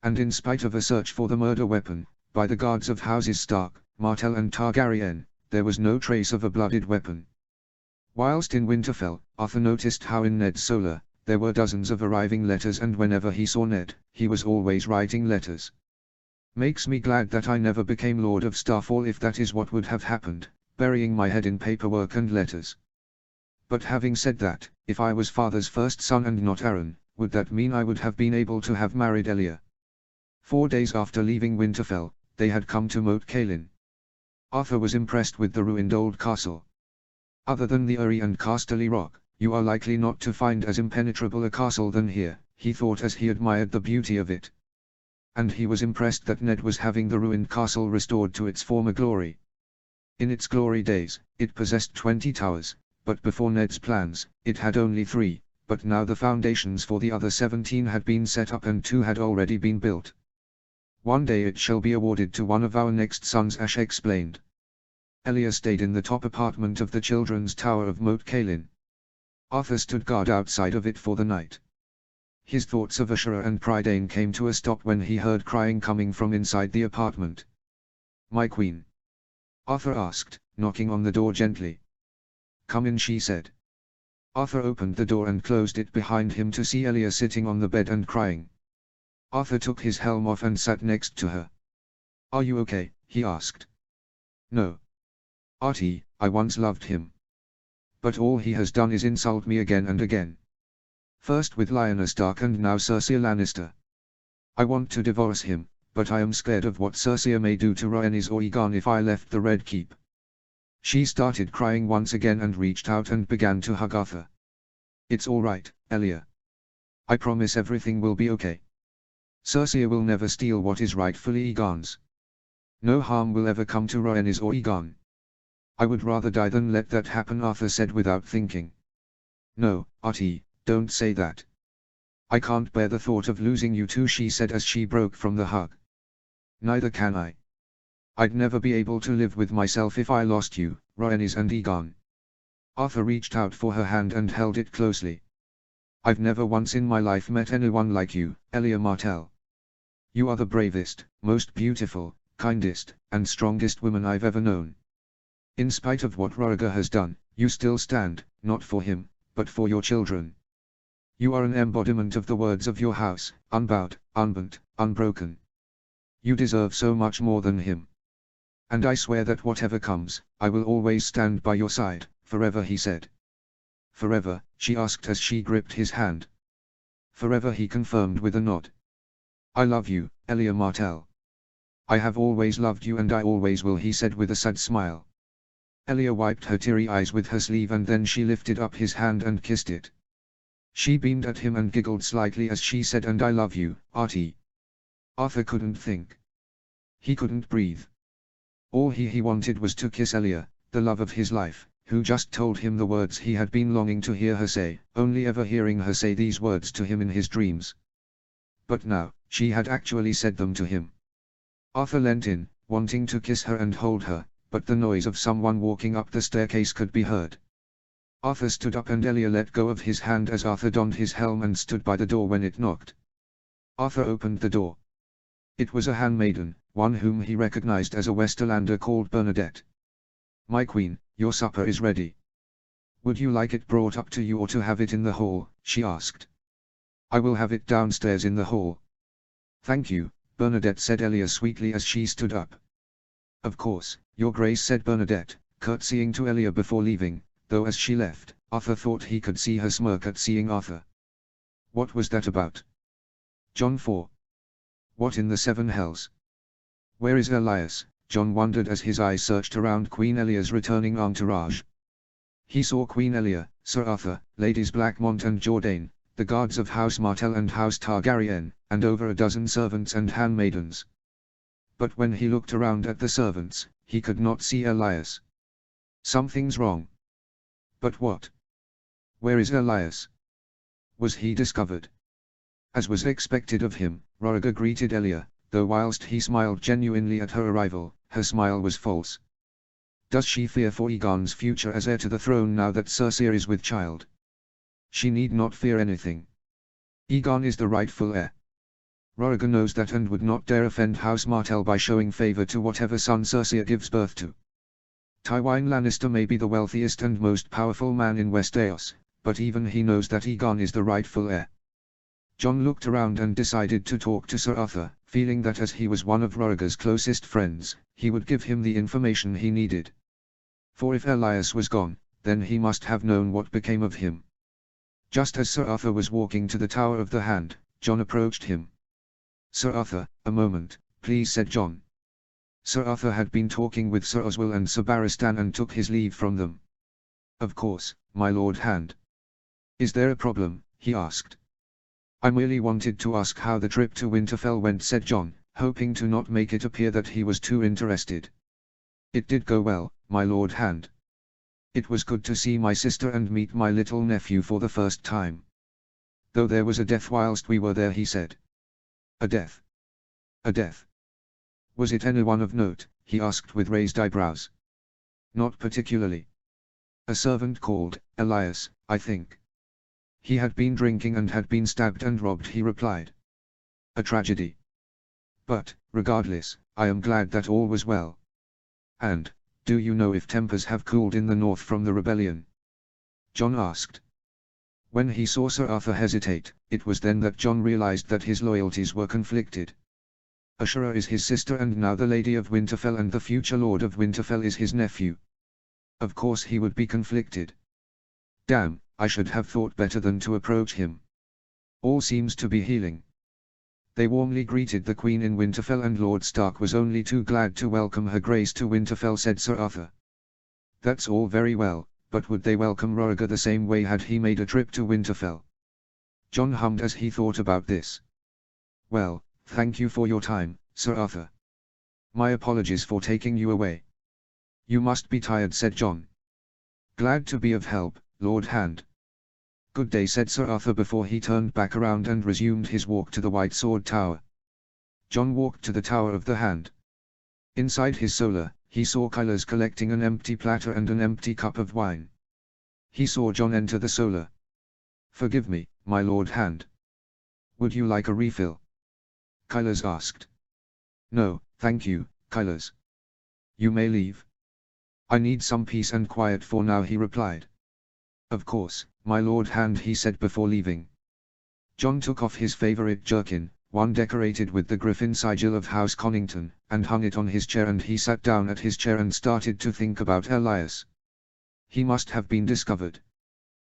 And in spite of a search for the murder weapon, by the guards of houses Stark, Martell and Targaryen, there was no trace of a blooded weapon. Whilst in Winterfell, Arthur noticed how in Ned's Solar, there were dozens of arriving letters, and whenever he saw Ned, he was always writing letters. Makes me glad that I never became Lord of Starfall, if that is what would have happened, burying my head in paperwork and letters. But having said that, if I was father's first son and not Aaron, would that mean I would have been able to have married Elia? 4 days after leaving Winterfell, they had come to Moat Cailin. Arthur was impressed with the ruined old castle. Other than the Urie and Casterly Rock, you are likely not to find as impenetrable a castle than here, he thought as he admired the beauty of it. And he was impressed that Ned was having the ruined castle restored to its former glory. In its glory days, it possessed 20 towers, but before Ned's plans, it had only 3, but now the foundations for the other 17 had been set up and 2 had already been built. One day it shall be awarded to one of our next sons, Ash explained. Elia stayed in the top apartment of the children's tower of Moat Cailin. Arthur stood guard outside of it for the night. His thoughts of Ashura and Prydain came to a stop when he heard crying coming from inside the apartment. "My queen?" Arthur asked, knocking on the door gently. "Come in," she said. Arthur opened the door and closed it behind him to see Elia sitting on the bed and crying. Arthur took his helm off and sat next to her. "Are you okay?" he asked. "No. Artie, I once loved him. But all he has done is insult me again and again. First with Lyanna Stark and now Cersei Lannister. I want to divorce him, but I am scared of what Cersei may do to Rhaenys or Aegon if I left the Red Keep." She started crying once again and reached out and began to hug Arthur. "It's all right, Elia. I promise everything will be okay. Cersei will never steal what is rightfully Aegon's. No harm will ever come to Rhaenys or Aegon. I would rather die than let that happen," Arthur said without thinking. "No, Artie, don't say that. I can't bear the thought of losing you too," she said as she broke from the hug. "Neither can I. I'd never be able to live with myself if I lost you, Rhaenys and Aegon." Arthur reached out for her hand and held it closely. "I've never once in my life met anyone like you, Elia Martell. You are the bravest, most beautiful, kindest, and strongest woman I've ever known. In spite of what Rhaegar has done, you still stand, not for him, but for your children. You are an embodiment of the words of your house, unbowed, unbent, unbroken. You deserve so much more than him. And I swear that whatever comes, I will always stand by your side, forever," he said. "Forever?" she asked as she gripped his hand. "Forever," he confirmed with a nod. "I love you, Elia Martell. I have always loved you and I always will," he said with a sad smile. Elia wiped her teary eyes with her sleeve and then she lifted up his hand and kissed it. She beamed at him and giggled slightly as she said, "And I love you, Artie." Arthur couldn't think. He couldn't breathe. All he wanted was to kiss Elia, the love of his life, who just told him the words he had been longing to hear her say, only ever hearing her say these words to him in his dreams. But now, she had actually said them to him. Arthur leant in, wanting to kiss her and hold her, but the noise of someone walking up the staircase could be heard. Arthur stood up and Elia let go of his hand as Arthur donned his helm and stood by the door when it knocked. Arthur opened the door. It was a handmaiden, one whom he recognized as a Westerlander called Bernadette. "My queen, your supper is ready. Would you like it brought up to you or to have it in the hall?" she asked. "I will have it downstairs in the hall." "Thank you," Bernadette said Elia sweetly as she stood up. "Of course, your grace," said Bernadette, curtsying to Elia before leaving, though as she left, Arthur thought he could see her smirk at seeing Arthur. What was that about? Jon 4. What in the seven hells? Where is Elias? Jon wondered as his eyes searched around Queen Elia's returning entourage. He saw Queen Elia, Sir Arthur, Ladies Blackmont and Jourdain, the guards of House Martell and House Targaryen, and over a dozen servants and handmaidens. But when he looked around at the servants, he could not see Elias. Something's wrong. But what? Where is Elias? Was he discovered? As was expected of him, Rhaegar greeted Elia, though whilst he smiled genuinely at her arrival, her smile was false. Does she fear for Aegon's future as heir to the throne now that Cersei is with child? She need not fear anything. Aegon is the rightful heir. Rhaegar knows that and would not dare offend House Martell by showing favor to whatever son Cersei gives birth to. Tywin Lannister may be the wealthiest and most powerful man in Westeros, but even he knows that Aegon is the rightful heir. Jon looked around and decided to talk to Sir Arthur, feeling that as he was one of Rhaegar's closest friends, he would give him the information he needed. For if Elias was gone, then he must have known what became of him. Just as Sir Arthur was walking to the Tower of the Hand, Jon approached him. "Sir Arthur, a moment, please," said Jon. Sir Arthur had been talking with Sir Oswell and Sir Barristan and took his leave from them. "Of course, my Lord Hand. Is there a problem?" he asked. "I merely wanted to ask how the trip to Winterfell went," said Jon, hoping to not make it appear that he was too interested. "It did go well, my Lord Hand. It was good to see my sister and meet my little nephew for the first time. Though there was a death whilst we were there, he said. A death? A death? Was it anyone of note? He asked with raised eyebrows. Not particularly. A servant called Elias, I think. He had been drinking and had been stabbed and robbed, he replied. A tragedy. But, regardless, I am glad that all was well. And, do you know if tempers have cooled in the north from the rebellion? John asked. When he saw Sir Arthur hesitate, it was then that John realized that his loyalties were conflicted. Ashura is his sister and now the Lady of Winterfell, and the future Lord of Winterfell is his nephew. Of course he would be conflicted. Damn, I should have thought better than to approach him. All seems to be healing. They warmly greeted the Queen in Winterfell, and Lord Stark was only too glad to welcome her Grace to Winterfell, said Sir Arthur. That's all very well, but would they welcome Rhaegar the same way had he made a trip to Winterfell? John hummed as he thought about this. Well, thank you for your time, Sir Arthur. My apologies for taking you away. You must be tired, said John. Glad to be of help, Lord Hand. Good day, said Sir Arthur before he turned back around and resumed his walk to the White Sword Tower. John walked to the Tower of the Hand. Inside his solar, he saw Kylers collecting an empty platter and an empty cup of wine. He saw John enter the solar. Forgive me, my Lord Hand. Would you like a refill? Kylers asked. No, thank you, Kylers. You may leave. I need some peace and quiet for now, he replied. Of course, my Lord Hand, he said before leaving. John took off his favorite jerkin, one decorated with the griffin sigil of House Connington, and hung it on his chair, and he sat down at his chair and started to think about Elias. He must have been discovered.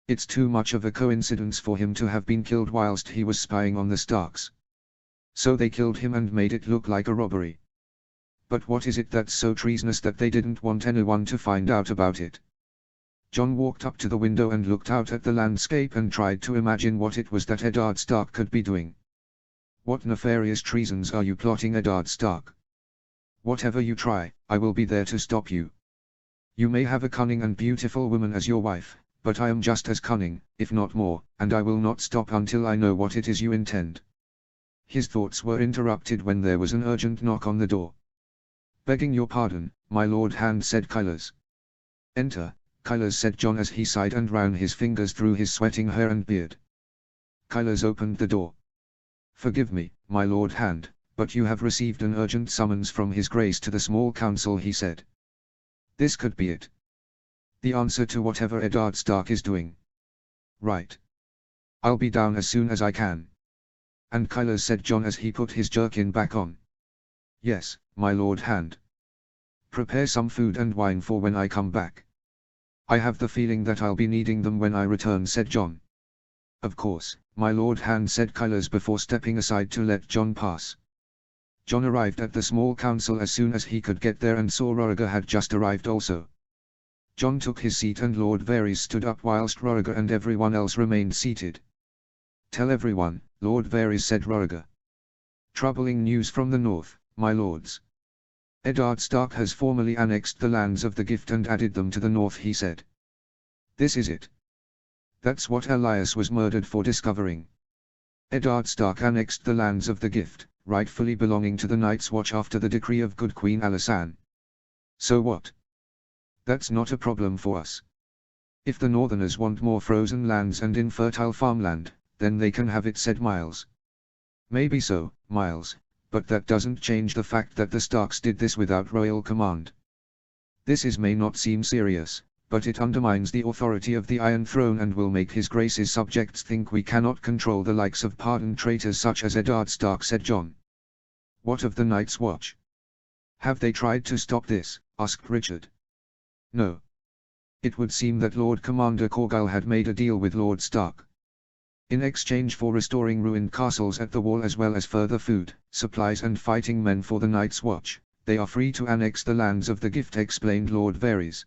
It's too much of a coincidence for him to have been killed whilst he was spying on the Starks. So they killed him and made it look like a robbery. But what is it that's so treasonous that they didn't want anyone to find out about it? John walked up to the window and looked out at the landscape and tried to imagine what it was that Eddard Stark could be doing. What nefarious treasons are you plotting, Eddard Stark? Whatever you try, I will be there to stop you. You may have a cunning and beautiful woman as your wife, but I am just as cunning, if not more, and I will not stop until I know what it is you intend. His thoughts were interrupted when there was an urgent knock on the door. Begging your pardon, my Lord Hand, said Kylers. Enter, Kylers, said John as he sighed and ran his fingers through his sweating hair and beard. Kylers opened the door. Forgive me, my Lord Hand, but you have received an urgent summons from His Grace to the small council, he said. This could be it. The answer to whatever Eddard Stark is doing. Right. I'll be down as soon as I can. And Kylers, said John as he put his jerkin back on. Yes, my Lord Hand. Prepare some food and wine for when I come back. I have the feeling that I'll be needing them when I return, said John. Of course, my Lord Hand, said Kylers before stepping aside to let John pass. John arrived at the small council as soon as he could get there and saw Rhaegar had just arrived also. John took his seat and Lord Varys stood up whilst Rhaegar and everyone else remained seated. Tell everyone, Lord Varys, said Rhaegar. Troubling news from the north, my lords. Eddard Stark has formally annexed the lands of the Gift and added them to the north, he said. This is it. That's what Elias was murdered for discovering. Eddard Stark annexed the lands of the Gift, rightfully belonging to the Night's Watch after the decree of good Queen Alysanne. So what? That's not a problem for us. If the Northerners want more frozen lands and infertile farmland, then they can have it, said Miles. Maybe so, Miles, but that doesn't change the fact that the Starks did this without royal command. This may not seem serious, but it undermines the authority of the Iron Throne and will make His Grace's subjects think we cannot control the likes of pardoned traitors such as Eddard Stark, said John. What of the Night's Watch? Have they tried to stop this? Asked Richard. No. It would seem that Lord Commander Corgyle had made a deal with Lord Stark. In exchange for restoring ruined castles at the Wall as well as further food, supplies and fighting men for the Night's Watch, they are free to annex the lands of the Gift, explained Lord Varys.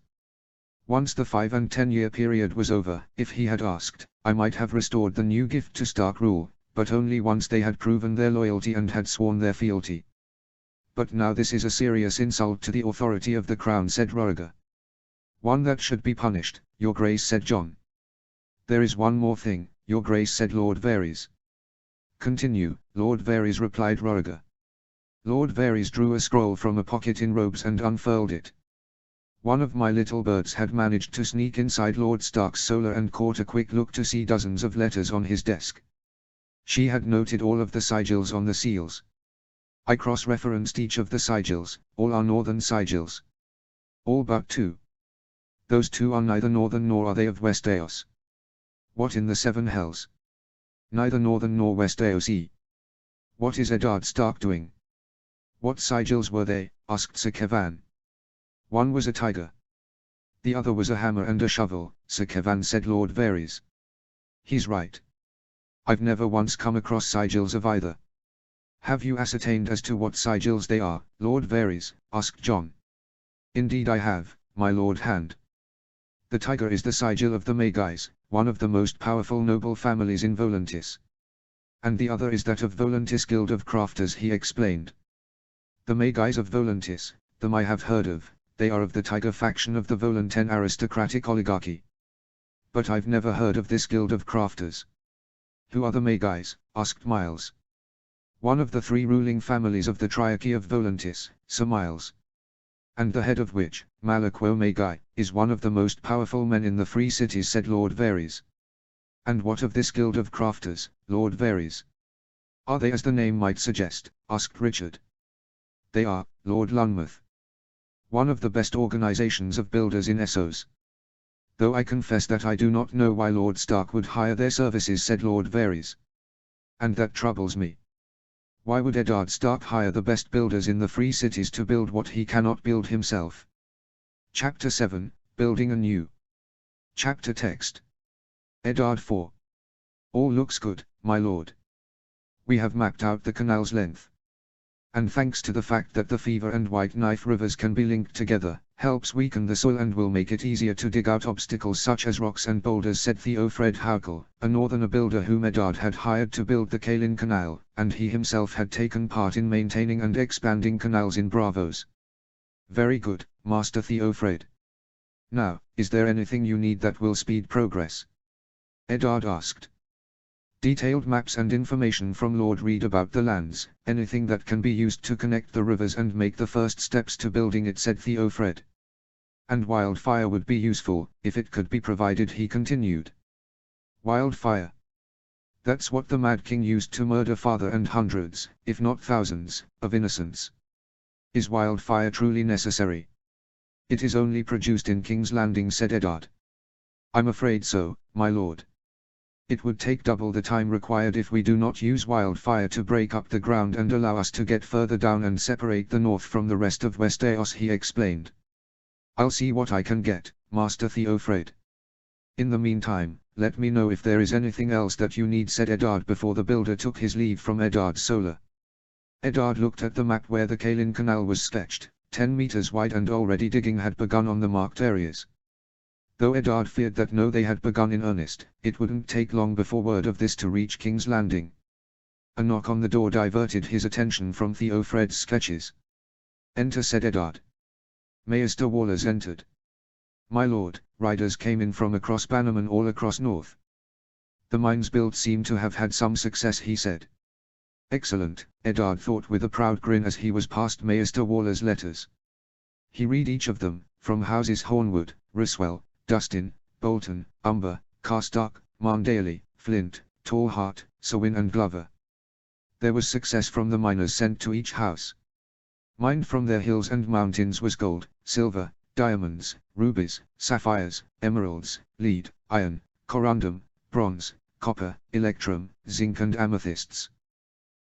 Once the 5- and 10-year period was over, if he had asked, I might have restored the new Gift to Stark rule, but only once they had proven their loyalty and had sworn their fealty. But now this is a serious insult to the authority of the crown, said Rhaegar. One that should be punished, Your Grace, said John. There is one more thing, Your Grace, said Lord Varys. Continue, Lord Varys, replied Roriger. Lord Varys drew a scroll from a pocket in robes and unfurled it. One of my little birds had managed to sneak inside Lord Stark's solar and caught a quick look to see dozens of letters on his desk. She had noted all of the sigils on the seals. I cross-referenced each of the sigils, all are northern sigils. All but 2. Those 2 are neither northern nor are they of Westeros. What in the 7 hells? Neither northern nor Westeros. What is Eddard Stark doing? What sigils were they? Asked Sir Kevan. One was a tiger. The other was a hammer and a shovel, Sir Kevan, said Lord Varys. He's right. I've never once come across sigils of either. Have you ascertained as to what sigils they are, Lord Varys? Asked Jon. Indeed I have, my Lord Hand. The tiger is the sigil of the Maegais, one of the most powerful noble families in Volantis. And the other is that of Volantis Guild of Crafters, he explained. The Maegais of Volantis, them I have heard of, they are of the tiger faction of the Volanten aristocratic oligarchy. But I've never heard of this Guild of Crafters. Who are the Maegais? Asked Miles. One of the 3 ruling families of the Triarchy of Volantis, Sir Miles. And the head of which, Malaquo Maegais, is one of the most powerful men in the Free Cities, said Lord Varys. And what of this Guild of Crafters, Lord Varys? Are they as the name might suggest? Asked Richard. They are, Lord Lunmouth. One of the best organizations of builders in Essos. Though I confess that I do not know why Lord Stark would hire their services, said Lord Varys. And that troubles me. Why would Eddard Stark hire the best builders in the Free Cities to build what he cannot build himself? Chapter 7, Building Anew. Chapter Text. Eddard 4. All looks good, my lord. We have mapped out the canal's length. And thanks to the fact that the Fever and White Knife rivers can be linked together, helps weaken the soil and will make it easier to dig out obstacles such as rocks and boulders, said Theofred Haukel, a northerner builder whom Eddard had hired to build the Kalin Canal, and he himself had taken part in maintaining and expanding canals in Braavos. Very good, Master Theofred. Now, is there anything you need that will speed progress? Eddard asked. Detailed maps and information from Lord Reed about the lands, anything that can be used to connect the rivers and make the first steps to building it, said Theofred. And wildfire would be useful, if it could be provided, he continued. Wildfire. That's what the Mad King used to murder father and hundreds, if not thousands, of innocents. Is wildfire truly necessary? It is only produced in King's Landing, said Eddard. I'm afraid so, my lord. It would take double the time required if we do not use wildfire to break up the ground and allow us to get further down and separate the north from the rest of Westeros, he explained. I'll see what I can get, Master Theofred. In the meantime, let me know if there is anything else that you need, said Eddard before the builder took his leave from Eddard Solar. Eddard looked at the map where the Kalin Canal was sketched, 10 meters wide, and already digging had begun on the marked areas. Though Eddard feared that no, they had begun in earnest, it wouldn't take long before word of this to reach King's Landing. A knock on the door diverted his attention from Theofred's sketches. Enter, said Eddard. Maester Wallers entered. My lord, riders came in from across Bannerman all across north. The mines built seem to have had some success, he said. Excellent, Eddard thought with a proud grin as he was past Maester Waller's letters. He read each of them, from houses Hornwood, Riswell, Dustin, Bolton, Umber, Carstark, Marndaley, Flint, Tallheart, Sewin and Glover. There was success from the miners sent to each house. Mined from their hills and mountains was gold, silver, diamonds, rubies, sapphires, emeralds, lead, iron, corundum, bronze, copper, electrum, zinc and amethysts.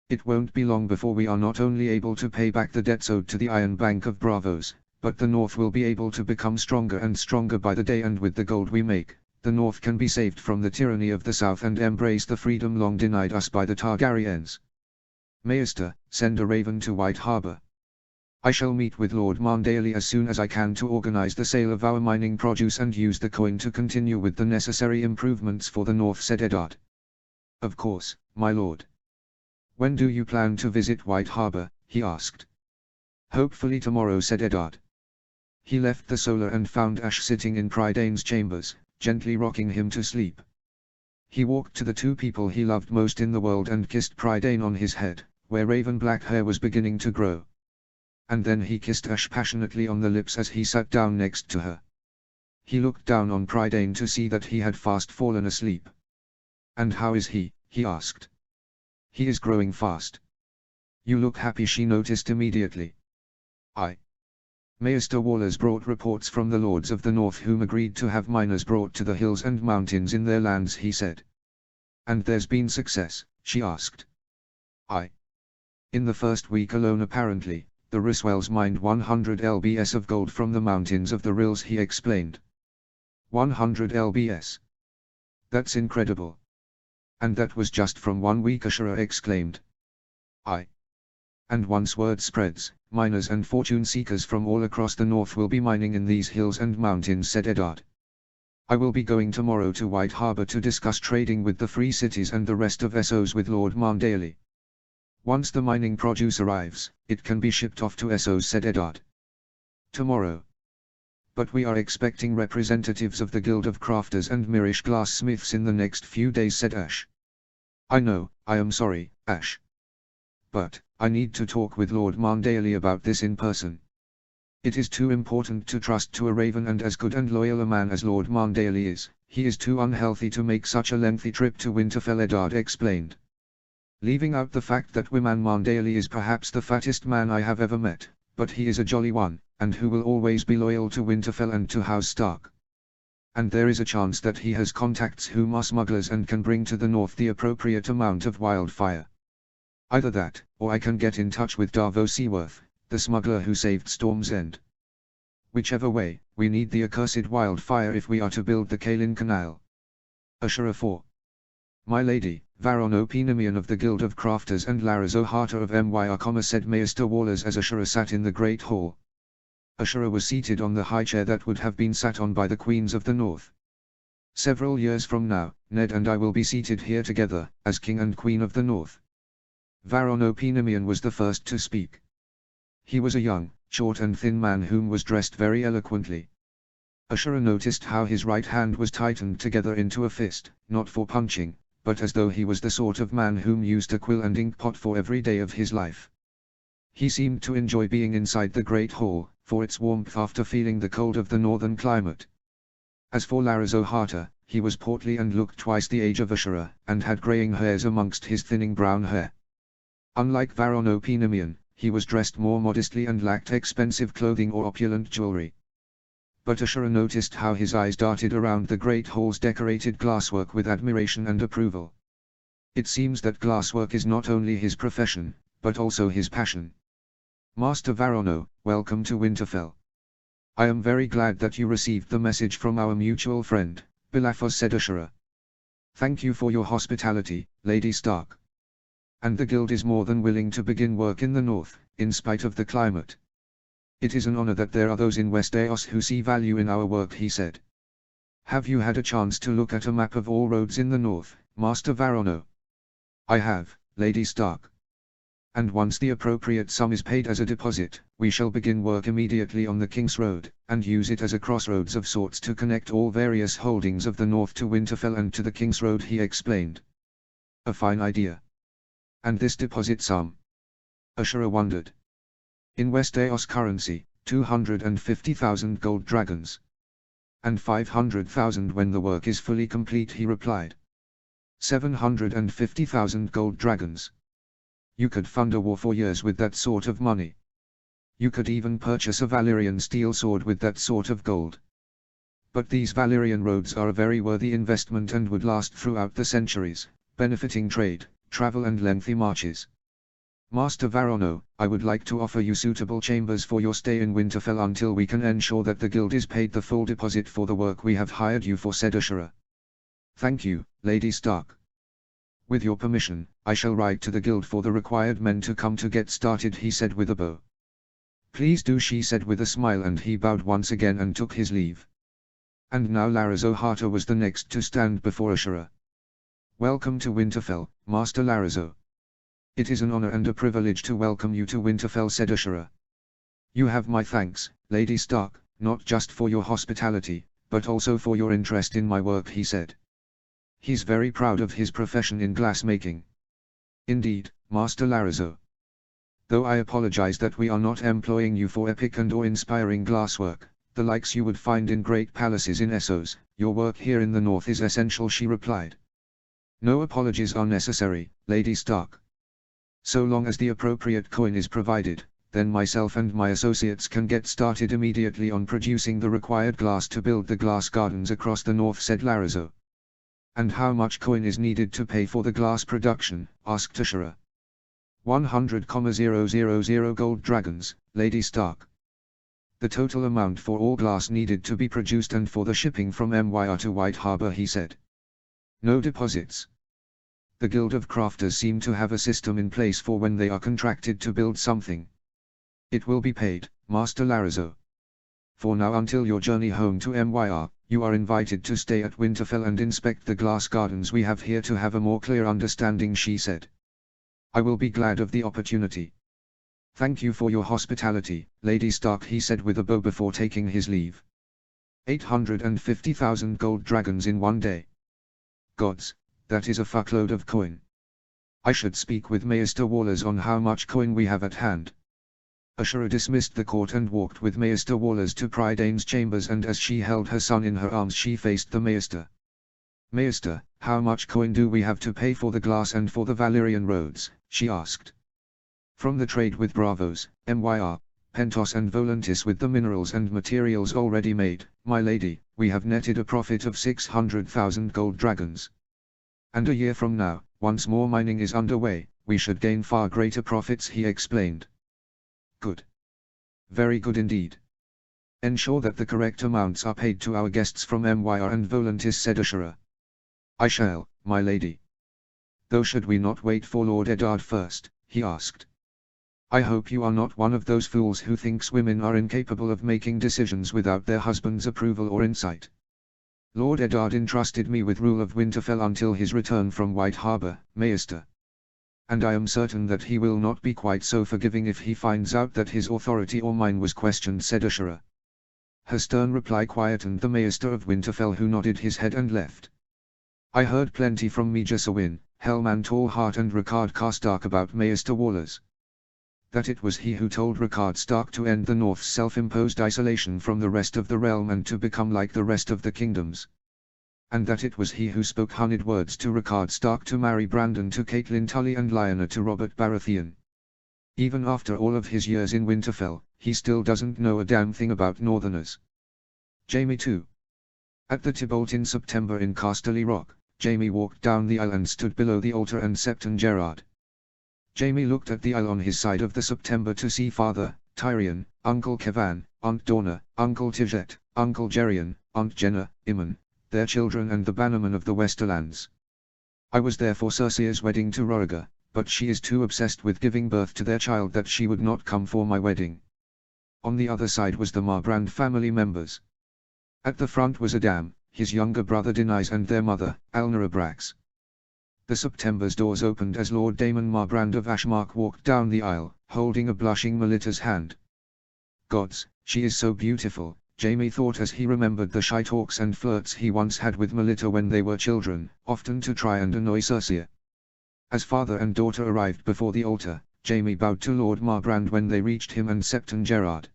It won't be long before we are not only able to pay back the debts owed to the Iron Bank of Braavos, but the North will be able to become stronger and stronger by the day, and with the gold we make, the North can be saved from the tyranny of the South and embrace the freedom long denied us by the Targaryens. Maester, send a raven to White Harbor. I shall meet with Lord Marndaley as soon as I can to organize the sale of our mining produce and use the coin to continue with the necessary improvements for the North, said Eddard. Of course, my lord. When do you plan to visit White Harbor? He asked. Hopefully tomorrow, said Eddard. He left the Solar and found Ash sitting in Prydane's chambers, gently rocking him to sleep. He walked to the two people he loved most in the world and kissed Prydain on his head, where raven black hair was beginning to grow. And then he kissed Ash passionately on the lips as he sat down next to her. He looked down on Prydain to see that he had fast fallen asleep. "And how is he?" he asked. "He is growing fast. You look happy," she noticed immediately. Maester Wallers brought reports from the Lords of the North, whom agreed to have miners brought to the hills and mountains in their lands, he said. "And there's been success?" she asked. "In the first week alone apparently, the Riswells mined 100 lbs of gold from the mountains of the Rills," he explained. 100 lbs. That's incredible. And that was just from 1 week, Ashura exclaimed. And once word spreads, miners and fortune seekers from all across the north will be mining in these hills and mountains, said Eddard. "I will be going tomorrow to White Harbor to discuss trading with the Free Cities and the rest of Essos with Lord Marndaly. Once the mining produce arrives, it can be shipped off to Essos," said Eddard. "Tomorrow. But we are expecting representatives of the Guild of Crafters and Mirish Glassmiths in the next few days," said Ash. "I know, I am sorry, Ash. But I need to talk with Lord Marndaly about this in person. It is too important to trust to a raven, and as good and loyal a man as Lord Marndaly is, he is too unhealthy to make such a lengthy trip to Winterfell," Eddard explained. "Leaving out the fact that Wyman Marndaly is perhaps the fattest man I have ever met, but he is a jolly one, and who will always be loyal to Winterfell and to House Stark. And there is a chance that he has contacts whom are smugglers and can bring to the north the appropriate amount of wildfire. Either that, or I can get in touch with Darvo Seaworth, the smuggler who saved Storm's End. Whichever way, we need the accursed wildfire if we are to build the Kalin Canal." Ashura 4. "My lady, Varon Opinamian of the Guild of Crafters and Laraz O'Harter of Myr, said Maester Wallers as Ashura sat in the Great Hall. Ashura was seated on the high chair that would have been sat on by the Queens of the North. "Several years from now, Ned and I will be seated here together, as King and Queen of the North." Varon Opinamian was the first to speak. He was a young, short and thin man whom was dressed very eloquently. Ashura noticed how his right hand was tightened together into a fist, not for punching, but as though he was the sort of man whom used a quill and ink pot for every day of his life. He seemed to enjoy being inside the Great Hall, for its warmth after feeling the cold of the northern climate. As for Laraz O'Harter, he was portly and looked twice the age of Ashura, and had greying hairs amongst his thinning brown hair. Unlike Varon Opinamian, he was dressed more modestly and lacked expensive clothing or opulent jewelry. But Ashura noticed how his eyes darted around the Great Hall's decorated glasswork with admiration and approval. It seems that glasswork is not only his profession, but also his passion. "Master Varono, welcome to Winterfell. I am very glad that you received the message from our mutual friend, Bilaphos," said Ashura. "Thank you for your hospitality, Lady Stark. And the Guild is more than willing to begin work in the north, in spite of the climate. It is an honor that there are those in Westeros who see value in our work," he said. "Have you had a chance to look at a map of all roads in the north, Master Varono?" "I have, Lady Stark. And once the appropriate sum is paid as a deposit, we shall begin work immediately on the King's Road, and use it as a crossroads of sorts to connect all various holdings of the north to Winterfell and to the King's Road," he explained. "A fine idea. And this deposit sum?" Ashura wondered. "In Westeros currency, 250,000 gold dragons. And 500,000 when the work is fully complete," he replied. 750,000 gold dragons. You could fund a war for years with that sort of money. You could even purchase a Valyrian steel sword with that sort of gold. But these Valyrian roads are a very worthy investment and would last throughout the centuries, benefiting trade, travel and lengthy marches. Master Varono, I would like to offer you suitable chambers for your stay in Winterfell until we can ensure that the Guild is paid the full deposit for the work we have hired you for," said Ashura. "Thank you, Lady Stark. With your permission, I shall write to the Guild for the required men to come to get started," he said with a bow. "Please do," she said with a smile, and he bowed once again and took his leave. And now Laraz O'Harter was the next to stand before Ashura. "Welcome to Winterfell, Master Larazo. It is an honor and a privilege to welcome you to Winterfell," said Ashura. "You have my thanks, Lady Stark, not just for your hospitality, but also for your interest in my work," he said. He's very proud of his profession in glassmaking. Indeed, Master Larazzo. Though I apologize that we are not employing you for epic and or inspiring glasswork, the likes you would find in great palaces in Essos, your work here in the north is essential, she replied. No apologies are necessary, Lady Stark. So long as the appropriate coin is provided, then myself and my associates can get started immediately on producing the required glass to build the glass gardens across the north, said Larazzo. And how much coin is needed to pay for the glass production? Asked Ashura. 100,000 gold dragons, Lady Stark. The total amount for all glass needed to be produced and for the shipping from MYR to White Harbor, he said. No deposits. The Guild of Crafters seem to have a system in place for when they are contracted to build something. It will be paid, Master Larazzo. For now, until your journey home to MYR, you are invited to stay at Winterfell and inspect the glass gardens we have here to have a more clear understanding, she said. I will be glad of the opportunity. Thank you for your hospitality, Lady Stark, he said with a bow before taking his leave. 850,000 gold dragons in one day. Gods, that is a fuckload of coin. I should speak with Maester Wallers on how much coin we have at hand. Ashura dismissed the court and walked with Maester Wallers to Prydane's chambers, and as she held her son in her arms she faced the Maester. Maester, how much coin do we have to pay for the glass and for the Valyrian roads? She asked. From the trade with Braavos, MYR, Pentos and Volantis with the minerals and materials already made, my lady, we have netted a profit of 600,000 gold dragons. And a year from now, once more mining is underway, we should gain far greater profits, he explained. Good. Very good indeed. Ensure that the correct amounts are paid to our guests from MYR and Volantis, said Ashura. I shall, my lady. Though should we not wait for Lord Eddard first? He asked. I hope you are not one of those fools who thinks women are incapable of making decisions without their husband's approval or insight. Lord Eddard entrusted me with rule of Winterfell until his return from White Harbor, Maester. And I am certain that he will not be quite so forgiving if he finds out that his authority or mine was questioned, said Ashura. Her stern reply quietened the Maester of Winterfell, who nodded his head and left. I heard plenty from Meja Sawin, Hellman Tallheart and Rickard Karstark about Maester Wallers. That it was he who told Rickard Stark to end the North's self-imposed isolation from the rest of the realm and to become like the rest of the kingdoms. And that it was he who spoke honeyed words to Rickard Stark to marry Brandon to Catelyn Tully and Lyanna to Robert Baratheon. Even after all of his years in Winterfell, he still doesn't know a damn thing about Northerners. Jaime 2. At the Tybalt in September in Casterly Rock, Jaime walked down the aisle and stood below the altar and Septon Gerard. Jaime looked at the aisle on his side of the September to see Father Tyrion, Uncle Kevan, Aunt Dorna, Uncle Tijet, Uncle Gerion, Aunt Jenna, Iman, their children and the bannermen of the Westerlands. I was there for Cersea's wedding to Roriga, but she is too obsessed with giving birth to their child that she would not come for my wedding. On the other side was the Marbrand family members. At the front was Adam, his younger brother Denys and their mother, Alnera Brax. The September's doors opened as Lord Daemon Marbrand of Ashmark walked down the aisle, holding a blushing Melita's hand. Gods, she is so beautiful, Jaime thought as he remembered the shy talks and flirts he once had with Melita when they were children, often to try and annoy Cersei. As father and daughter arrived before the altar, Jaime bowed to Lord Marbrand when they reached him and Septon Gerard.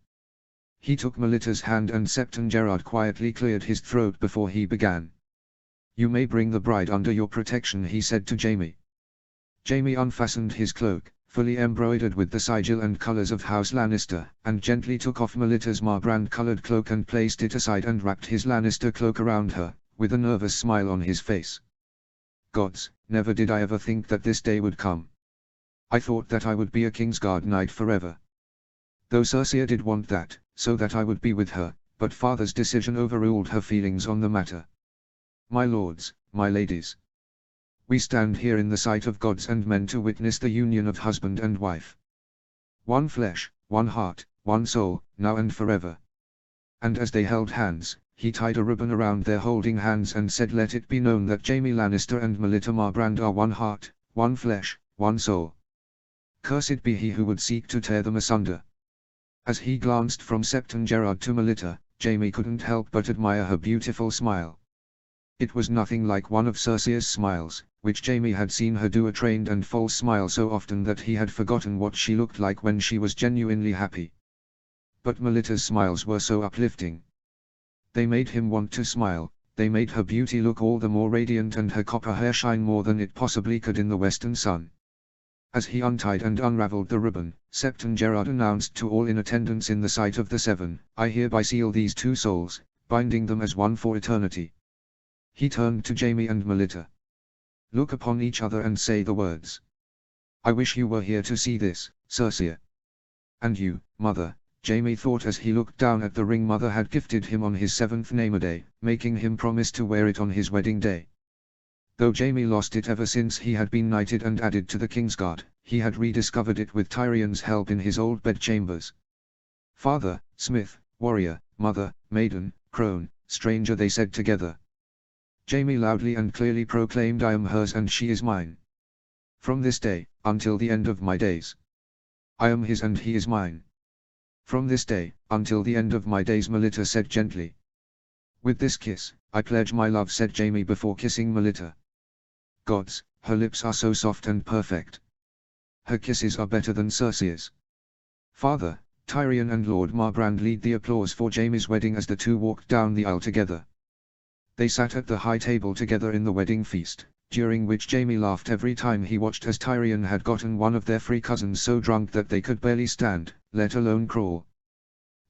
He took Melita's hand and Septon Gerard quietly cleared his throat before he began. You may bring the bride under your protection, he said to Jaime. Jaime unfastened his cloak, fully embroidered with the sigil and colours of House Lannister, and gently took off Melita's Marbrand-coloured cloak and placed it aside and wrapped his Lannister cloak around her, with a nervous smile on his face. Gods, never did I ever think that this day would come. I thought that I would be a Kingsguard knight forever. Though Cersei did want that, so that I would be with her, but father's decision overruled her feelings on the matter. My lords, my ladies. We stand here in the sight of gods and men to witness the union of husband and wife. One flesh, one heart, one soul, now and forever. And as they held hands, he tied a ribbon around their holding hands and said, let it be known that Jaime Lannister and Melita Marbrand are one heart, one flesh, one soul. Cursed be he who would seek to tear them asunder. As he glanced from Septon Gerard to Melita, Jaime couldn't help but admire her beautiful smile. It was nothing like one of Circe's smiles, which Jaime had seen her do a trained and false smile so often that he had forgotten what she looked like when she was genuinely happy. But Melita's smiles were so uplifting. They made him want to smile, they made her beauty look all the more radiant and her copper hair shine more than it possibly could in the western sun. As he untied and unraveled the ribbon, Septon Gerard announced to all in attendance in the sight of the seven, "I hereby seal these two souls, binding them as one for eternity." He turned to Jaime and Melita. "Look upon each other and say the words. I wish you were here to see this, Circe. And you, mother," Jaime thought as he looked down at the ring mother had gifted him on his 7th name-day, making him promise to wear it on his wedding day. Though Jaime lost it ever since he had been knighted and added to the Kingsguard, he had rediscovered it with Tyrion's help in his old bedchambers. "Father, smith, warrior, mother, maiden, crone, stranger," they said together. Jaime loudly and clearly proclaimed, "I am hers and she is mine. From this day, until the end of my days. I am his and he is mine. From this day, until the end of my days," Melita said gently. "With this kiss, I pledge my love," said Jaime before kissing Melita. Gods, her lips are so soft and perfect. Her kisses are better than Circe's. Father, Tyrion and Lord Marbrand lead the applause for Jaime's wedding as the two walked down the aisle together. They sat at the high table together in the wedding feast, during which Jaime laughed every time he watched as Tyrion had gotten one of their free cousins so drunk that they could barely stand, let alone crawl.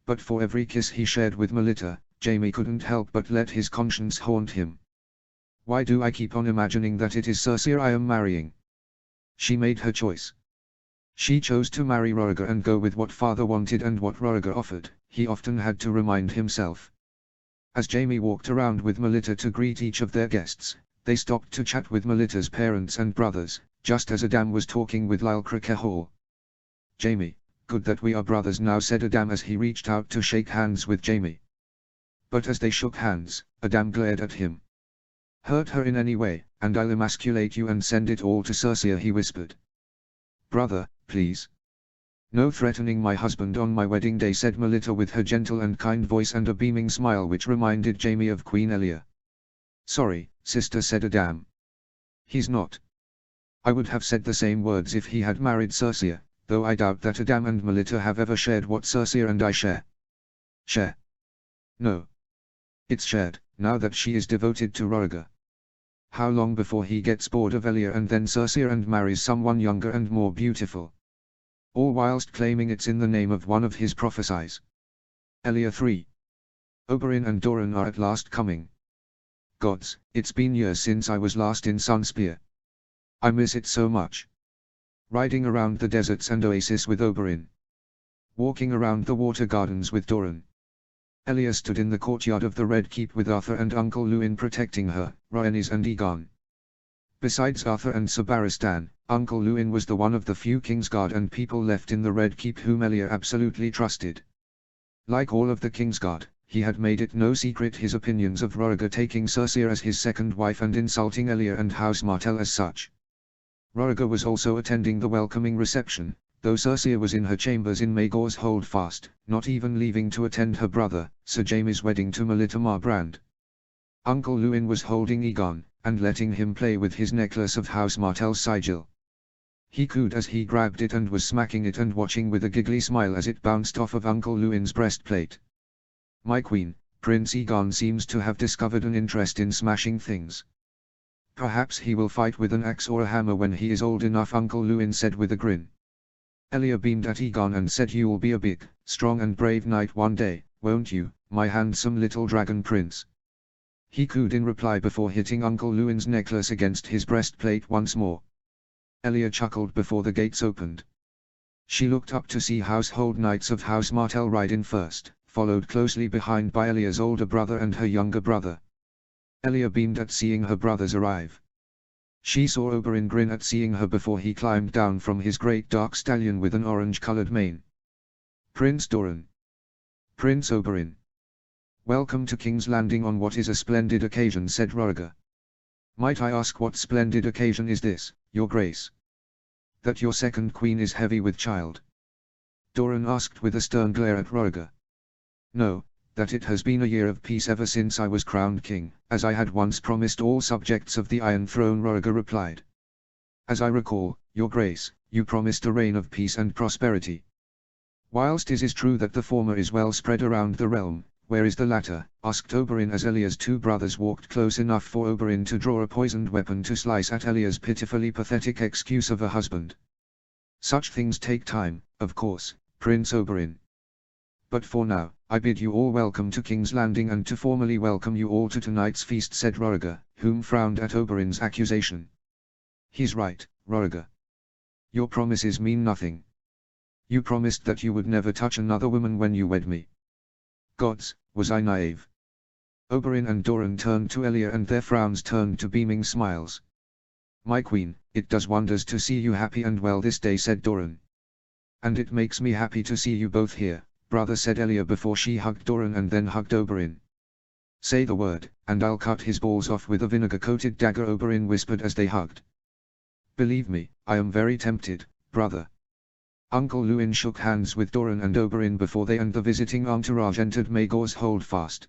But for every kiss he shared with Melita, Jaime couldn't help but let his conscience haunt him. "Why do I keep on imagining that it is Circe I am marrying?" She made her choice. She chose to marry Roriger and go with what father wanted and what Roriger offered, he often had to remind himself. As Jaime walked around with Melita to greet each of their guests, they stopped to chat with Melita's parents and brothers, just as Adam was talking with Lyle Crickehall. "Jaime, good that we are brothers now," said Adam as he reached out to shake hands with Jaime. But as they shook hands, Adam glared at him. "Hurt her in any way, and I'll emasculate you and send it all to Circe," he whispered. "Brother, please. No threatening my husband on my wedding day," said Melita with her gentle and kind voice and a beaming smile which reminded Jaime of Queen Elia. "Sorry, sister," said Adam. "He's not." I would have said the same words if he had married Circe, though I doubt that Adam and Melita have ever shared what Circe and I share. Share? No. It's shared, now that she is devoted to Roriger. How long before he gets bored of Elia and then Circe and marries someone younger and more beautiful? All whilst claiming it's in the name of one of his prophecies. Elia 3. Oberyn and Doran are at last coming. Gods, it's been years since I was last in Sunspear. I miss it so much. Riding around the deserts and oasis with Oberyn. Walking around the water gardens with Doran. Elia stood in the courtyard of the Red Keep with Arthur and Uncle Luwin protecting her, Rhaenys and Aegon. Besides Arthur and Sir Barristan, Uncle Luwin was the one of the few Kingsguard and people left in the Red Keep whom Elia absolutely trusted. Like all of the Kingsguard, he had made it no secret his opinions of Roriger taking Circe as his second wife and insulting Elia and House Martell as such. Roriger was also attending the welcoming reception, though Circe was in her chambers in Maegor's Holdfast, not even leaving to attend her brother, Sir Jaime's wedding to Melita Marbrand. Uncle Luwin was holding Aegon, and letting him play with his necklace of House Martell's sigil. He cooed as he grabbed it and was smacking it and watching with a giggly smile as it bounced off of Uncle Luwin's breastplate. My queen, Prince Aegon seems to have discovered an interest in smashing things. Perhaps he will fight with an axe or a hammer when he is old enough, Uncle Luwin said with a grin. Elia beamed at Aegon and said, "You'll be a big, strong and brave knight one day, won't you, my handsome little dragon prince?" He cooed in reply before hitting Uncle Luwin's necklace against his breastplate once more. Elia chuckled before the gates opened. She looked up to see household knights of House Martell ride in first, followed closely behind by Elia's older brother and her younger brother. Elia beamed at seeing her brothers arrive. She saw Oberyn grin at seeing her before he climbed down from his great dark stallion with an orange-colored mane. "Prince Doran. Prince Oberyn. Welcome to King's Landing on what is a splendid occasion," said Roriger. "Might I ask what splendid occasion is this, your grace?" "That your second queen is heavy with child?" Doran asked with a stern glare at Roriger. "No, that it has been a year of peace ever since I was crowned king, as I had once promised all subjects of the Iron Throne. Roriger replied. As I recall, your grace, you promised a reign of peace and prosperity. Whilst it is true that the former is well spread around the realm, where is the latter? Asked Oberyn as Elia's two brothers walked close enough for Oberyn to draw a poisoned weapon to slice at Elia's pitifully pathetic excuse of a husband. Such things take time, of course, Prince Oberyn. But for now, I bid you all welcome to King's Landing and to formally welcome you all to tonight's feast, said Roriger, whom frowned at Oberyn's accusation. He's right, Roriger. Your promises mean nothing. You promised that you would never touch another woman when you wed me. Gods, was I naive? Oberyn and Doran turned to Elia and their frowns turned to beaming smiles. My queen, it does wonders to see you happy and well this day, said Doran. And it makes me happy to see you both here, brother, said Elia before she hugged Doran and then hugged Oberyn. Say the word, and I'll cut his balls off with a vinegar-coated dagger, Oberyn whispered as they hugged. Believe me, I am very tempted, brother. Uncle Luwin shook hands with Doran and Oberyn before they and the visiting entourage entered Maegor's Holdfast.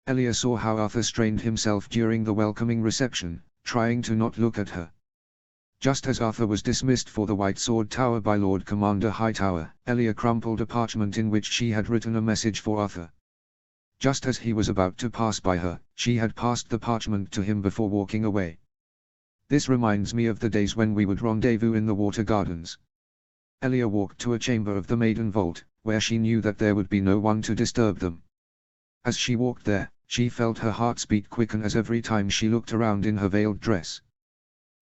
Elia saw how Arthur strained himself during the welcoming reception, trying to not look at her. Just as Arthur was dismissed for the White Sword Tower by Lord Commander Hightower, Elia crumpled a parchment in which she had written a message for Arthur. Just as he was about to pass by her, she had passed the parchment to him before walking away. This reminds me of the days when we would rendezvous in the Water Gardens. Elia walked to a chamber of the Maiden Vault, where she knew that there would be no one to disturb them. As she walked there, she felt her heart's beat quicken as every time she looked around in her veiled dress.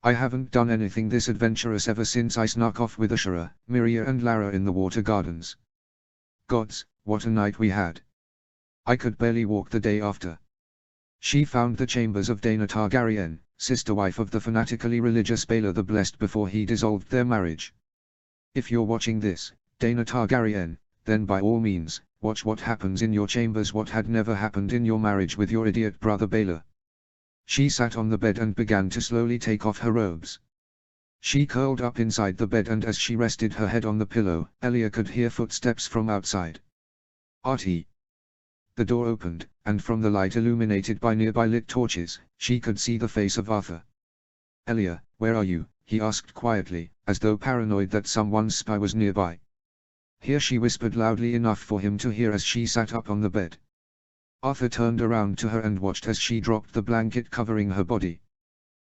I haven't done anything this adventurous ever since I snuck off with Ashura, Miria and Lara in the Water Gardens. Gods, what a night we had. I could barely walk the day after. She found the chambers of Daena Targaryen, sister wife of the fanatically religious Baelor the Blessed, before he dissolved their marriage. If you're watching this, Daena Targaryen, then by all means, watch what happens in your chambers, what had never happened in your marriage with your idiot brother Baelor. She sat on the bed and began to slowly take off her robes. She curled up inside the bed, and as she rested her head on the pillow, Elia could hear footsteps from outside. Artie. The door opened, and from the light illuminated by nearby lit torches, she could see the face of Arthur. Elia, where are you? He asked quietly, as though paranoid that someone's spy was nearby. Here, she whispered loudly enough for him to hear as she sat up on the bed. Arthur turned around to her and watched as she dropped the blanket covering her body.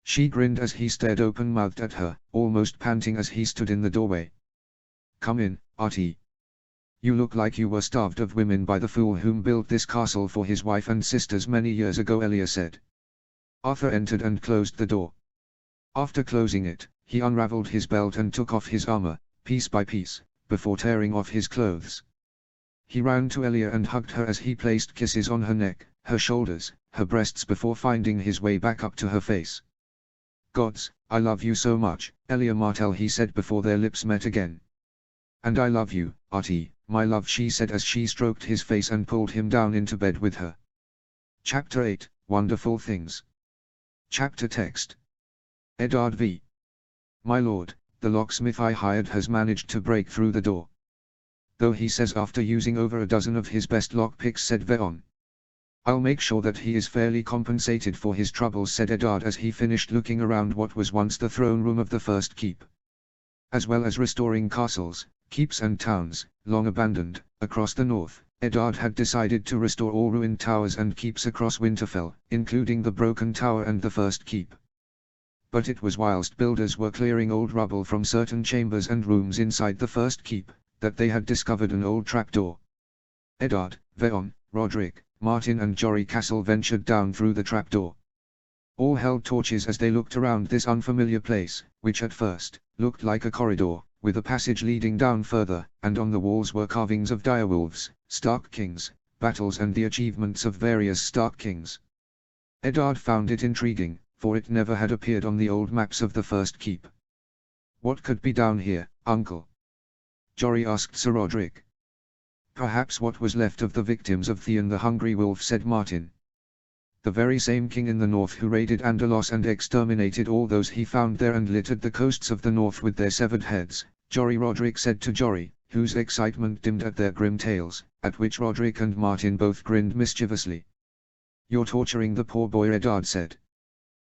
She grinned as he stared open-mouthed at her, almost panting as he stood in the doorway. Come in, Artie. You look like you were starved of women by the fool whom built this castle for his wife and sisters many years ago, Elia said. Arthur entered and closed the door. After closing it, he unraveled his belt and took off his armor, piece by piece, before tearing off his clothes. He ran to Elia and hugged her as he placed kisses on her neck, her shoulders, her breasts before finding his way back up to her face. Gods, I love you so much, Elia Martell, he said before their lips met again. And I love you, Artie, my love, she said as she stroked his face and pulled him down into bed with her. Chapter 8, Wonderful Things. Chapter text. Eddard v. My lord, the locksmith I hired has managed to break through the door. Though he says after using over a dozen of his best lockpicks, said Veon. I'll make sure that he is fairly compensated for his troubles, said Eddard as he finished looking around what was once the throne room of the First Keep. As well as restoring castles, keeps and towns, long abandoned, across the north, Eddard had decided to restore all ruined towers and keeps across Winterfell, including the Broken Tower and the First Keep. But it was whilst builders were clearing old rubble from certain chambers and rooms inside the First Keep, that they had discovered an old trapdoor. Eddard, Veon, Roderick, Martin and Jory Castle ventured down through the trapdoor. All held torches as they looked around this unfamiliar place, which at first looked like a corridor, with a passage leading down further, and on the walls were carvings of direwolves, Stark kings, battles and the achievements of various Stark kings. Eddard found it intriguing, for it never had appeared on the old maps of the First Keep. What could be down here, uncle? Jory asked Sir Roderick. Perhaps what was left of the victims of Theon the Hungry Wolf, said Martin. The very same king in the north who raided Andalos and exterminated all those he found there and littered the coasts of the north with their severed heads, Jory Roderick said to Jory, whose excitement dimmed at their grim tales, at which Roderick and Martin both grinned mischievously. "You're torturing the poor boy," Eddard said.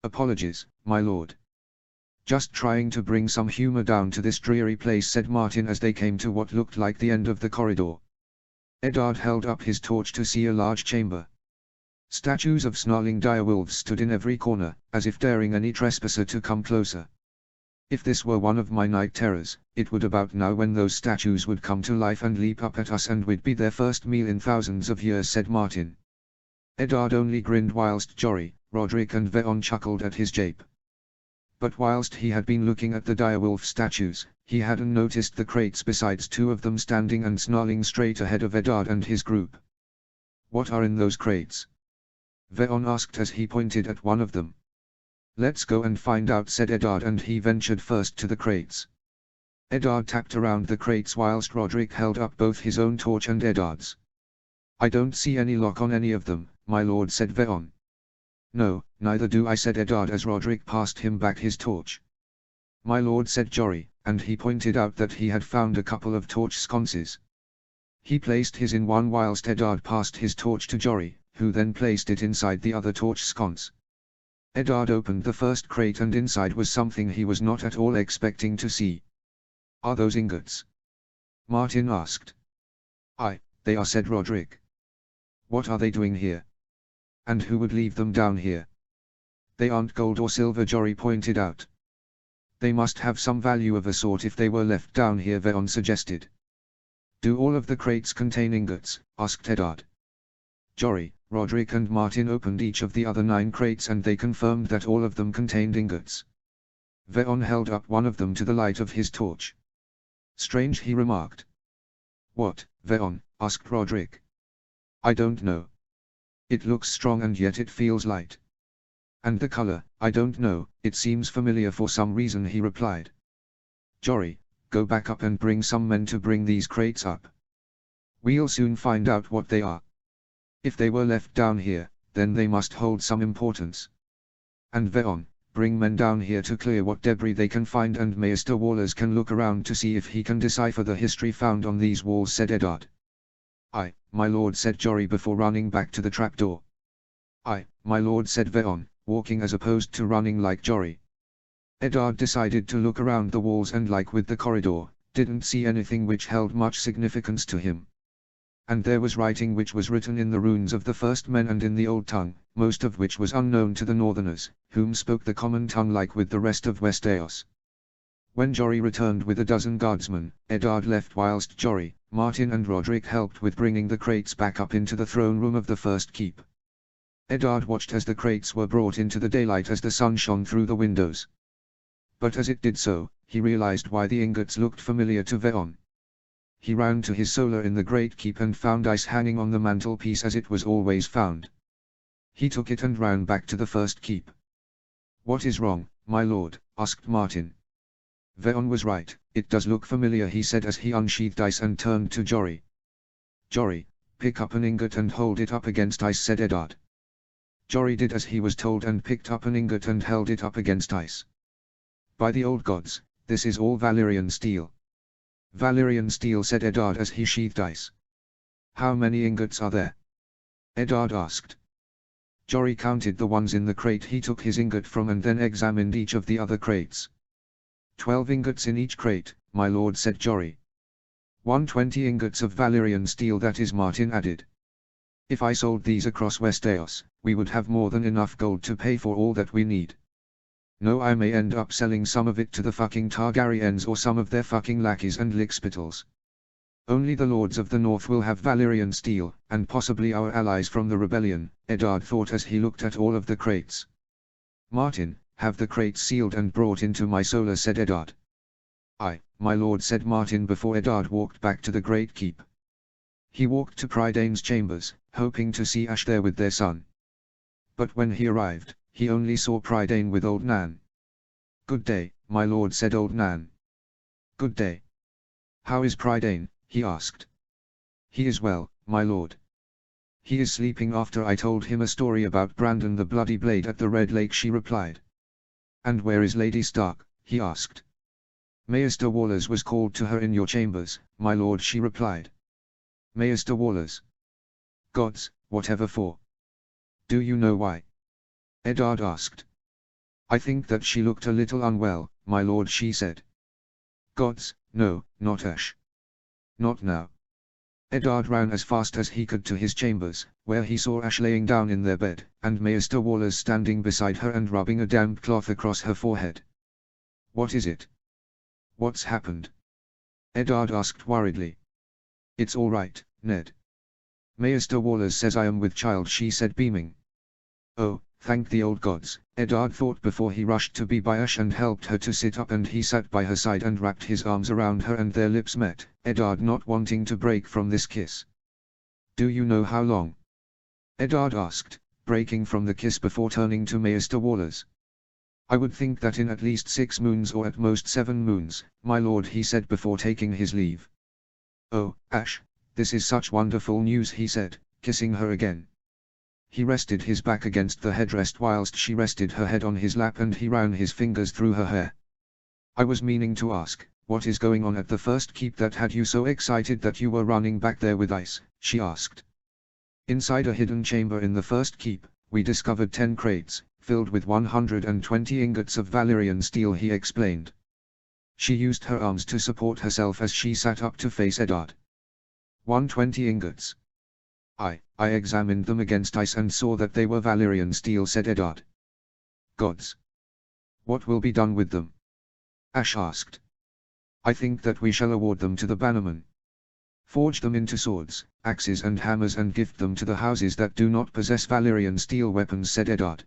"Apologies, my lord. Just trying to bring some humor down to this dreary place," said Martin as they came to what looked like the end of the corridor. Eddard held up his torch to see a large chamber. Statues of snarling direwolves stood in every corner, as if daring any trespasser to come closer. "If this were one of my night terrors, it would about now when those statues would come to life and leap up at us and we'd be their first meal in thousands of years," said Martin. Eddard only grinned whilst Jory, Roderick and Veon chuckled at his jape. But whilst he had been looking at the direwolf statues, he hadn't noticed the crates besides two of them standing and snarling straight ahead of Eddard and his group. "What are in those crates?" Veon asked as he pointed at one of them. "Let's go and find out," said Eddard, and he ventured first to the crates. Eddard tapped around the crates whilst Roderick held up both his own torch and Eddard's. "I don't see any lock on any of them, my lord," said Veon. "No, neither do I," said Eddard as Roderick passed him back his torch. "My lord," said Jory, and he pointed out that he had found a couple of torch sconces. He placed his in one whilst Eddard passed his torch to Jory, who then placed it inside the other torch sconce. Eddard opened the first crate and inside was something he was not at all expecting to see. "Are those ingots?" Martin asked. "Aye, they are," said Roderick. "What are they doing here? And who would leave them down here?" "They aren't gold or silver," Jory pointed out. "They must have some value of a sort if they were left down here," Veon suggested. "Do all of the crates contain ingots?" asked Eddard. Jory, Roderick and Martin opened each of the other 9 crates and they confirmed that all of them contained ingots. Veon held up one of them to the light of his torch. "Strange," he remarked. "What, Veon?" asked Roderick. "I don't know. It looks strong and yet it feels light. And the color, I don't know, it seems familiar for some reason," he replied. "Jory, go back up and bring some men to bring these crates up. We'll soon find out what they are. If they were left down here, then they must hold some importance. And Veon, bring men down here to clear what debris they can find, and Maester Wallers can look around to see if he can decipher the history found on these walls," said Eddard. "Aye, my lord," said Jory before running back to the trapdoor. "Aye, my lord," said Veon, walking as opposed to running like Jory. Eddard decided to look around the walls and, like with the corridor, didn't see anything which held much significance to him. And there was writing which was written in the runes of the first men and in the old tongue, most of which was unknown to the northerners, whom spoke the common tongue like with the rest of Westeros. When Jory returned with a dozen guardsmen, Eddard left whilst Jory, Martin and Roderick helped with bringing the crates back up into the throne room of the first keep. Eddard watched as the crates were brought into the daylight as the sun shone through the windows. But as it did so, he realized why the ingots looked familiar to Veon. He ran to his solar in the great keep and found ice hanging on the mantelpiece as it was always found. He took it and ran back to the first keep. "What is wrong, my lord?" asked Martin. Veon was right, "It does look familiar," he said as he unsheathed ice and turned to Jory. "Jory, pick up an ingot and hold it up against ice," said Eddard. Jory did as he was told and picked up an ingot and held it up against ice. "By the old gods, this is all Valyrian steel." "Valyrian steel," said Eddard as he sheathed ice. "How many ingots are there?" Eddard asked. Jory counted the ones in the crate he took his ingot from and then examined each of the other crates. 12 ingots in each crate, my lord," said Jory. 120 ingots of Valyrian steel, that is," Martin added. "If I sold these across Westeros, we would have more than enough gold to pay for all that we need. No, I may end up selling some of it to the fucking Targaryens or some of their fucking lackeys and lickspittles. Only the lords of the north will have Valyrian steel, and possibly our allies from the rebellion," Eddard thought as he looked at all of the crates. "Martin, have the crates sealed and brought into my solar," said Eddard. "Aye, my lord," said Martin before Eddard walked back to the great keep. He walked to Prydane's chambers, hoping to see Ash there with their son. But when he arrived, he only saw Prydane with old Nan. "Good day, my lord," said old Nan. "Good day. How is Prydane?" he asked. "He is well, my lord. He is sleeping after I told him a story about Brandon the Bloody Blade at the Red Lake," she replied. "And where is Lady Stark?" he asked. Maester Wallers was called to her in your chambers, my lord, she replied. Maester Wallers. Gods, whatever for? Do you know why? Eddard asked. I think that she looked a little unwell, my lord, she said. Gods, no, not Ash. Not now. Eddard ran as fast as he could to his chambers, where he saw Ash laying down in their bed, and Maester Wallers standing beside her and rubbing a damp cloth across her forehead. What is it? What's happened? Eddard asked worriedly. It's all right, Ned. Maester Wallers says I am with child, she said, beaming. Oh, thank the old gods, Eddard thought before he rushed to be by Ash and helped her to sit up, and he sat by her side and wrapped his arms around her and their lips met, Eddard not wanting to break from this kiss. Do you know how long? Eddard asked, breaking from the kiss before turning to Maester Wallers. I would think that in at least 6 moons or at most 7 moons, my lord, he said before taking his leave. Oh, Ash, this is such wonderful news, he said, kissing her again. He rested his back against the headrest whilst she rested her head on his lap, and he ran his fingers through her hair. I was meaning to ask, what is going on at the first keep that had you so excited that you were running back there with ice, she asked. Inside a hidden chamber in the first keep, we discovered 10 crates, filled with 120 ingots of Valyrian steel, he explained. She used her arms to support herself as she sat up to face Eddard. 120 ingots. I examined them against ice and saw that they were Valyrian steel, said Eddard. Gods. What will be done with them? Ash asked. I think that we shall award them to the bannermen. Forge them into swords, axes and hammers and gift them to the houses that do not possess Valyrian steel weapons, said Eddard.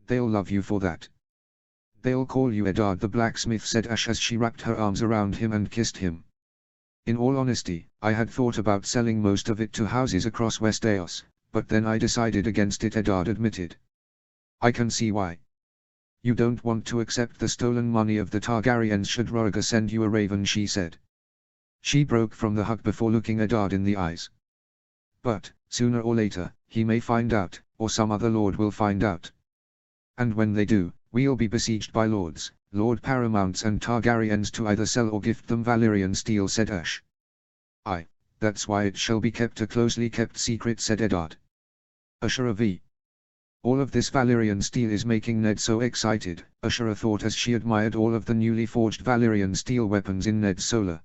They'll love you for that. They'll call you Eddard the blacksmith, said Ash as she wrapped her arms around him and kissed him. In all honesty, I had thought about selling most of it to houses across Westeros, but then I decided against it, Eddard admitted. I can see why. You don't want to accept the stolen money of the Targaryens should Rhaegar send you a raven, she said. She broke from the hug before looking Eddard in the eyes. But, sooner or later, he may find out, or some other lord will find out. And when they do, we'll be besieged by lords, Lord Paramounts and Targaryens to either sell or gift them Valyrian steel, said Ash. Aye, that's why it shall be kept a closely kept secret, said Eddard. Ashura v. All of this Valyrian steel is making Ned so excited, Ashura thought as she admired all of the newly forged Valyrian steel weapons in Ned's solar.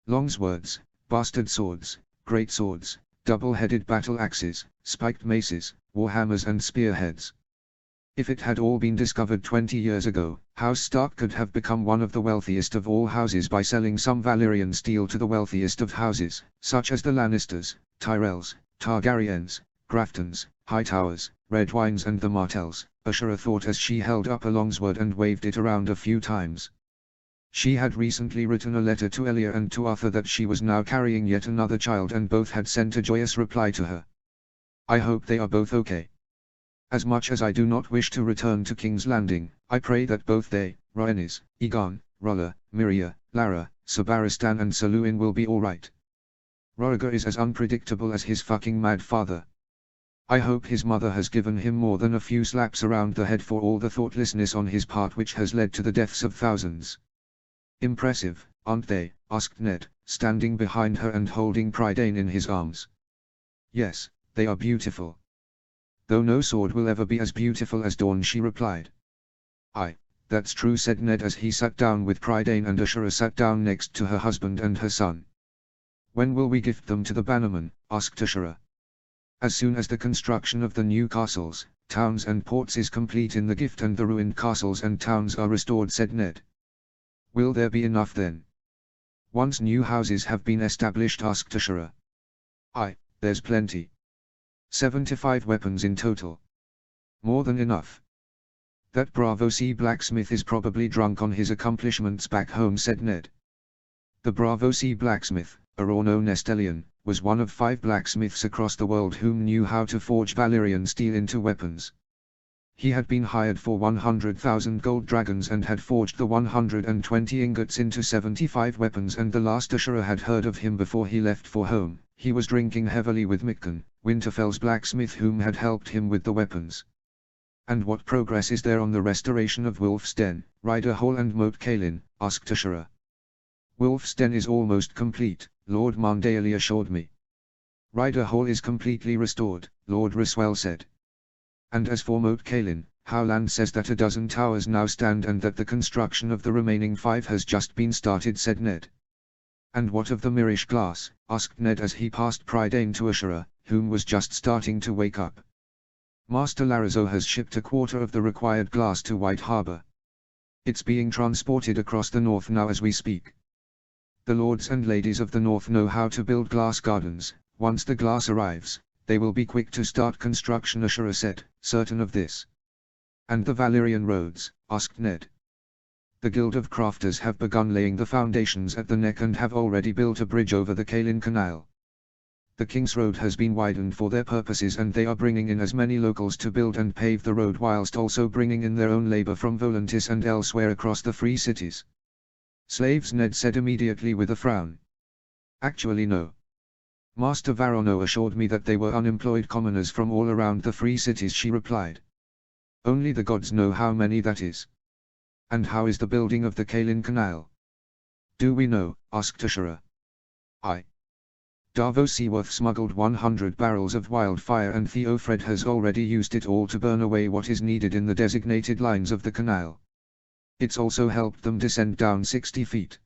Long swords, bastard swords, great swords, double-headed battle axes, spiked maces, warhammers and spearheads. If it had all been discovered 20 years ago, House Stark could have become one of the wealthiest of all houses by selling some Valyrian steel to the wealthiest of houses, such as the Lannisters, Tyrells, Targaryens, Graftons, Hightowers, Redwynes and the Martells, Ashura thought as she held up a longsword and waved it around a few times. She had recently written a letter to Elia and to Arthur that she was now carrying yet another child, and both had sent a joyous reply to her. I hope they are both okay. As much as I do not wish to return to King's Landing, I pray that both they, Rhaenys, Aegon, Rolla, Miria, Lara, Sir Barristan and Sir Luwin will be alright. Rhaegar is as unpredictable as his fucking mad father. I hope his mother has given him more than a few slaps around the head for all the thoughtlessness on his part which has led to the deaths of thousands. Impressive, aren't they? Asked Ned, standing behind her and holding Prydain in his arms. Yes, they are beautiful. Though no sword will ever be as beautiful as Dawn, she replied. Aye, that's true, said Ned as he sat down with Prydain, and Ashura sat down next to her husband and her son. When will we gift them to the bannermen? Asked Ashura. As soon as the construction of the new castles, towns and ports is complete in the gift and the ruined castles and towns are restored, said Ned. Will there be enough then? Once new houses have been established? Asked Ashura. Aye, there's plenty. 75 weapons in total. More than enough. That Braavos blacksmith is probably drunk on his accomplishments back home, said Ned. The Braavos blacksmith, Arorno Nestelian, was one of 5 blacksmiths across the world whom knew how to forge Valyrian steel into weapons. He had been hired for 100,000 gold dragons and had forged the 120 ingots into 75 weapons, and the last Ashura had heard of him before he left for home, he was drinking heavily with Mikken, Winterfell's blacksmith, whom had helped him with the weapons. And what progress is there on the restoration of Wolf's Den, Rider Hall and Moat Cailin? asked Ashura. Wolf's Den is almost complete, Lord Mandaly assured me. Ryder Hall is completely restored, Lord Riswell said. And as for Moat Cailin, Howland says that a dozen towers now stand and that the construction of the remaining 5 has just been started, said Ned. And what of the Mirish glass, asked Ned as he passed Prydain to Ashura, whom was just starting to wake up. Master Larazo has shipped a quarter of the required glass to White Harbour. It's being transported across the north now as we speak. The lords and ladies of the north know how to build glass gardens. Once the glass arrives, they will be quick to start construction, Ashura said, certain of this. And the Valyrian roads, asked Ned. The Guild of Crafters have begun laying the foundations at the neck and have already built a bridge over the Cailin Canal. The King's Road has been widened for their purposes and they are bringing in as many locals to build and pave the road whilst also bringing in their own labour from Volantis and elsewhere across the free cities. Slaves, Ned said immediately with a frown. Actually no. Master Varono assured me that they were unemployed commoners from all around the free cities, she replied. Only the gods know how many that is. And how is the building of the Cailin Canal? Do we know, asked Ashura. Davos Seaworth smuggled 100 barrels of wildfire and Theofred has already used it all to burn away what is needed in the designated lines of the canal. It's also helped them descend down 60 feet.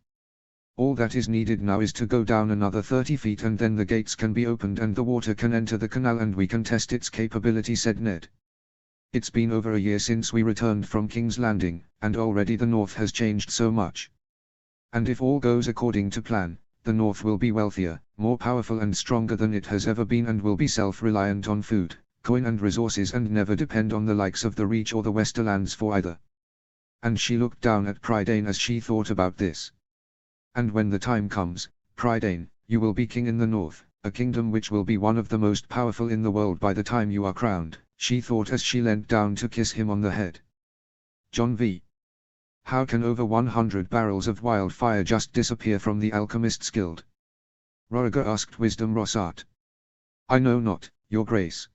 All that is needed now is to go down another 30 feet and then the gates can be opened and the water can enter the canal and we can test its capability, said Ned. It's been over a year since we returned from King's Landing, and already the North has changed so much. And if all goes according to plan, the North will be wealthier, more powerful and stronger than it has ever been and will be self-reliant on food, coin and resources and never depend on the likes of the Reach or the Westerlands for either. And she looked down at Prydain as she thought about this. And when the time comes, Prydain, you will be king in the North, a kingdom which will be one of the most powerful in the world by the time you are crowned, she thought as she leant down to kiss him on the head. John V. How can over 100 barrels of wildfire just disappear from the Alchemist's Guild? Roriger asked Wisdom Rossart. I know not, your grace.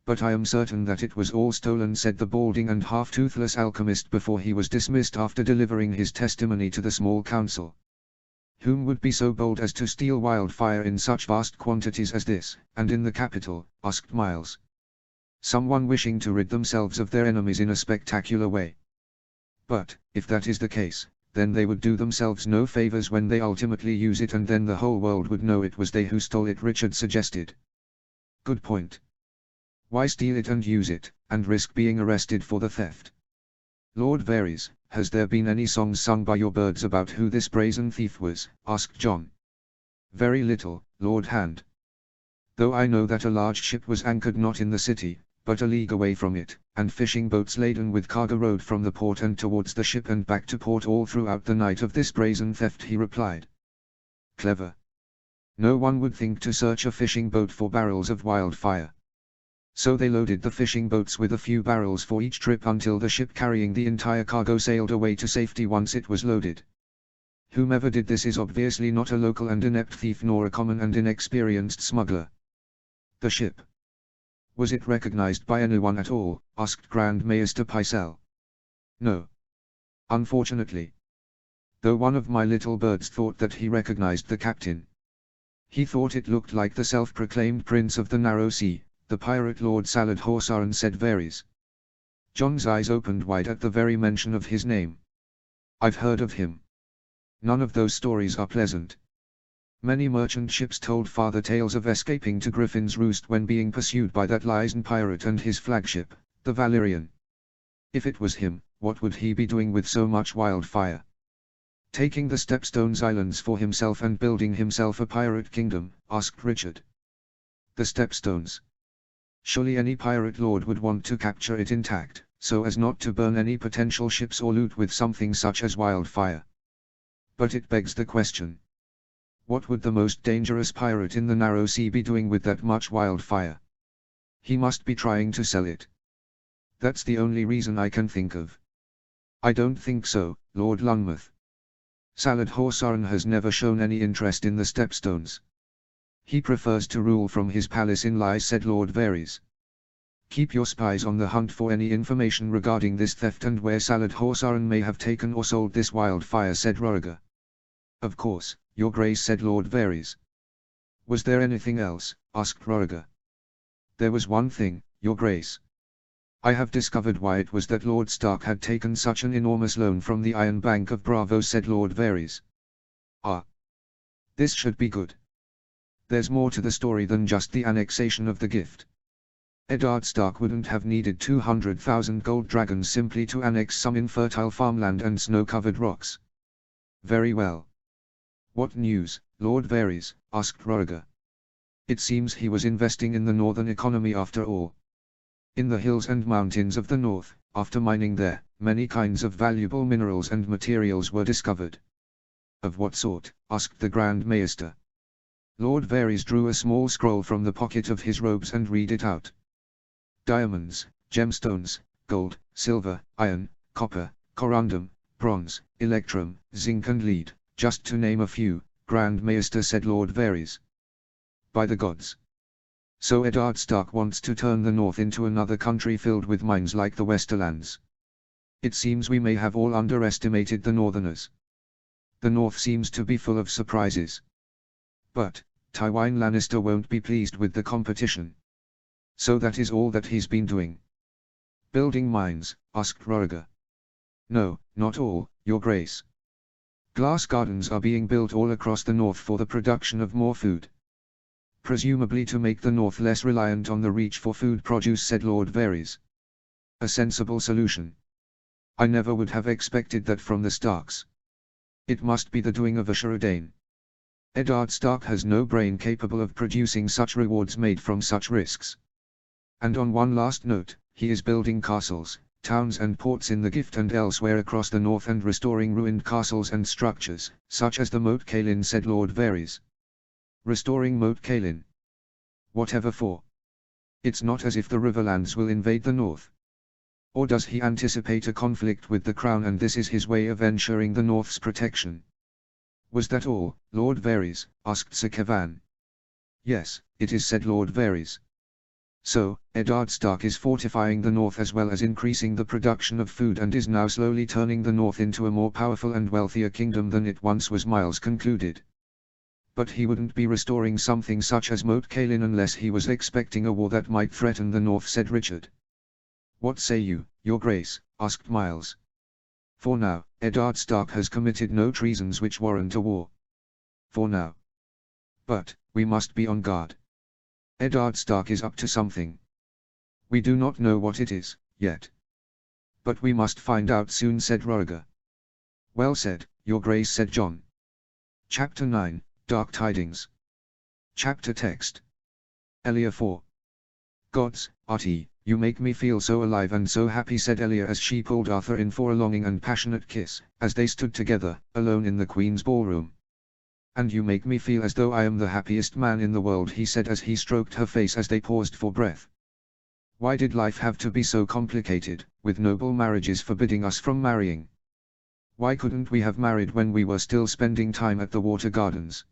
But I am certain that it was all stolen, said the balding and half-toothless alchemist before he was dismissed after delivering his testimony to the small council. Whom would be so bold as to steal wildfire in such vast quantities as this, and in the capital, asked Miles. Someone wishing to rid themselves of their enemies in a spectacular way. But, if that is the case, then they would do themselves no favors when they ultimately use it and then the whole world would know it was they who stole it, Richard suggested. Good point. Why steal it and use it, and risk being arrested for the theft? Lord Varys, has there been any songs sung by your birds about who this brazen thief was? Asked John. Very little, Lord Hand. Though I know that a large ship was anchored not in the city, but a league away from it, and fishing boats laden with cargo rowed from the port and towards the ship and back to port all throughout the night of this brazen theft, he replied. Clever. No one would think to search a fishing boat for barrels of wildfire. So they loaded the fishing boats with a few barrels for each trip until the ship carrying the entire cargo sailed away to safety once it was loaded. Whomever did this is obviously not a local and inept thief nor a common and inexperienced smuggler. The ship. Was it recognized by anyone at all? Asked Grand Maester Pycelle. No. Unfortunately. Though one of my little birds thought that he recognized the captain. He thought it looked like the self-proclaimed Prince of the Narrow Sea, the pirate Lord Salad Horsaran, said Varys. John's eyes opened wide at the very mention of his name. I've heard of him. None of those stories are pleasant. Many merchant ships told father tales of escaping to Griffin's Roost when being pursued by that Lysan pirate and his flagship, the Valyrian. If it was him, what would he be doing with so much wildfire? Taking the Stepstones Islands for himself and building himself a pirate kingdom? Asked Richard. The Stepstones. Surely any pirate lord would want to capture it intact, so as not to burn any potential ships or loot with something such as wildfire. But it begs the question. What would the most dangerous pirate in the Narrow Sea be doing with that much wildfire? He must be trying to sell it. That's the only reason I can think of. I don't think so, Lord Lunmouth. Salad Horsaran has never shown any interest in the Stepstones. He prefers to rule from his palace in Lys, said Lord Varys. Keep your spies on the hunt for any information regarding this theft and where Salad Horse Aron may have taken or sold this wildfire, said Roriger. Of course, Your Grace, said Lord Varys. Was there anything else? Asked Roriger. There was one thing, Your Grace. I have discovered why it was that Lord Stark had taken such an enormous loan from the Iron Bank of Bravo, said Lord Varys. Ah. This should be good. There's more to the story than just the annexation of the gift. Eddard Stark wouldn't have needed 200,000 gold dragons simply to annex some infertile farmland and snow-covered rocks. Very well. What news, Lord Varys? Asked Roriger. It seems he was investing in the northern economy after all. In the hills and mountains of the north, after mining there, many kinds of valuable minerals and materials were discovered. Of what sort? Asked the Grand Maester. Lord Varys drew a small scroll from the pocket of his robes and read it out. Diamonds, gemstones, gold, silver, iron, copper, corundum, bronze, electrum, zinc and lead, just to name a few, Grand Maester, said Lord Varys. By the gods. So Eddard Stark wants to turn the north into another country filled with mines like the Westerlands. It seems we may have all underestimated the northerners. The north seems to be full of surprises. But, Tywin Lannister won't be pleased with the competition. So that is all that he's been doing. Building mines? Asked Roriger. No, not all, Your Grace. Glass gardens are being built all across the north for the production of more food. Presumably to make the north less reliant on the Reach for food produce, said Lord Varys. A sensible solution. I never would have expected that from the Starks. It must be the doing of Asher Dane. Eddard Stark has no brain capable of producing such rewards made from such risks. And on one last note, he is building castles, towns and ports in the Gift and elsewhere across the north and restoring ruined castles and structures, such as the Moat Cailin, said Lord Varys. Restoring Moat Cailin? Whatever for? It's not as if the Riverlands will invade the north. Or does he anticipate a conflict with the Crown and this is his way of ensuring the north's protection? Was that all, Lord Varys? Asked Sir Kevan. Yes, it is, said Lord Varys. So, Eddard Stark is fortifying the north as well as increasing the production of food and is now slowly turning the north into a more powerful and wealthier kingdom than it once was, Miles concluded. But he wouldn't be restoring something such as Moat Cailin unless he was expecting a war that might threaten the north, said Richard. What say you, Your Grace? Asked Miles. For now, Eddard Stark has committed no treasons which warrant a war. For now. But, we must be on guard. Eddard Stark is up to something. We do not know what it is, yet. But we must find out soon, said Roriger. Well said, Your Grace, said Jon. Chapter 9, Dark Tidings. Chapter text. Elia 4. Gods, Artie, you make me feel so alive and so happy, said Elia as she pulled Arthur in for a longing and passionate kiss, as they stood together, alone in the Queen's ballroom. And you make me feel as though I am the happiest man in the world, he said as he stroked her face as they paused for breath. Why did life have to be so complicated, with noble marriages forbidding us from marrying? Why couldn't we have married when we were still spending time at the Water Gardens?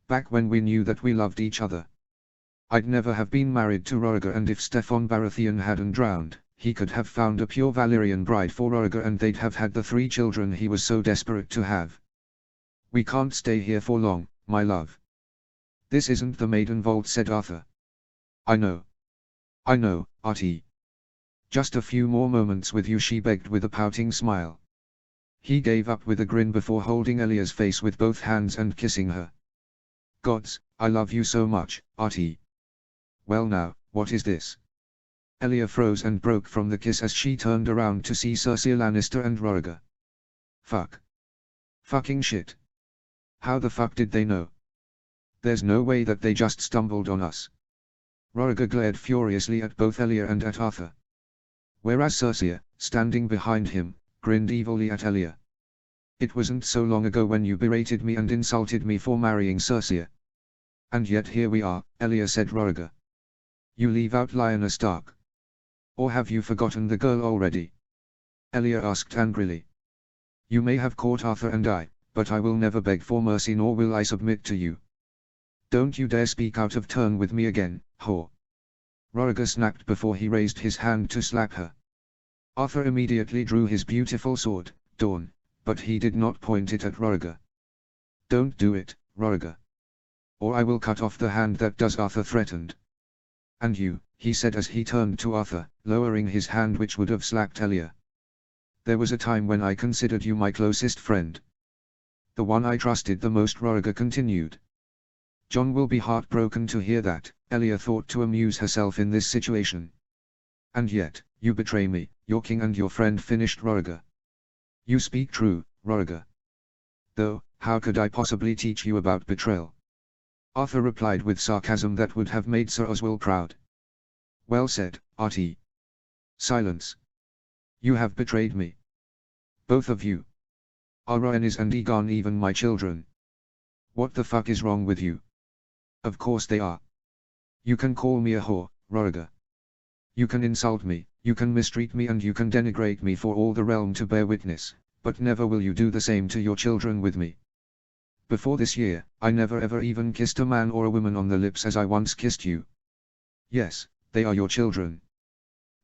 Back when we knew that we loved each other. I'd never have been married to Roriger, and if Stefan Baratheon hadn't drowned, he could have found a pure Valyrian bride for Roriger and they'd have had the 3 children he was so desperate to have. We can't stay here for long, my love. This isn't the Maiden Vault, said Arthur. I know, Artie. Just a few more moments with you, she begged with a pouting smile. He gave up with a grin before holding Elia's face with both hands and kissing her. Gods, I love you so much, Artie. Well now, what is this? Elia froze and broke from the kiss as she turned around to see Cersei Lannister and Roriger. Fuck. Fucking shit. How the fuck did they know? There's no way that they just stumbled on us. Roriger glared furiously at both Elia and at Arthur. Whereas Cersei, standing behind him, grinned evilly at Elia. It wasn't so long ago when you berated me and insulted me for marrying Cersei. And yet here we are, Elia, said Roriger. You leave out Lyanna Stark. Or have you forgotten the girl already? Elia asked angrily. You may have caught Arthur and I, but I will never beg for mercy nor will I submit to you. Don't you dare speak out of turn with me again, whore. Roriger snapped before he raised his hand to slap her. Arthur immediately drew his beautiful sword, Dawn, but he did not point it at Roriger. "Don't do it, Roriger. Or I will cut off the hand that does," Arthur threatened. "And you," he said as he turned to Arthur, lowering his hand which would have slapped Elia. "There was a time when I considered you my closest friend. The one I trusted the most," Roriger continued. "John will be heartbroken to hear that," Elia thought to amuse herself in this situation. "And yet, you betray me, your king and your friend," finished Roriger. "You speak true, Roriger. Though, how could I possibly teach you about betrayal?" Arthur replied with sarcasm that would have made Sir Oswell proud. "Well said, Artie. Silence. You have betrayed me. Both of you. Are Rhaenys and Aegon even my children? What the fuck is wrong with you?" "Of course they are. You can call me a whore, Roriger. You can insult me, you can mistreat me and you can denigrate me for all the realm to bear witness, but never will you do the same to your children with me. Before this year, I never ever even kissed a man or a woman on the lips as I once kissed you. Yes, they are your children.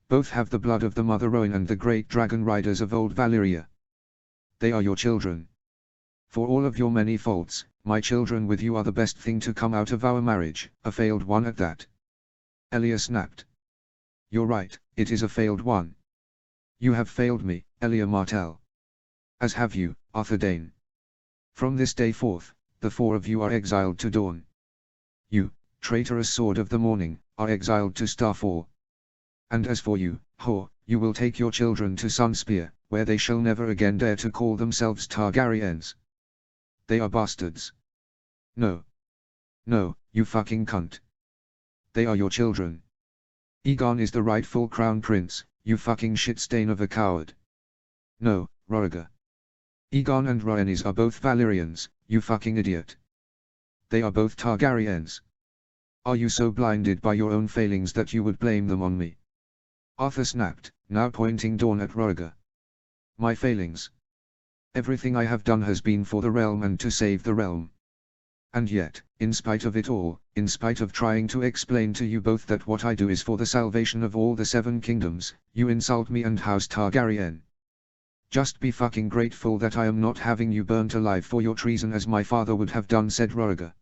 Both have the blood of the Mother Rowan and the great dragon riders of old Valyria. They are your children. For all of your many faults, my children with you are the best thing to come out of our marriage, a failed one at that." Elia snapped. "You're right, it is a failed one. You have failed me, Elia Martell. As have you, Arthur Dayne. From this day forth, the four of you are exiled to Dorne. You, traitorous Sword of the Morning, are exiled to Starfall. And as for you, whore, you will take your children to Sunspear, where they shall never again dare to call themselves Targaryens. They are bastards. No. No, you fucking cunt. They are your children. Aegon is the rightful crown prince, you fucking shit stain of a coward. No, Roriger. Aegon and Rhaenys are both Valyrians, you fucking idiot. They are both Targaryens. Are you so blinded by your own failings that you would blame them on me?" Arthur snapped, now pointing Dawn at Roriger. "My failings? Everything I have done has been for the realm and to save the realm. And yet, in spite of it all, in spite of trying to explain to you both that what I do is for the salvation of all the Seven Kingdoms, you insult me and House Targaryen. Just be fucking grateful that I am not having you burnt alive for your treason as my father would have done," said Roriger.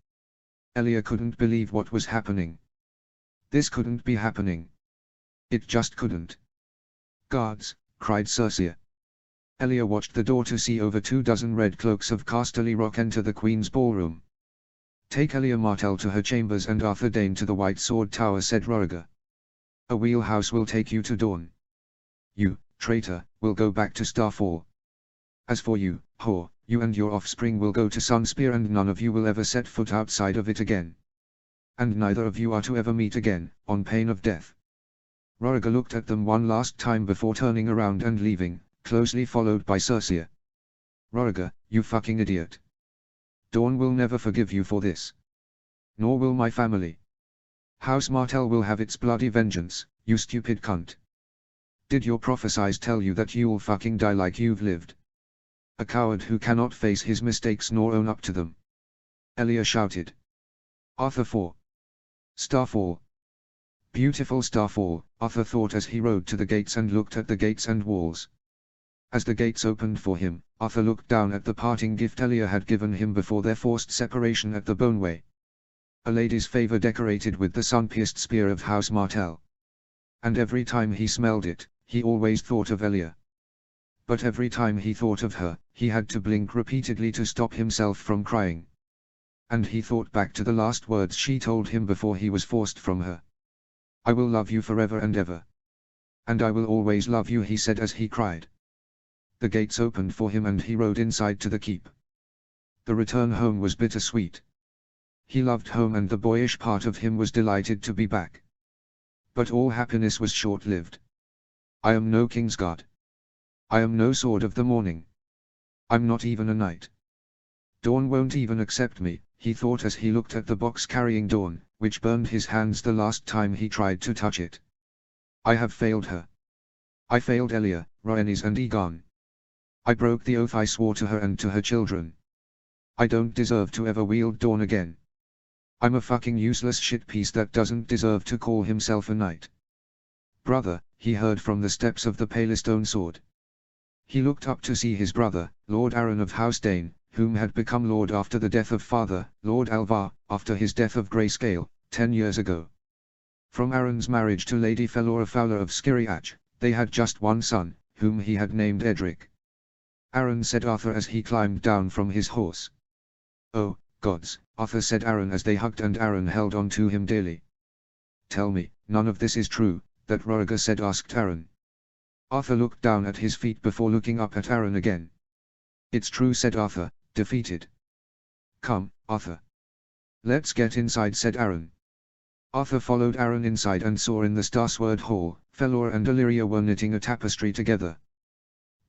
Elia couldn't believe what was happening. This couldn't be happening. It just couldn't. "Guards!" cried Cersei. Elia watched the door to see over 24 red cloaks of Casterly Rock enter the Queen's ballroom. "Take Elia Martell to her chambers and Arthur Dayne to the White Sword Tower," said Roriger. "A wheelhouse will take you to Dorne. You, traitor, will go back to Starfall. As for you, whore, you and your offspring will go to Sunspear and none of you will ever set foot outside of it again. And neither of you are to ever meet again, on pain of death." Roriger looked at them one last time before turning around and leaving, closely followed by Cersei. "Roriger, you fucking idiot. Dawn will never forgive you for this. Nor will my family. House Martell will have its bloody vengeance, you stupid cunt. Did your prophecies tell you that you'll fucking die like you've lived? A coward who cannot face his mistakes nor own up to them." Elia shouted. Arthur 4. Starfall. Beautiful Starfall, Arthur thought as he rode to the gates and looked at the gates and walls. As the gates opened for him, Arthur looked down at the parting gift Elia had given him before their forced separation at the Boneway. A lady's favor decorated with the sun-pierced spear of House Martell. And every time he smelled it, he always thought of Elia. But every time he thought of her, he had to blink repeatedly to stop himself from crying. And he thought back to the last words she told him before he was forced from her. "I will love you forever and ever. And I will always love you," he said as he cried. The gates opened for him and he rode inside to the keep. The return home was bittersweet. He loved home and the boyish part of him was delighted to be back. But all happiness was short-lived. "I am no Kingsguard. I am no Sword of the Morning. I'm not even a knight. Dawn won't even accept me," he thought as he looked at the box carrying Dawn, which burned his hands the last time he tried to touch it. "I have failed her. I failed Elia, Rhaenys and Aegon. I broke the oath I swore to her and to her children. I don't deserve to ever wield Dawn again. I'm a fucking useless shit piece that doesn't deserve to call himself a knight. Brother, he heard from the steps of the Palestone Sword. He looked up to see his brother, Lord Aaron of House Dane, whom had become Lord after the death of father, Lord Alvar, after his death of Greyscale, 10 years ago. From Aaron's marriage to Lady Felora Fowler of Skiriach, they had just one son, whom he had named Edric. Aaron, said Arthur as he climbed down from his horse. Oh, gods, Arthur, said Aaron as they hugged, and Aaron held on to him dearly. Tell me, none of this is true, that Roger said, asked Aaron. Arthur looked down at his feet before looking up at Aaron again. It's true, said Arthur, defeated. Come, Arthur. Let's get inside, said Aaron. Arthur followed Aaron inside and saw in the Starsword Hall, Felor and Illyria were knitting a tapestry together.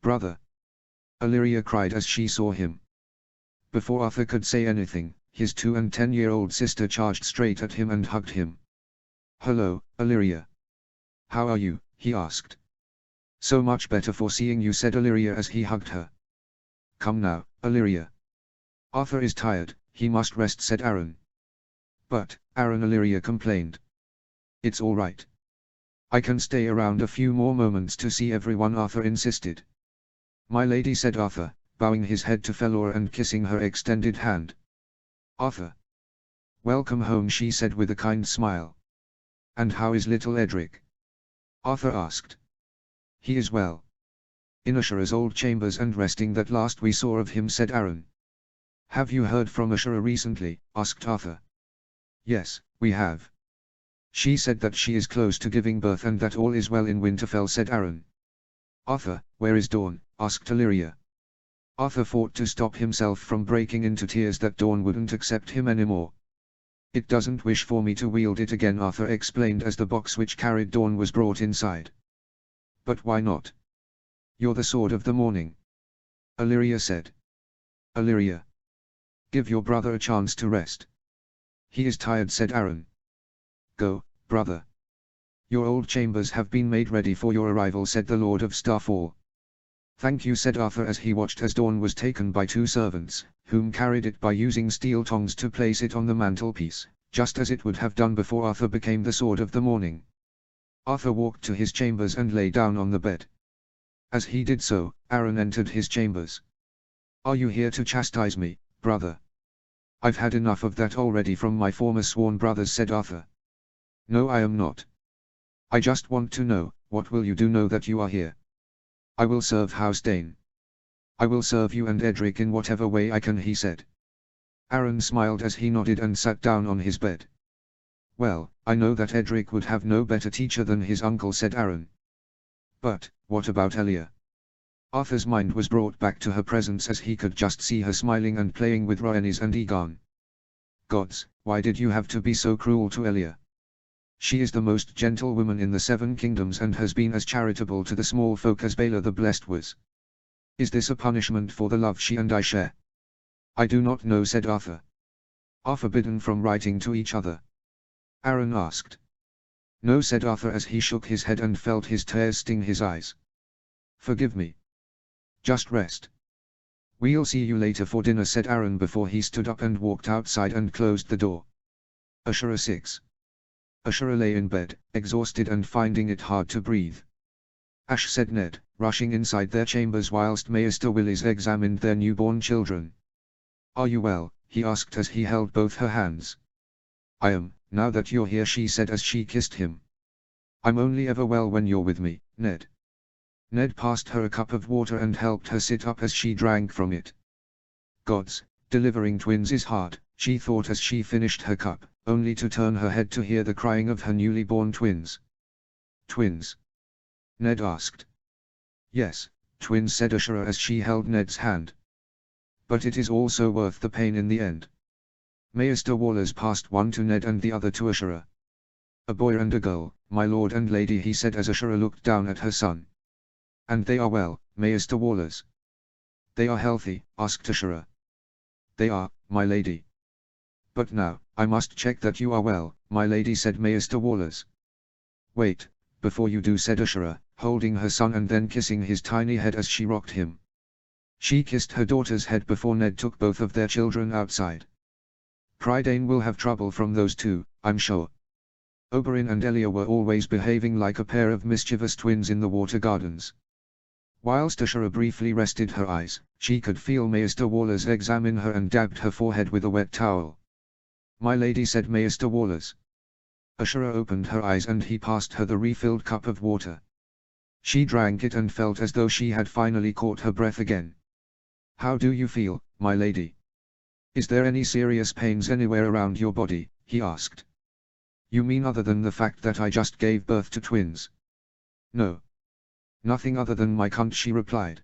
Brother! Illyria cried as she saw him. Before Arthur could say anything, his 2- and 10-year-old sister charged straight at him and hugged him. Hello, Illyria. How are you? He asked. So much better for seeing you, said Illyria as he hugged her. Come now, Illyria. Arthur is tired, he must rest, said Aaron. But, Aaron, Illyria complained. It's all right. I can stay around a few more moments to see everyone, Arthur insisted. My lady, said Arthur, bowing his head to Felor and kissing her extended hand. Arthur. Welcome home, she said with a kind smile. And how is little Edric? Arthur asked. He is well. In Ashura's old chambers and resting, that last we saw of him, said Aaron. Have you heard from Ashura recently? Asked Arthur. Yes, we have. She said that she is close to giving birth and that all is well in Winterfell, said Aaron. Arthur, where is Dawn? Asked Illyria. Arthur fought to stop himself from breaking into tears that Dawn wouldn't accept him anymore. It doesn't wish for me to wield it again, Arthur explained as the box which carried Dawn was brought inside. But why not? You're the sword of the morning. Illyria said. Illyria. Give your brother a chance to rest. He is tired, said Aaron. Go, brother. Your old chambers have been made ready for your arrival, said the Lord of Starfall. Thank you, said Arthur as he watched as Dawn was taken by 2 servants, whom carried it by using steel tongs to place it on the mantelpiece, just as it would have done before Arthur became the sword of the morning. Arthur walked to his chambers and lay down on the bed. As he did so, Aaron entered his chambers. Are you here to chastise me, brother? I've had enough of that already from my former sworn brothers, said Arthur. No, I am not. I just want to know, what will you do now that you are here? I will serve House Dane. I will serve you and Edric in whatever way I can, he said. Aaron smiled as he nodded and sat down on his bed. Well, I know that Edric would have no better teacher than his uncle, said Aaron. But, what about Elia? Arthur's mind was brought back to her presence as he could just see her smiling and playing with Rhaenys and Aegon. Gods, why did you have to be so cruel to Elia? She is the most gentle woman in the 7 kingdoms and has been as charitable to the small folk as Baelor the Blessed was. Is this a punishment for the love she and I share? I do not know, said Arthur. Are forbidden from writing to each other? Aaron asked. No, said Arthur as he shook his head and felt his tears sting his eyes. Forgive me. Just rest. We'll see you later for dinner, said Aaron before he stood up and walked outside and closed the door. Ashura 6. Ashura lay in bed, exhausted and finding it hard to breathe. Ash, said Ned, rushing inside their chambers whilst Maester Willis examined their newborn children. Are you well? He asked as he held both her hands. I am, now that you're here, she said as she kissed him. I'm only ever well when you're with me, Ned. Ned passed her a cup of water and helped her sit up as she drank from it. Gods, delivering twins is hard, she thought as she finished her cup, only to turn her head to hear the crying of her newly born twins. Twins? Ned asked. Yes, twins, said Ashura as she held Ned's hand. But it is also worth the pain in the end. Maester Wallers passed one to Ned and the other to Ashura. A boy and a girl, my lord and lady, he said as Ashura looked down at her son. And they are well, Maester Wallers? They are healthy, asked Ashura. They are, my lady. But now, I must check that you are well, my lady, said Maester Wallers. Wait, before you do, said Ashura, holding her son and then kissing his tiny head as she rocked him. She kissed her daughter's head before Ned took both of their children outside. Prydain will have trouble from those two, I'm sure. Oberyn and Elia were always behaving like a pair of mischievous twins in the water gardens. Whilst Ashura briefly rested her eyes, she could feel Maester Wallers examine her and dabbed her forehead with a wet towel. "My lady," said Maester Wallers. Ashura opened her eyes and he passed her the refilled cup of water. She drank it and felt as though she had finally caught her breath again. "How do you feel, my lady? Is there any serious pains anywhere around your body?" he asked. "You mean other than the fact that I just gave birth to twins?" "No. Nothing other than my cunt," she replied.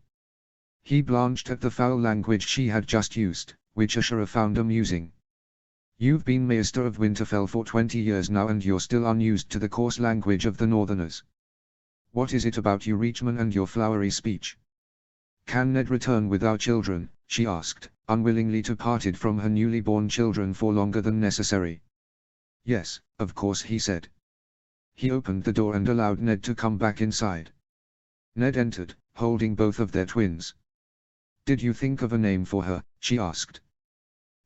He blanched at the foul language she had just used, which Ashura found amusing. "You've been Maester of Winterfell for 20 years now and you're still unused to the coarse language of the Northerners. What is it about you Reachman and your flowery speech?" "Can Ned return with our children?" she asked, unwillingly to parted from her newly born children for longer than necessary. "Yes, of course," he said. He opened the door and allowed Ned to come back inside. Ned entered, holding both of their twins. "Did you think of a name for her?" she asked.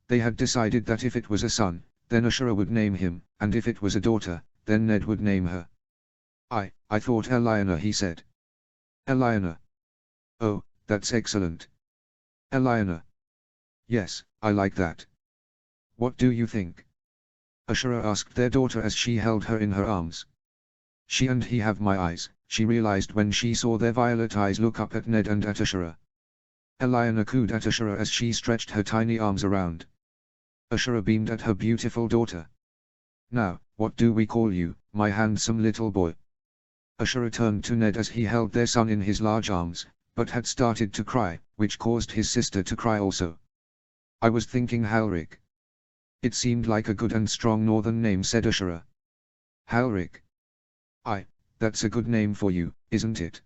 They had decided that if it was a son, then Ashura would name him, and if it was a daughter, then Ned would name her. I thought Eliana," he said. "Eliana. Oh, that's excellent. Eliana. Yes, I like that. What do you think?" Ashura asked their daughter as she held her in her arms. She and he have my eyes, she realized when she saw their violet eyes look up at Ned and at Ashura. Eliana cooed at Ashura as she stretched her tiny arms around. Ashura beamed at her beautiful daughter. "Now, what do we call you, my handsome little boy?" Ashura turned to Ned as he held their son in his large arms, but had started to cry, which caused his sister to cry also. "I was thinking Halric. It seemed like a good and strong northern name," said Ashura. "Halric? That's a good name for you, isn't it?"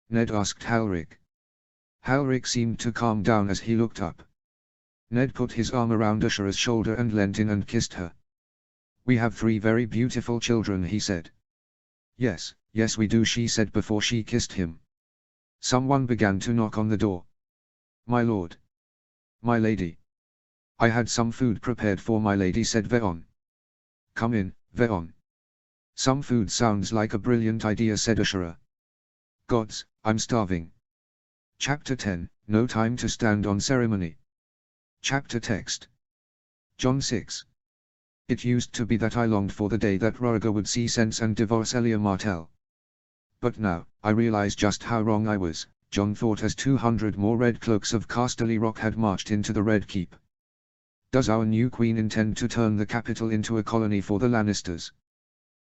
Ned asked Halric. Halric seemed to calm down as he looked up. Ned put his arm around Ashura's shoulder and leant in and kissed her. "We have 3 very beautiful children," he said. Yes, we do," she said before she kissed him. Someone began to knock on the door. "My lord. My lady. I had some food prepared for my lady," said Veon. "Come in, Veon." "Some food sounds like a brilliant idea," said Ashura. "Gods, I'm starving." Chapter 10, No Time to Stand on Ceremony. Chapter text. John 6. It used to be that I longed for the day that Rhaegar would see sense and divorce Elia Martell. But now, I realize just how wrong I was, John thought as 200 more Red Cloaks of Casterly Rock had marched into the Red Keep. Does our new queen intend to turn the capital into a colony for the Lannisters?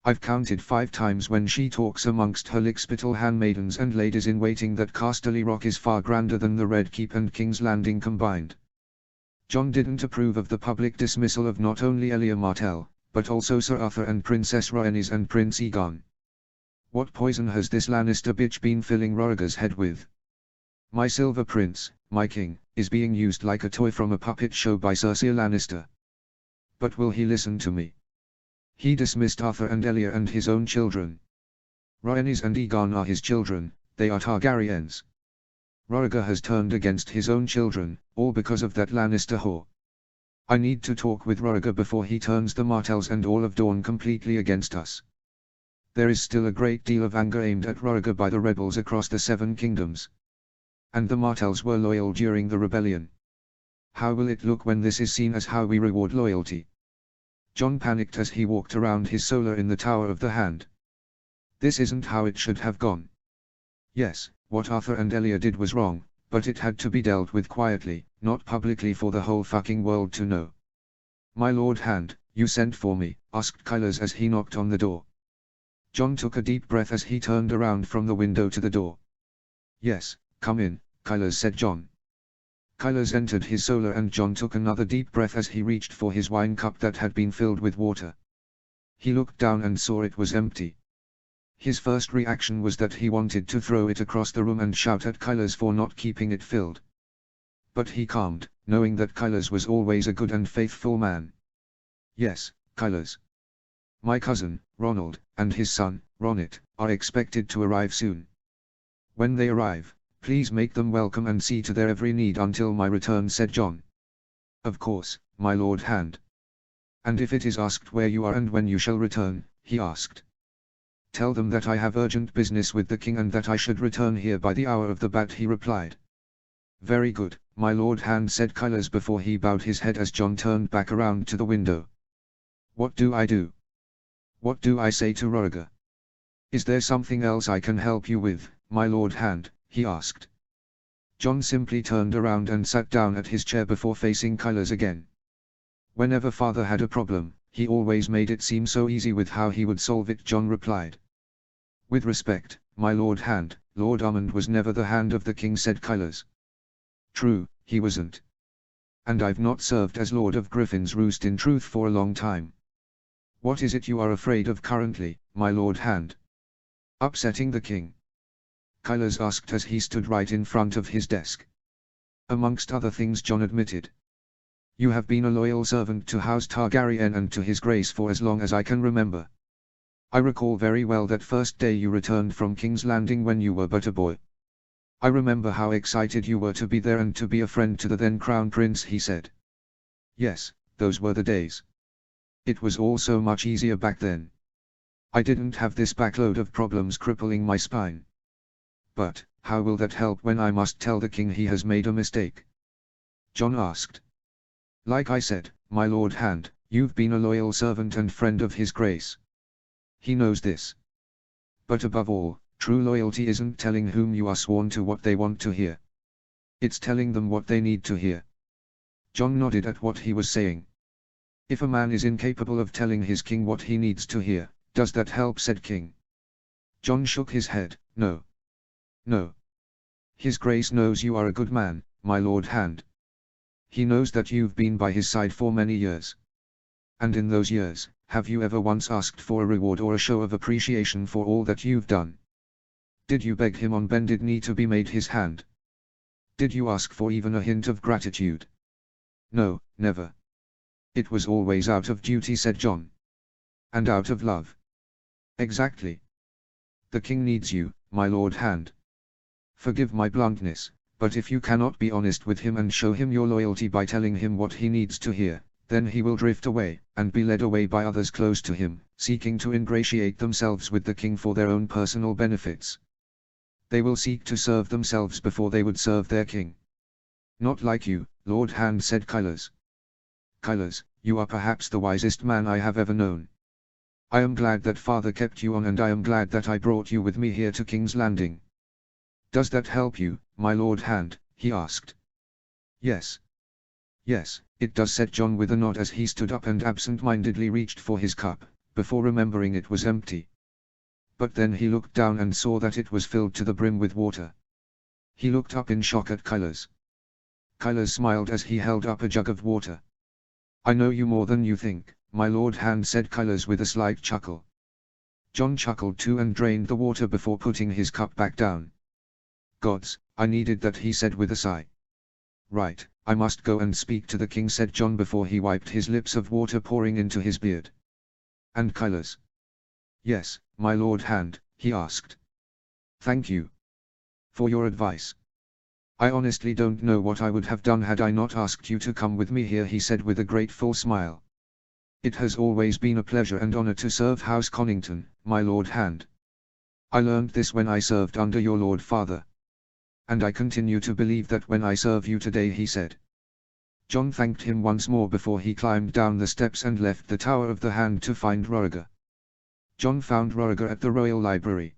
I've counted 5 times when she talks amongst her lickspittle handmaidens and ladies-in-waiting that Casterly Rock is far grander than the Red Keep and King's Landing combined. John didn't approve of the public dismissal of not only Elia Martell, but also Sir Arthur and Princess Rhaenys and Prince Aegon. What poison has this Lannister bitch been filling Rhaegar's head with? My Silver Prince, my king, is being used like a toy from a puppet show by Cersei Lannister. But will he listen to me? He dismissed Arthur and Elia and his own children. Rhaenys and Aegon are his children, they are Targaryens. Rhaegar has turned against his own children, all because of that Lannister whore. I need to talk with Rhaegar before he turns the Martells and all of Dorne completely against us. There is still a great deal of anger aimed at Rhaegar by the rebels across the 7 kingdoms. And the Martells were loyal during the rebellion. How will it look when this is seen as how we reward loyalty? John panicked as he walked around his solar in the Tower of the Hand. This isn't how it should have gone. Yes, what Arthur and Elia did was wrong, but it had to be dealt with quietly, not publicly for the whole fucking world to know. "My Lord Hand, you sent for me?" asked Kylers as he knocked on the door. John took a deep breath as he turned around from the window to the door. "Yes, come in, Kylers," said John. Kylers entered his solar and John took another deep breath as he reached for his wine cup that had been filled with water. He looked down and saw it was empty. His first reaction was that he wanted to throw it across the room and shout at Kylers for not keeping it filled. But he calmed, knowing that Kylers was always a good and faithful man. "Yes, Kylers. My cousin, Ronald, and his son, Ronit, are expected to arrive soon. When they arrive, please make them welcome and see to their every need until my return," said John. "Of course, my Lord Hand." And if it is asked where you are and when you shall return, he asked. Tell them that I have urgent business with the king and that I should return here by the hour of the bat, he replied. Very good, my lord hand, said Kailas before he bowed his head as John turned back around to the window. What do I do? What do I say to Roriger? Is there something else I can help you with, my lord hand, he asked. John simply turned around and sat down at his chair before facing Kailas again. Whenever father had a problem, he always made it seem so easy with how he would solve it, John replied. With respect, my lord hand, Lord Armand was never the hand of the king, said Kailas. True, he wasn't. And I've not served as Lord of Griffin's Roost in truth for a long time. What is it you are afraid of currently, my lord hand? Upsetting the king? Kailas asked as he stood right in front of his desk. Amongst other things, John admitted. You have been a loyal servant to House Targaryen and to his grace for as long as I can remember. I recall very well that first day you returned from King's Landing when you were but a boy. I remember how excited you were to be there and to be a friend to the then Crown Prince, he said. Yes, those were the days. It was all so much easier back then. I didn't have this backload of problems crippling my spine. But, how will that help when I must tell the king he has made a mistake? John asked. Like I said, my lord hand, you've been a loyal servant and friend of his grace. He knows this. But above all, true loyalty isn't telling whom you are sworn to what they want to hear. It's telling them what they need to hear. John nodded at what he was saying. If a man is incapable of telling his king what he needs to hear, does that help, said King. John shook his head. No. No. His grace knows you are a good man, my lord hand. He knows that you've been by his side for many years. And in those years, have you ever once asked for a reward or a show of appreciation for all that you've done? Did you beg him on bended knee to be made his hand? Did you ask for even a hint of gratitude? No, never. It was always out of duty, said John. And out of love. Exactly. The king needs you, my lord hand. Forgive my bluntness, but if you cannot be honest with him and show him your loyalty by telling him what he needs to hear, then he will drift away, and be led away by others close to him, seeking to ingratiate themselves with the king for their own personal benefits. They will seek to serve themselves before they would serve their king. Not like you, Lord Hand, said Kailas. Kailas, you are perhaps the wisest man I have ever known. I am glad that father kept you on, and I am glad that I brought you with me here to King's Landing. Does that help you, my lord hand? He asked. Yes. Yes, it does, said John with a nod as he stood up and absent-mindedly reached for his cup, before remembering it was empty. But then he looked down and saw that it was filled to the brim with water. He looked up in shock at Kailas. Kailas smiled as he held up a jug of water. I know you more than you think, my lord hand, said Kailas with a slight chuckle. John chuckled too and drained the water before putting his cup back down. Gods, I needed that, he said with a sigh. Right, I must go and speak to the king, said John before he wiped his lips of water pouring into his beard. And Kailas? Yes, my lord hand, he asked. Thank you for your advice. I honestly don't know what I would have done had I not asked you to come with me here, he said with a grateful smile. It has always been a pleasure and honor to serve House Connington, my lord hand. I learned this when I served under your lord father. And I continue to believe that when I serve you today, he said. John thanked him once more before he climbed down the steps and left the Tower of the Hand to find Roriger. John found Roriger at the Royal Library.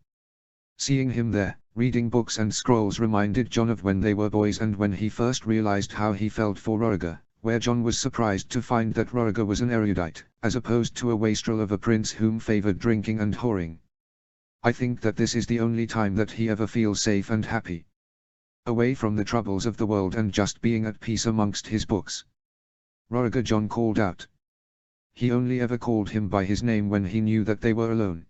Seeing him there, reading books and scrolls reminded John of when they were boys and when he first realized how he felt for Roriger, where John was surprised to find that Roriger was an erudite, as opposed to a wastrel of a prince whom favored drinking and whoring. I think that this is the only time that he ever feels safe and happy. Away from the troubles of the world and just being at peace amongst his books. Roriger, John called out. He only ever called him by his name when he knew that they were alone.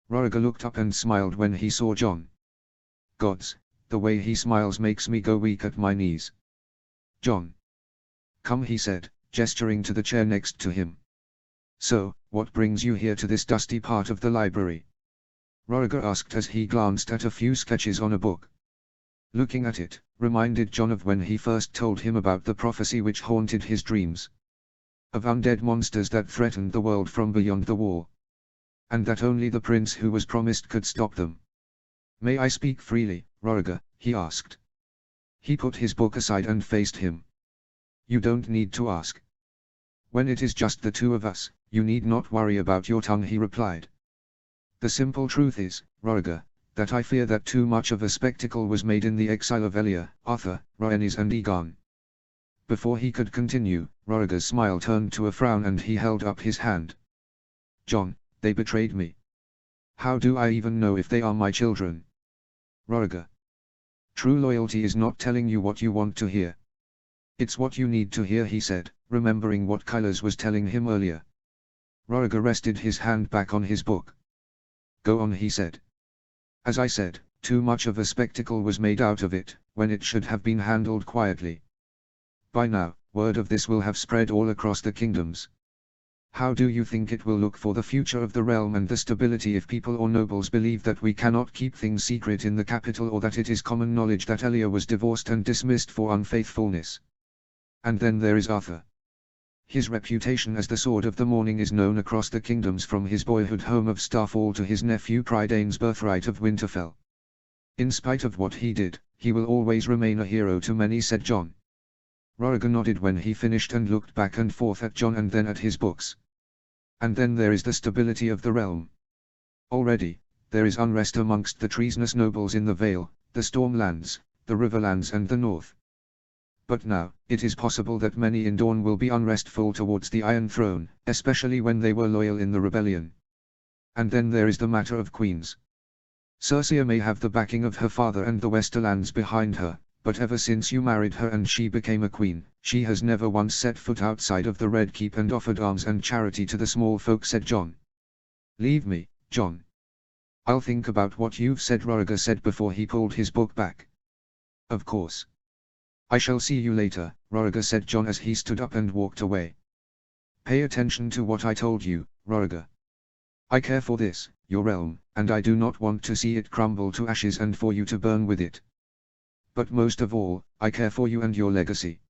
Roriger looked up and smiled when he saw John. Gods, the way he smiles makes me go weak at my knees. John. Come, he said, gesturing to the chair next to him. So, what brings you here to this dusty part of the library? Roriger asked as he glanced at a few sketches on a book. Looking at it, reminded John of when he first told him about the prophecy which haunted his dreams. of undead monsters that threatened the world from beyond the wall. And that only the prince who was promised could stop them. "May I speak freely, Roriger?" he asked. He put his book aside and faced him. "You don't need to ask. When it is just the two of us, you need not worry about your tongue," he replied. "The simple truth is, Roriger, that I fear that too much of a spectacle was made in the exile of Elia, Arthur, Rhaenys and Aegon." Before he could continue, Roriger's smile turned to a frown and he held up his hand. "Jon, they betrayed me. How do I even know if they are my children?" "Roriger, true loyalty is not telling you what you want to hear. It's what you need to hear," he said, remembering what Kailas was telling him earlier. Roriger rested his hand back on his book. "Go on," he said. "As I said, too much of a spectacle was made out of it, when it should have been handled quietly. By now, word of this will have spread all across the kingdoms. How do you think it will look for the future of the realm and the stability if people or nobles believe that we cannot keep things secret in the capital, or that it is common knowledge that Elia was divorced and dismissed for unfaithfulness? And then there is Arthur. His reputation as the Sword of the Morning is known across the kingdoms, from his boyhood home of Starfall to his nephew Prydane's birthright of Winterfell. In spite of what he did, he will always remain a hero to many," said Jon. Roriger nodded when he finished and looked back and forth at Jon and then at his books. "And then there is the stability of the realm. Already, there is unrest amongst the treasonous nobles in the Vale, the Stormlands, the Riverlands and the North. But now, it is possible that many in Dorne will be unrestful towards the Iron Throne, especially when they were loyal in the rebellion. And then there is the matter of queens. Cersei may have the backing of her father and the Westerlands behind her, but ever since you married her and she became a queen, she has never once set foot outside of the Red Keep and offered alms and charity to the small folk," said Jon. "Leave me, Jon. I'll think about what you've said," Roriger said before he pulled his book back. "Of course. I shall see you later," Roriger said Jon as he stood up and walked away. "Pay attention to what I told you, Roriger. I care for this, your realm, and I do not want to see it crumble to ashes and for you to burn with it. But most of all, I care for you and your legacy.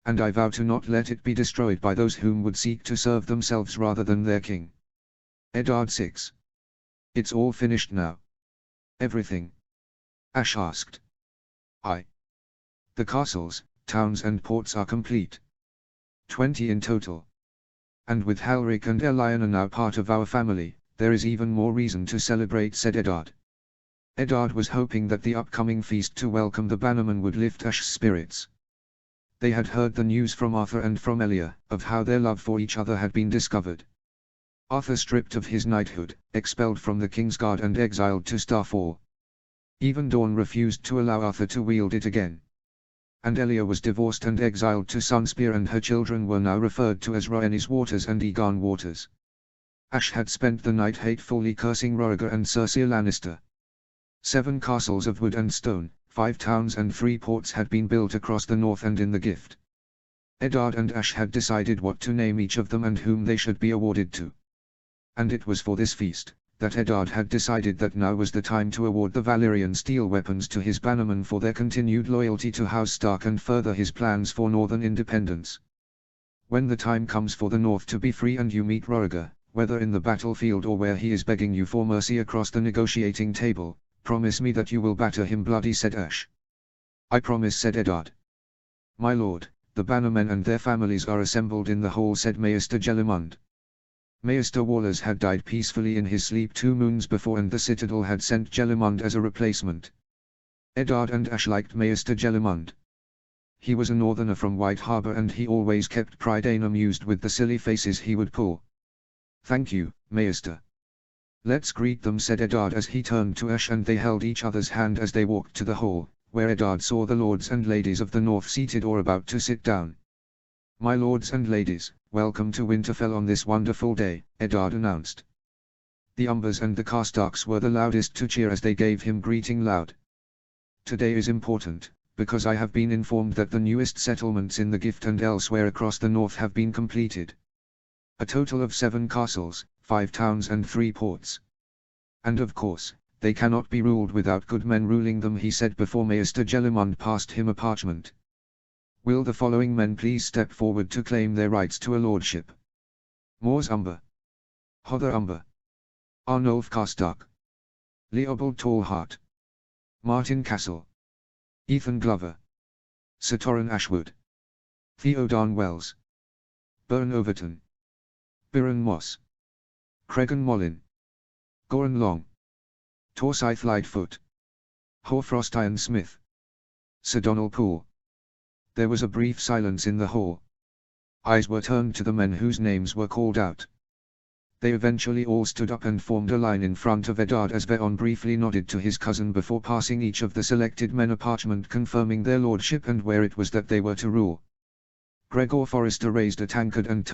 And I vow to not let it be destroyed by those whom would seek to serve themselves rather than their king." Eddard 6. "It's all finished now?" "Everything?" Ash asked. "Aye. The castles, towns and ports are complete. 20 in total. And with Halric and Elyana now part of our family, there is even more reason to celebrate," said Eddard. Eddard was hoping that the upcoming feast to welcome the Bannermen would lift Ash's spirits. They had heard the news from Arthur and from Elia, of how their love for each other had been discovered. Arthur stripped of his knighthood, expelled from the Kingsguard and exiled to Starfall. Even Dorne refused to allow Arthur to wield it again. And Elia was divorced and exiled to Sunspear, and her children were now referred to as Rhaenys Waters and Aegon Waters. Ash had spent the night hatefully cursing Roriger and Cersei Lannister. 7 castles of wood and stone, 5 towns and 3 ports had been built across the north and in the Gift. Eddard and Ash had decided what to name each of them and whom they should be awarded to. And it was for this feast, that Eddard had decided that now was the time to award the Valyrian steel weapons to his bannermen for their continued loyalty to House Stark and further his plans for northern independence. "When the time comes for the north to be free and you meet Roriger, whether in the battlefield or where he is begging you for mercy across the negotiating table, promise me that you will batter him bloody," said Ash. "I promise," said Eddard. "My lord, the bannermen and their families are assembled in the hall," said Maester Jellimund. Maester Warlers had died peacefully in his sleep 2 moons before, and the Citadel had sent Jellimund as a replacement. Eddard and Ash liked Maester Jellimund. He was a northerner from White Harbor and he always kept Prydain amused with the silly faces he would pull. "Thank you, Maester. Let's greet them," said Eddard as he turned to Ash, and they held each other's hand as they walked to the hall, where Eddard saw the lords and ladies of the north seated or about to sit down. "My lords and ladies, welcome to Winterfell on this wonderful day," Eddard announced. The Umbers and the Karstarks were the loudest to cheer as they gave him greeting loud. "Today is important, because I have been informed that the newest settlements in the Gift and elsewhere across the north have been completed. A total of 7 castles, 5 towns and 3 ports. And of course, they cannot be ruled without good men ruling them," he said before Maester Jellimund passed him a parchment. Will the following men please step forward to claim their rights to a lordship? Moors Umber, Hodder Umber, Arnulf Karstark, Leopold Tallheart, Martin Castle, Ethan Glover, Sir Torrin Ashwood, Theodan Wells, Byrne Overton, Biron Moss, Cregan Mollin, Goran Long, Torsyth Lightfoot, Horfrost Iron Smith, Sir Donal Poole. There was a brief silence in the hall. Eyes were turned to the men whose names were called out. They eventually all stood up and formed a line in front of Eddard as Veon briefly nodded to his cousin before passing each of the selected men a parchment confirming their lordship and where it was that they were to rule. Gregor Forrester raised a tankard and